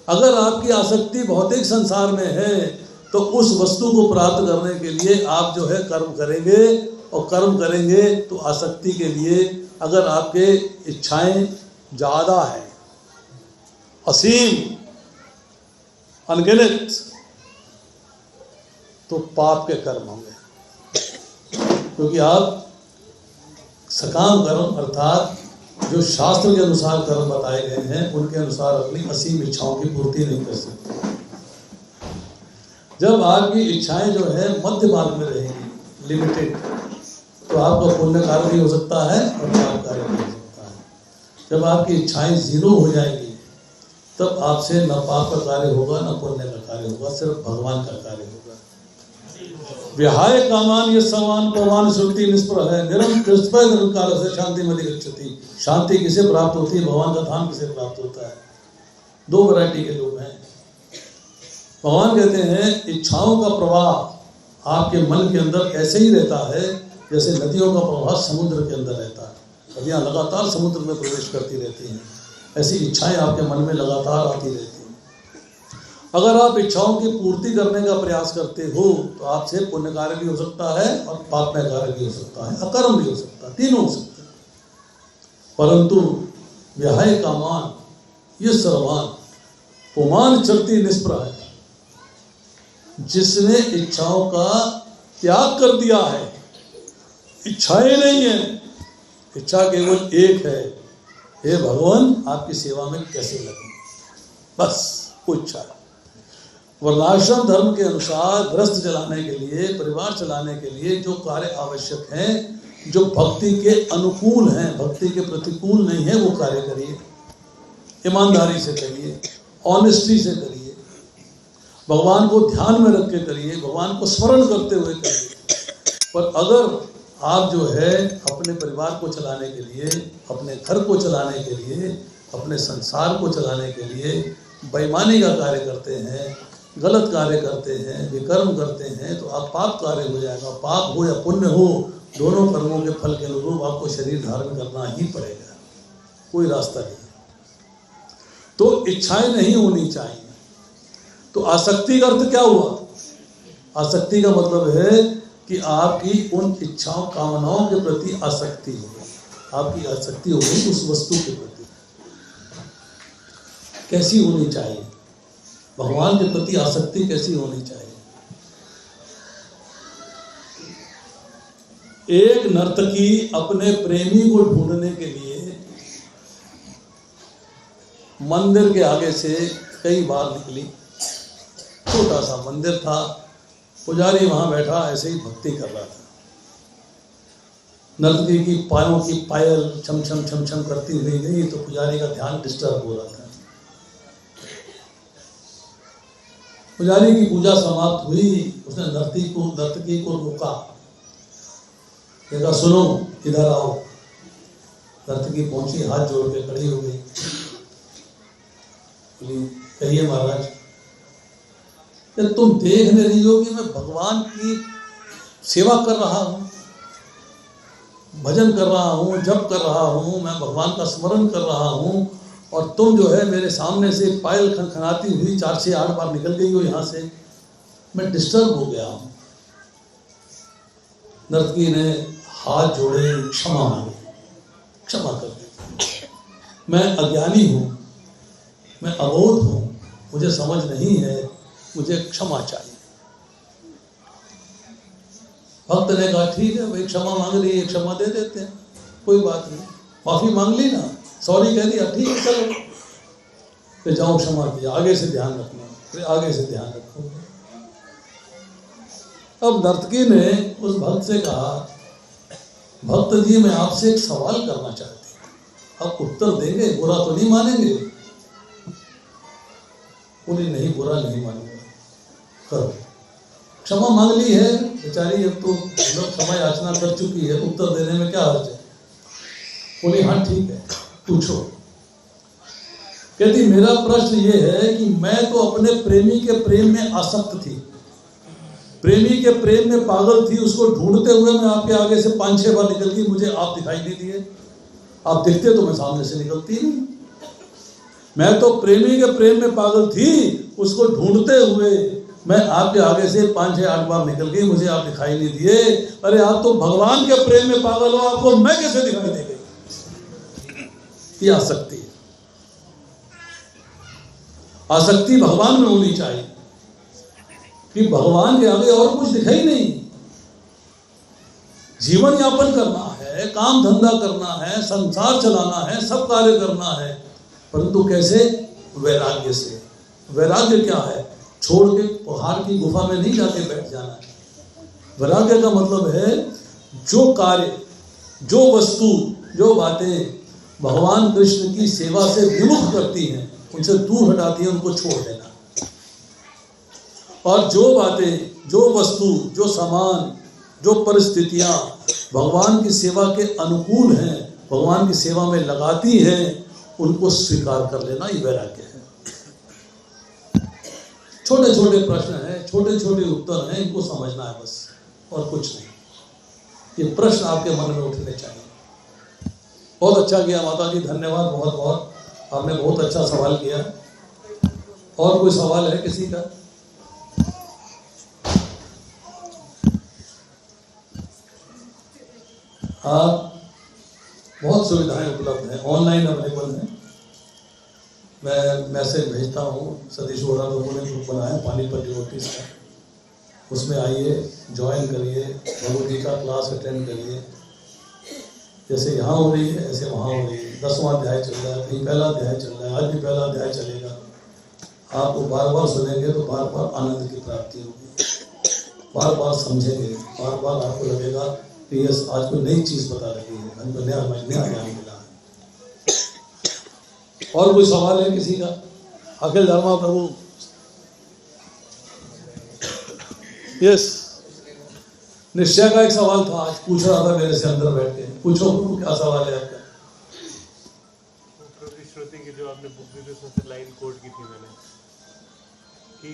अगर आपकी आसक्ति भौतिक संसार में है तो उस वस्तु को प्राप्त करने के लिए आप जो है कर्म करेंगे, और कर्म करेंगे तो आसक्ति के लिए अगर आपके इच्छाएं ज़्यादा हैं, असीम, अनगिनत, तो पाप के कर्म होंगे। क्योंकि आप सकाम कर्म अर्थात जो शास्त्र के अनुसार कर्म बताए गए हैं उनके अनुसार अपनी असीम इच्छाओं की पूर्ति नहीं कर सकते। जब आपकी इच्छाएं जो है मध्य मार्ग में रहेंगी, लिमिटेड, तो आपका पुण्य कार्य भी हो सकता है और पाप कार्य भी हो सकता है। जब आपकी इच्छाएं जीरो हो जाएगी तब आपसे न पाप का कार्य होगा न पुण्य का कार्य होगा, सिर्फ भगवान का कार्य होगा। विहाय कामान ये समान पवन श्रुति निष्प्रह है निरंतर से शांति में गच्छति। शांति किसे प्राप्त होती है? भगवान का धाम किसे प्राप्त होता है? दो वैरायटी के लोग हैं। भगवान कहते हैं इच्छाओं का प्रवाह आपके मन के अंदर ऐसे ही रहता है जैसे नदियों का प्रवाह समुद्र के अंदर रहता है। नदियाँ लगातार समुद्र में प्रवेश करती रहती हैं, ऐसी इच्छाएं आपके मन में लगातार आती रहती हैं। अगर आप इच्छाओं की पूर्ति करने का प्रयास करते हो तो आपसे पुण्य कार्य भी हो सकता है और पापमय कार्य भी हो सकता है, अकर्म भी हो सकता है, तीनों हो सकते हैं। परंतु विहाय कामान ये सर्वान पुमान चलती निष्प्रह है, जिसने इच्छाओं का त्याग कर दिया है, इच्छाएं नहीं है, इच्छा केवल एक है, हे भगवान आपकी सेवा में कैसे लगूं, बस वो इच्छा है। वर्णाश्रम धर्म के अनुसार गृहस्थ चलाने के लिए, परिवार चलाने के लिए जो कार्य आवश्यक हैं, जो भक्ति के अनुकूल हैं, भक्ति के प्रतिकूल नहीं है, वो कार्य करिए, ईमानदारी से करिए, ऑनेस्टी से करिए, भगवान को ध्यान में रख के करिए, भगवान को स्मरण करते हुए करिए। पर अगर आप जो है अपने परिवार को चलाने के लिए, अपने घर को चलाने के लिए, अपने संसार को चलाने के लिए बेईमानी का कार्य करते हैं, गलत कार्य करते हैं, विकर्म करते हैं, तो आप पाप कार्य हो जाएगा। पाप हो या पुण्य हो, दोनों कर्मों के फल के अनुरूप आपको शरीर धारण करना ही पड़ेगा, कोई रास्ता नहीं। तो इच्छाएं नहीं होनी चाहिए। तो आसक्ति का अर्थ क्या हुआ? आसक्ति का मतलब है कि आपकी उन इच्छाओं कामनाओं के प्रति आसक्ति हो गई, आपकी आसक्ति हो गई उस वस्तु के प्रति। कैसी होनी चाहिए? भगवान के प्रति आसक्ति कैसी होनी चाहिए? एक नर्तकी अपने प्रेमी को ढूंढने के लिए मंदिर के आगे से कई बार निकली। छोटा सा मंदिर था, पुजारी वहां बैठा ऐसे ही भक्ति कर रहा था। नर्तकी की पायों की पायल छम छम छम छम करती हुई गई तो पुजारी का ध्यान डिस्टर्ब हो रहा था। पुजारी की पूजा समाप्त हुई, उसने नर्तकी को रोका, देखा सुनो इधर आओ। नर्तकी पहुंची, हाथ जोड़ के खड़ी हो गई, बोली कहिए महाराज, तुम देख नहीं रही हो कि मैं भगवान की सेवा कर रहा हूँ, भजन कर रहा हूँ, जप कर रहा हूँ, मैं भगवान का स्मरण कर रहा हूँ, और तुम जो है मेरे सामने से पायल खनखनाती हुई 4 से 8 बार निकल गई हो यहाँ से, मैं डिस्टर्ब हो गया हूँ। नर्तकी ने हाथ जोड़े, क्षमा मांगी, क्षमा कर दे, मैं अज्ञानी हूँ, मैं अबोध हूँ, मुझे समझ नहीं है, मुझे क्षमा चाहिए। भक्त ने कहा ठीक है भाई, क्षमा मांग रही है, क्षमा दे देते हैं, कोई बात नहीं, माफी मांग ली ना, सॉरी कह दिया, ठीक है चलो, फिर जाओ क्षमा किया, आगे से ध्यान रखना, फिर आगे से ध्यान रखो। अब नर्तकी ने उस भक्त से कहा, भक्त जी मैं आपसे एक सवाल करना चाहती हूँ, आप उत्तर देंगे, बुरा तो नहीं मानेंगे? बोली नहीं, बुरा नहीं मानूंगा, करो। क्षमा मांग ली है बेचारी, अब तो लोग क्षमा याचना कर चुकी है, उत्तर देने में क्या हर्ज है? बोली हाँ ठीक है, पूछो। कहती मेरा प्रश्न ये है कि मैं तो अपने प्रेमी के प्रेम में आसक्त थी, प्रेमी के प्रेम में पागल थी, उसको ढूंढते हुए मैं आपके आगे से 5-6 बार निकल गई, मुझे आप दिखाई नहीं दिए, आप दिखते तो मैं सामने से निकलती नहीं। मैं तो प्रेमी के प्रेम में पागल थी, उसको ढूंढते हुए मैं आपके आगे से 5-6-8 बार निकल गई, मुझे आप दिखाई नहीं दिए। अरे आप तो भगवान के प्रेम में पागल हो, आपको मैं कैसे दिखाई दे गई? ये आसक्ति है। आसक्ति भगवान में होनी चाहिए कि भगवान के आगे और कुछ दिखाई नहीं। जीवन यापन करना है, काम धंधा करना है, संसार चलाना है, सब कार्य करना है, परंतु कैसे? वैराग्य से। वैराग्य क्या है? छोड़ के पहाड़ की गुफा में नहीं जाके बैठ जाना है। वैराग्य का मतलब है जो कार्य, जो वस्तु, जो बातें भगवान कृष्ण की सेवा से विमुख करती हैं, उनसे दूर हटाती हैं, उनको छोड़ देना। और जो बातें, जो वस्तु, जो सामान, जो परिस्थितियां भगवान की सेवा के अनुकूल हैं, भगवान की सेवा में लगाती हैं, उनको स्वीकार कर लेना, ये वैराग्य है। छोटे छोटे प्रश्न हैं, छोटे छोटे उत्तर हैं, इनको समझना है बस, और कुछ नहीं। ये प्रश्न आपके मन में उठने चाहिए। बहुत अच्छा किया माता जी, धन्यवाद बहुत बहुत, आपने बहुत अच्छा सवाल किया। और कोई सवाल है किसी का? हाँ, बहुत सुविधाएं उपलब्ध हैं, ऑनलाइन अवेलेबल हैं। मैं मैसेज भेजता हूँ, सतीश वोरा लोगों ने ग्रुप बनाया पानीपत डिवोटीज का, उसमें आइए, ज्वाइन करिए, भगवद गीता क्लास अटेंड करिए। जैसे यहाँ हो रही है ऐसे वहाँ हो रही है। 10वां अध्याय चल रहा है, कहीं पहला अध्याय चल रहा है, आज भी पहला अध्याय चलेगा। आपको बार बार सुनेंगे तो बार बार आनंद की प्राप्ति होगी, बार बार समझेंगे, बार बार आपको लगेगा कि यस आज कोई नई चीज पता लगी है, आज को नया ज्ञान मिला है। और कोई सवाल है किसी का? अखिल धर्मा प्रभु। यस, निश्चय का एक सवाल था, आज पूछ रहा था मेरे से अंदर बैठ के। पूछो प्रभु, क्या सवाल है आपका? श्रुति की जो आपने बुक दी थी उसमें से लाइन कोट की थी मैंने, कि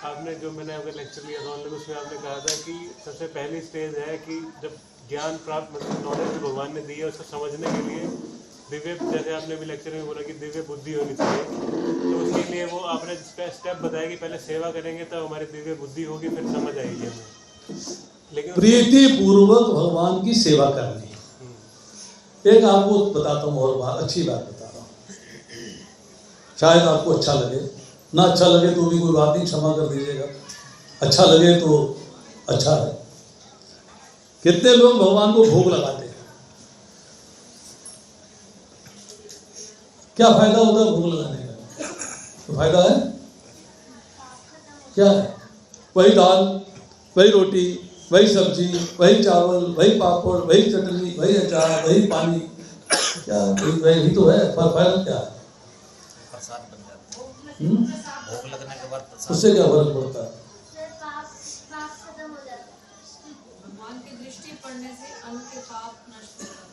आपने जो मैंने आपका लेक्चर लिया था ऑनलाइन, उसमें आपने कहा था कि सबसे पहली स्टेज है कि जब ज्ञान प्राप्त, मतलब नॉलेज जो भगवान ने दी है उसको समझने के लिए दिव्य, जैसे आपने भी लेक्चर में बोला कि दिव्य बुद्धि होनी चाहिए, तो उसके लिए वो आपने स्टेप बताया कि पहले सेवा करेंगे तब हमारी दिव्य बुद्धि होगी, फिर समझ आएगी हमें। लेकिन प्रीति पूर्वक भगवान की सेवा करनी। एक आपको बताता हूँ और बात, अच्छी बात बता रहा हूँ, शायद आपको अच्छा लगे, ना अच्छा लगे तो भी कोई बात नहीं, क्षमा कर दीजिएगा। अच्छा लगे तो अच्छा है। कितने लोग भगवान को भोग लगाते हैं? क्या फायदा होता है भोग लगाने का? तो फायदा है क्या है? वही दाल, वही रोटी, वही सब्जी, वही चावल, वही पापड़, वही चटनी, वही अचार, वही पानी, क्या वही तो है। फायदा क्या है? प्रसाद बन जाता है। भोग लगने के बाद उससे क्या फर्क पड़ता है? भगवान की दृष्टि पड़ने से अन्न के पाप नष्ट हो जाते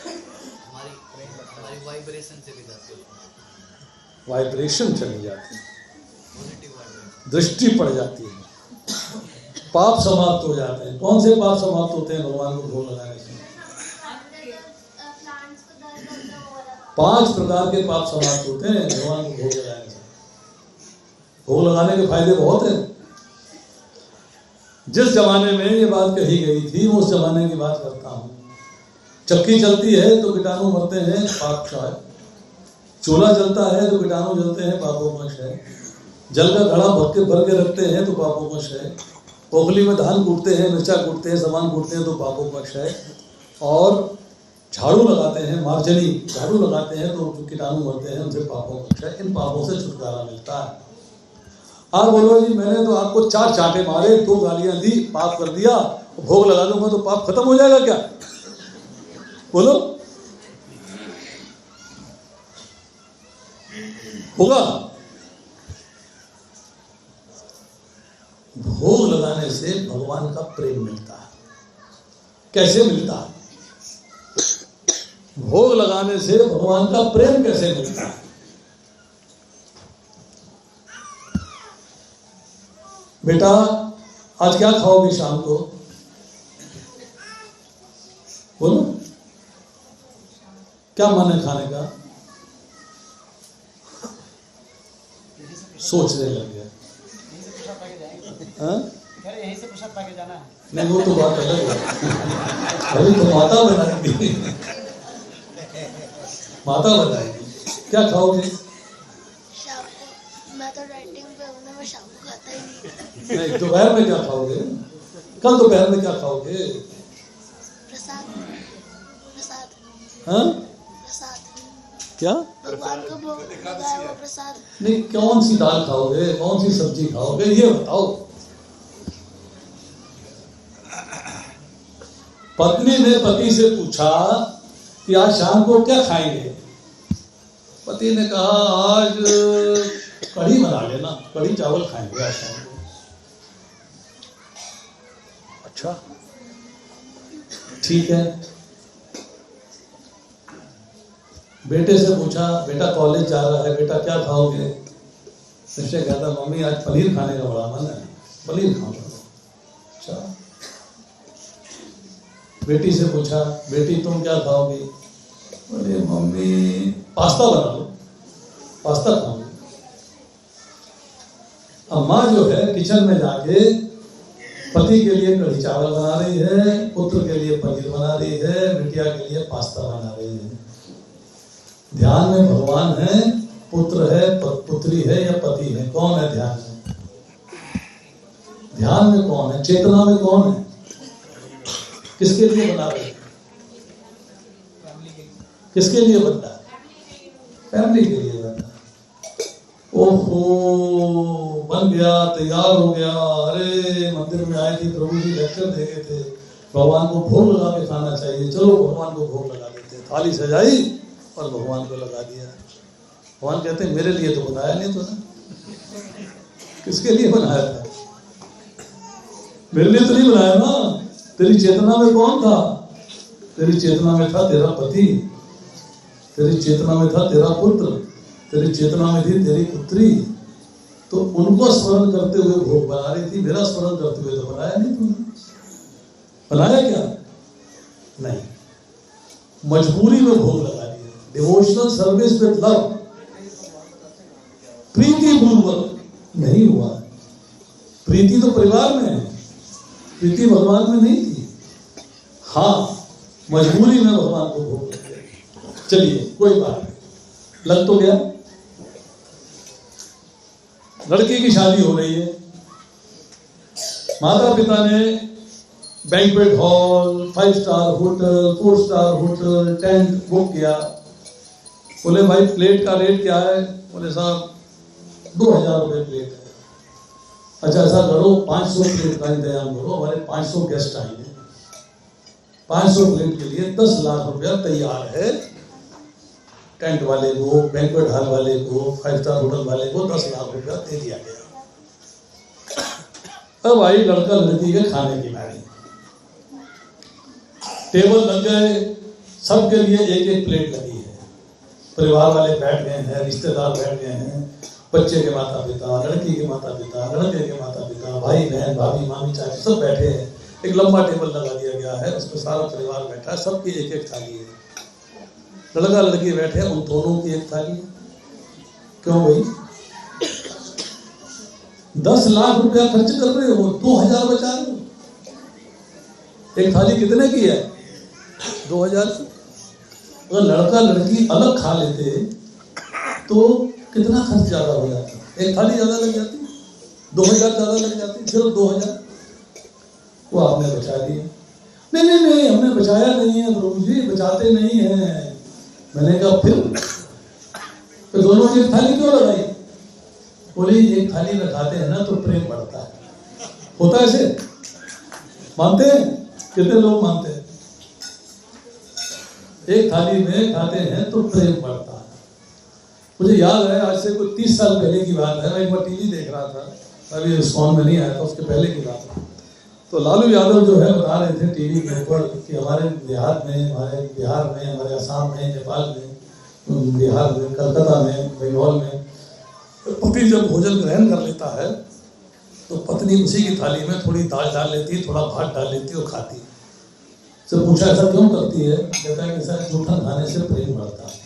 हैं। हमारी वाइब्रेशन चली जाती है, वाइब्रेशन चली जाती है, दृष्टि पड़ जाती है, पाप समाप्त हो जाते हैं। कौन से पाप समाप्त होते हैं भगवान को भोग लगाने से? 5 प्रकार के पाप समाप्त होते हैं भगवान को भोग लगाने से। भोग लगाने के फायदे बहुत हैं। जिस जमाने में ये बात कही गई थी, उस जमाने की बात करता हूँ। चक्की चलती है तो कीटाणु मरते हैं, पाप क्षय। चूल्हा जलता है तो कीटाणु जलते हैं, पापों का क्षय। जल का घड़ा भर के रखते हैं तो पापों का क्षय। पोखली में धान कूटते हैं, मिर्चा कूटते हैं, सामान कूटते हैं तो पापों का क्षय। और झाड़ू लगाते हैं, मार्जनी झाड़ू लगाते हैं तो जो कीटाणु मरते हैं उनसे पापों का क्षय। इन पापों से छुटकारा मिलता है। आप बोलो जी मैंने तो आपको 4 चांटे मारे, 2 गालियां दी, पाप कर दिया, भोग लगा दूंगा तो पाप खत्म हो जाएगा क्या? बोलो, होगा? भोग लगाने भगवान का प्रेम मिलता है। कैसे मिलता है? भोग लगाने से भगवान का प्रेम कैसे मिलता है? बेटा आज क्या खाओगे शाम को? बोलो, क्या मन है खाने का? सोचने लग गया। यहीं से प्रसाद पाके जाना है। नहीं, वो तो बात अलग है। अभी तो माता बनाएगी, माता बनाएगी। क्या खाओगे? शाम को मैं तो डाइटिंग पे हूँ ना, मैं शाम को खाता ही नहीं। नहीं, दोपहर में क्या खाओगे? कल दोपहर में क्या खाओगे? प्रसाद। प्रसाद। हाँ? प्रसाद। क्या? भगवान को भोग लगाया हुआ प्रसाद। नहीं, कौन सी दाल खाओगे? कौन सी सब्जी खाओगे? ये बताओ। पत्नी ने पति से पूछा कि आज शाम को क्या खाएंगे? पति ने कहा आज कढ़ी बना लेना, कढ़ी चावल खाएंगे आज शाम को। अच्छा ठीक है। बेटे से पूछा, बेटा कॉलेज जा रहा है, बेटा क्या खाओगे? बच्चे कहता मम्मी आज पनीर खाने का बड़ा मन है, पनीर खाऊंगा। अच्छा। बेटी से पूछा, बेटी तुम क्या खाओगी? बोले मम्मी पास्ता बना लो, पास्ता खाऊंगी। अब माँ जो है किचन में जाके पति के लिए कढ़ी चावल बना रही है, पुत्र के लिए पनीर बना रही है, बिटिया के लिए पास्ता बना रही है। ध्यान में भगवान है, पुत्र है, पुत्री है या पति है? कौन है ध्यान में? ध्यान में कौन है? चेतना में कौन है? किसके लिए बना रहे? किसके लिए बनता है? फैमिली के लिए बनता है। ओहो, बन गया, तैयार हो गया। अरे मंदिर में आए थे, प्रभु जी लेक्चर दे गए थे, भगवान को भोग लगा के खाना चाहिए, चलो भगवान को भोग लगा देते। थाली सजाई और भगवान को लगा दिया। भगवान कहते हैं मेरे लिए तो बनाया नहीं तूने। किसके लिए बनाया था? मेरे लिए तो नहीं बनाया ना। तेरी चेतना में कौन था? तेरी चेतना में था तेरा पति, तेरी चेतना में था तेरा पुत्र, तेरी चेतना में थी तेरी पुत्री। तो उनको स्मरण करते हुए भोग बना रही थी, मेरा स्मरण करते हुए तो बनाया नहीं तुमने। बनाया क्या? नहीं, मजबूरी में भोग लगा दिया। डिवोशनल सर्विस विद लव, प्रीति पूर्वक नहीं हुआ। प्रीति तो परिवार में है, प्रीति भगवान में नहीं थी। हाँ, मजबूरी में भगवान को भोग लग गया। चलिए कोई बात नहीं, लग तो गया। लड़की की शादी हो रही है, माता पिता ने banquet hall, 5 star hotel, 4 star hotel, tent book किया। बोले भाई प्लेट का रेट क्या है? बोले साहब 2000 रुपये प्लेट है। अच्छा ऐसा करो 500 प्लेट का इंतजाम करो, हमारे 500 गेस्ट आएंगे। 500 प्लेट के लिए 10 लाख रुपया तैयार है। टेंट वाले को, बैंक्वेट हॉल वाले को, 5 स्टार होटल वाले को 10 लाख रुपया दे दिया गया। अब आई लड़का लड़की के खाने की बारी। टेबल लग गए, सबके लिए एक एक प्लेट लगी है। परिवार वाले बैठ गए हैं, रिश्तेदार बैठ गए हैं, बच्चे के माता पिता, लड़की के माता पिता, लड़के के माता पिता, भाई बहन, भाभी, मामी, चाची सब बैठे हैं। एक लंबा टेबल लगा दिया गया है, उसमें सारा परिवार बैठा है, सबकी एक एक थाली है। लड़का लड़की बैठे, उन दोनों की एक थाली है। क्यों भाई? 10 लाख रुपया खर्च कर रहे हो, 2000 बचा रहे हो। एक थाली कितने की है? 2000 की। अगर लड़का लड़की अलग खा लेते तो कितना खर्च ज्यादा हो जाता? एक थाली ज्यादा लग जाती, 2000 ज्यादा लग जाती, सिर्फ 2000 वो आपने बचा दिया। नहीं नहीं नहीं, हमने बचाया नहीं है प्रभु जी, बचाते नहीं हैं। मैंने कहा फिर तो दोनों की एक थाली क्यों लगाई? बोले एक थाली में खाते हैं ना तो प्रेम बढ़ता है। होता है ऐसे? मानते हैं? कितने लोग मानते हैं? एक थाली में खाते हैं तो प्रेम बढ़ता है। मुझे याद है आज से कोई 30 साल पहले की बात है, मैं एक बार टीवी देख रहा था, अभी इस्कॉन में नहीं आया था, उसके पहले की बात है। तो लालू यादव जो है बता रहे थे टीवी के ऊपर कि हमारे बिहार में, हमारे असम में, नेपाल में, बिहार में, कलकत्ता में, बंगाल में पति जब भोजन ग्रहण कर लेता है तो पत्नी उसी की थाली में थोड़ी दाल डाल लेती है, थोड़ा भात डाल लेती है और खाती है। से पूछा ऐसा क्यों करती है? कहता है कि सर जूठन खाने से प्रेम बढ़ता है,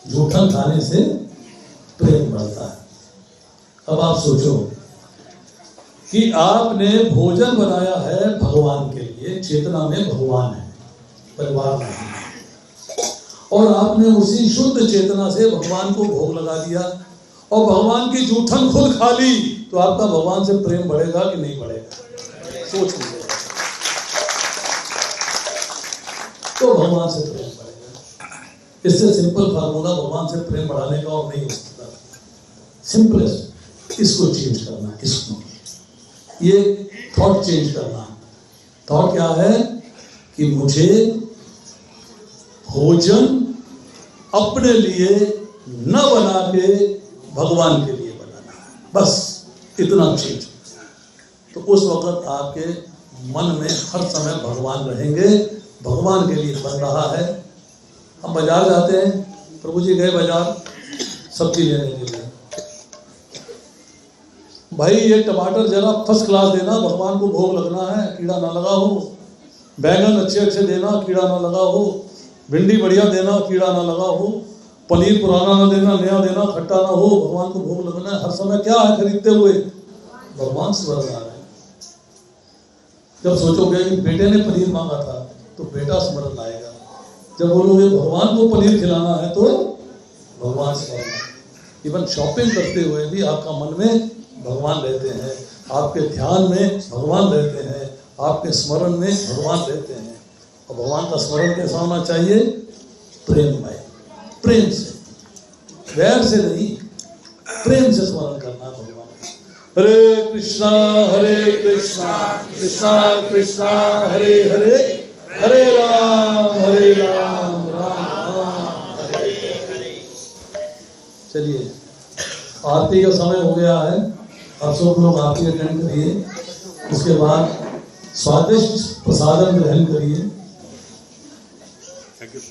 जूठन खाने से प्रेम बढ़ता है। अब आप सोचो कि आपने भोजन बनाया है भगवान के लिए, चेतना में भगवान है, परिवार नहीं है, और आपने उसी शुद्ध चेतना से भगवान को भोग लगा दिया और भगवान की जूठन खुद खा ली, तो आपका भगवान से प्रेम बढ़ेगा कि नहीं बढ़ेगा? सोच लीजिए। तो भगवान से प्रेम बढ़ेगा। इससे सिंपल फार्मूला भगवान से प्रेम बढ़ाने का और नहीं हो सकता। सिंपलेस्ट, इसको चेंज करना, इसको, ये थॉट चेंज करना। थॉट क्या है कि मुझे भोजन अपने लिए न बना के भगवान के लिए बनाना है, बस इतना चेंज। तो उस वक्त आपके मन में हर समय भगवान रहेंगे, भगवान के लिए बन रहा है। हम बाजार जाते हैं, प्रभु जी गए बाजार सब्जी लेने के लिए, भाई ये टमाटर जरा फर्स्ट क्लास देना, भगवान को भोग लगना है, कीड़ा ना लगा हो। बैंगन अच्छे अच्छे देना, कीड़ा ना लगा हो। भिंडी बढ़िया देना, कीड़ा ना लगा हो। पनीर पुराना ना देना, नया देना, खट्टा ना हो, भगवान को भोग लगना है। हर समय क्या है खरीदते हुए? भगवान स्मरण आ रहे हैं। जब सोचोगे कि बेटे ने पनीर मांगा था तो बेटा स्मरण आएगा। जब बोलोगे भगवान को पनीर खिलाना है तो भगवान स्मरण आएगा। इवन शॉपिंग करते हुए भी आपका मन में भगवान रहते हैं, आपके ध्यान में भगवान रहते हैं, आपके स्मरण में भगवान रहते हैं। और भगवान का स्मरण कैसा होना चाहिए? प्रेममय, प्रेम से, वैर से नहीं, प्रेम से स्मरण करना भगवान। हरे कृष्णा कृष्णा कृष्णा हरे हरे, हरे राम राम राम हरे हरे। चलिए, आरती का समय हो गया है। आप सब लोग आरती अटेंड करिए, उसके बाद स्वादिष्ट प्रसादन ग्रहण करिए। Thank you.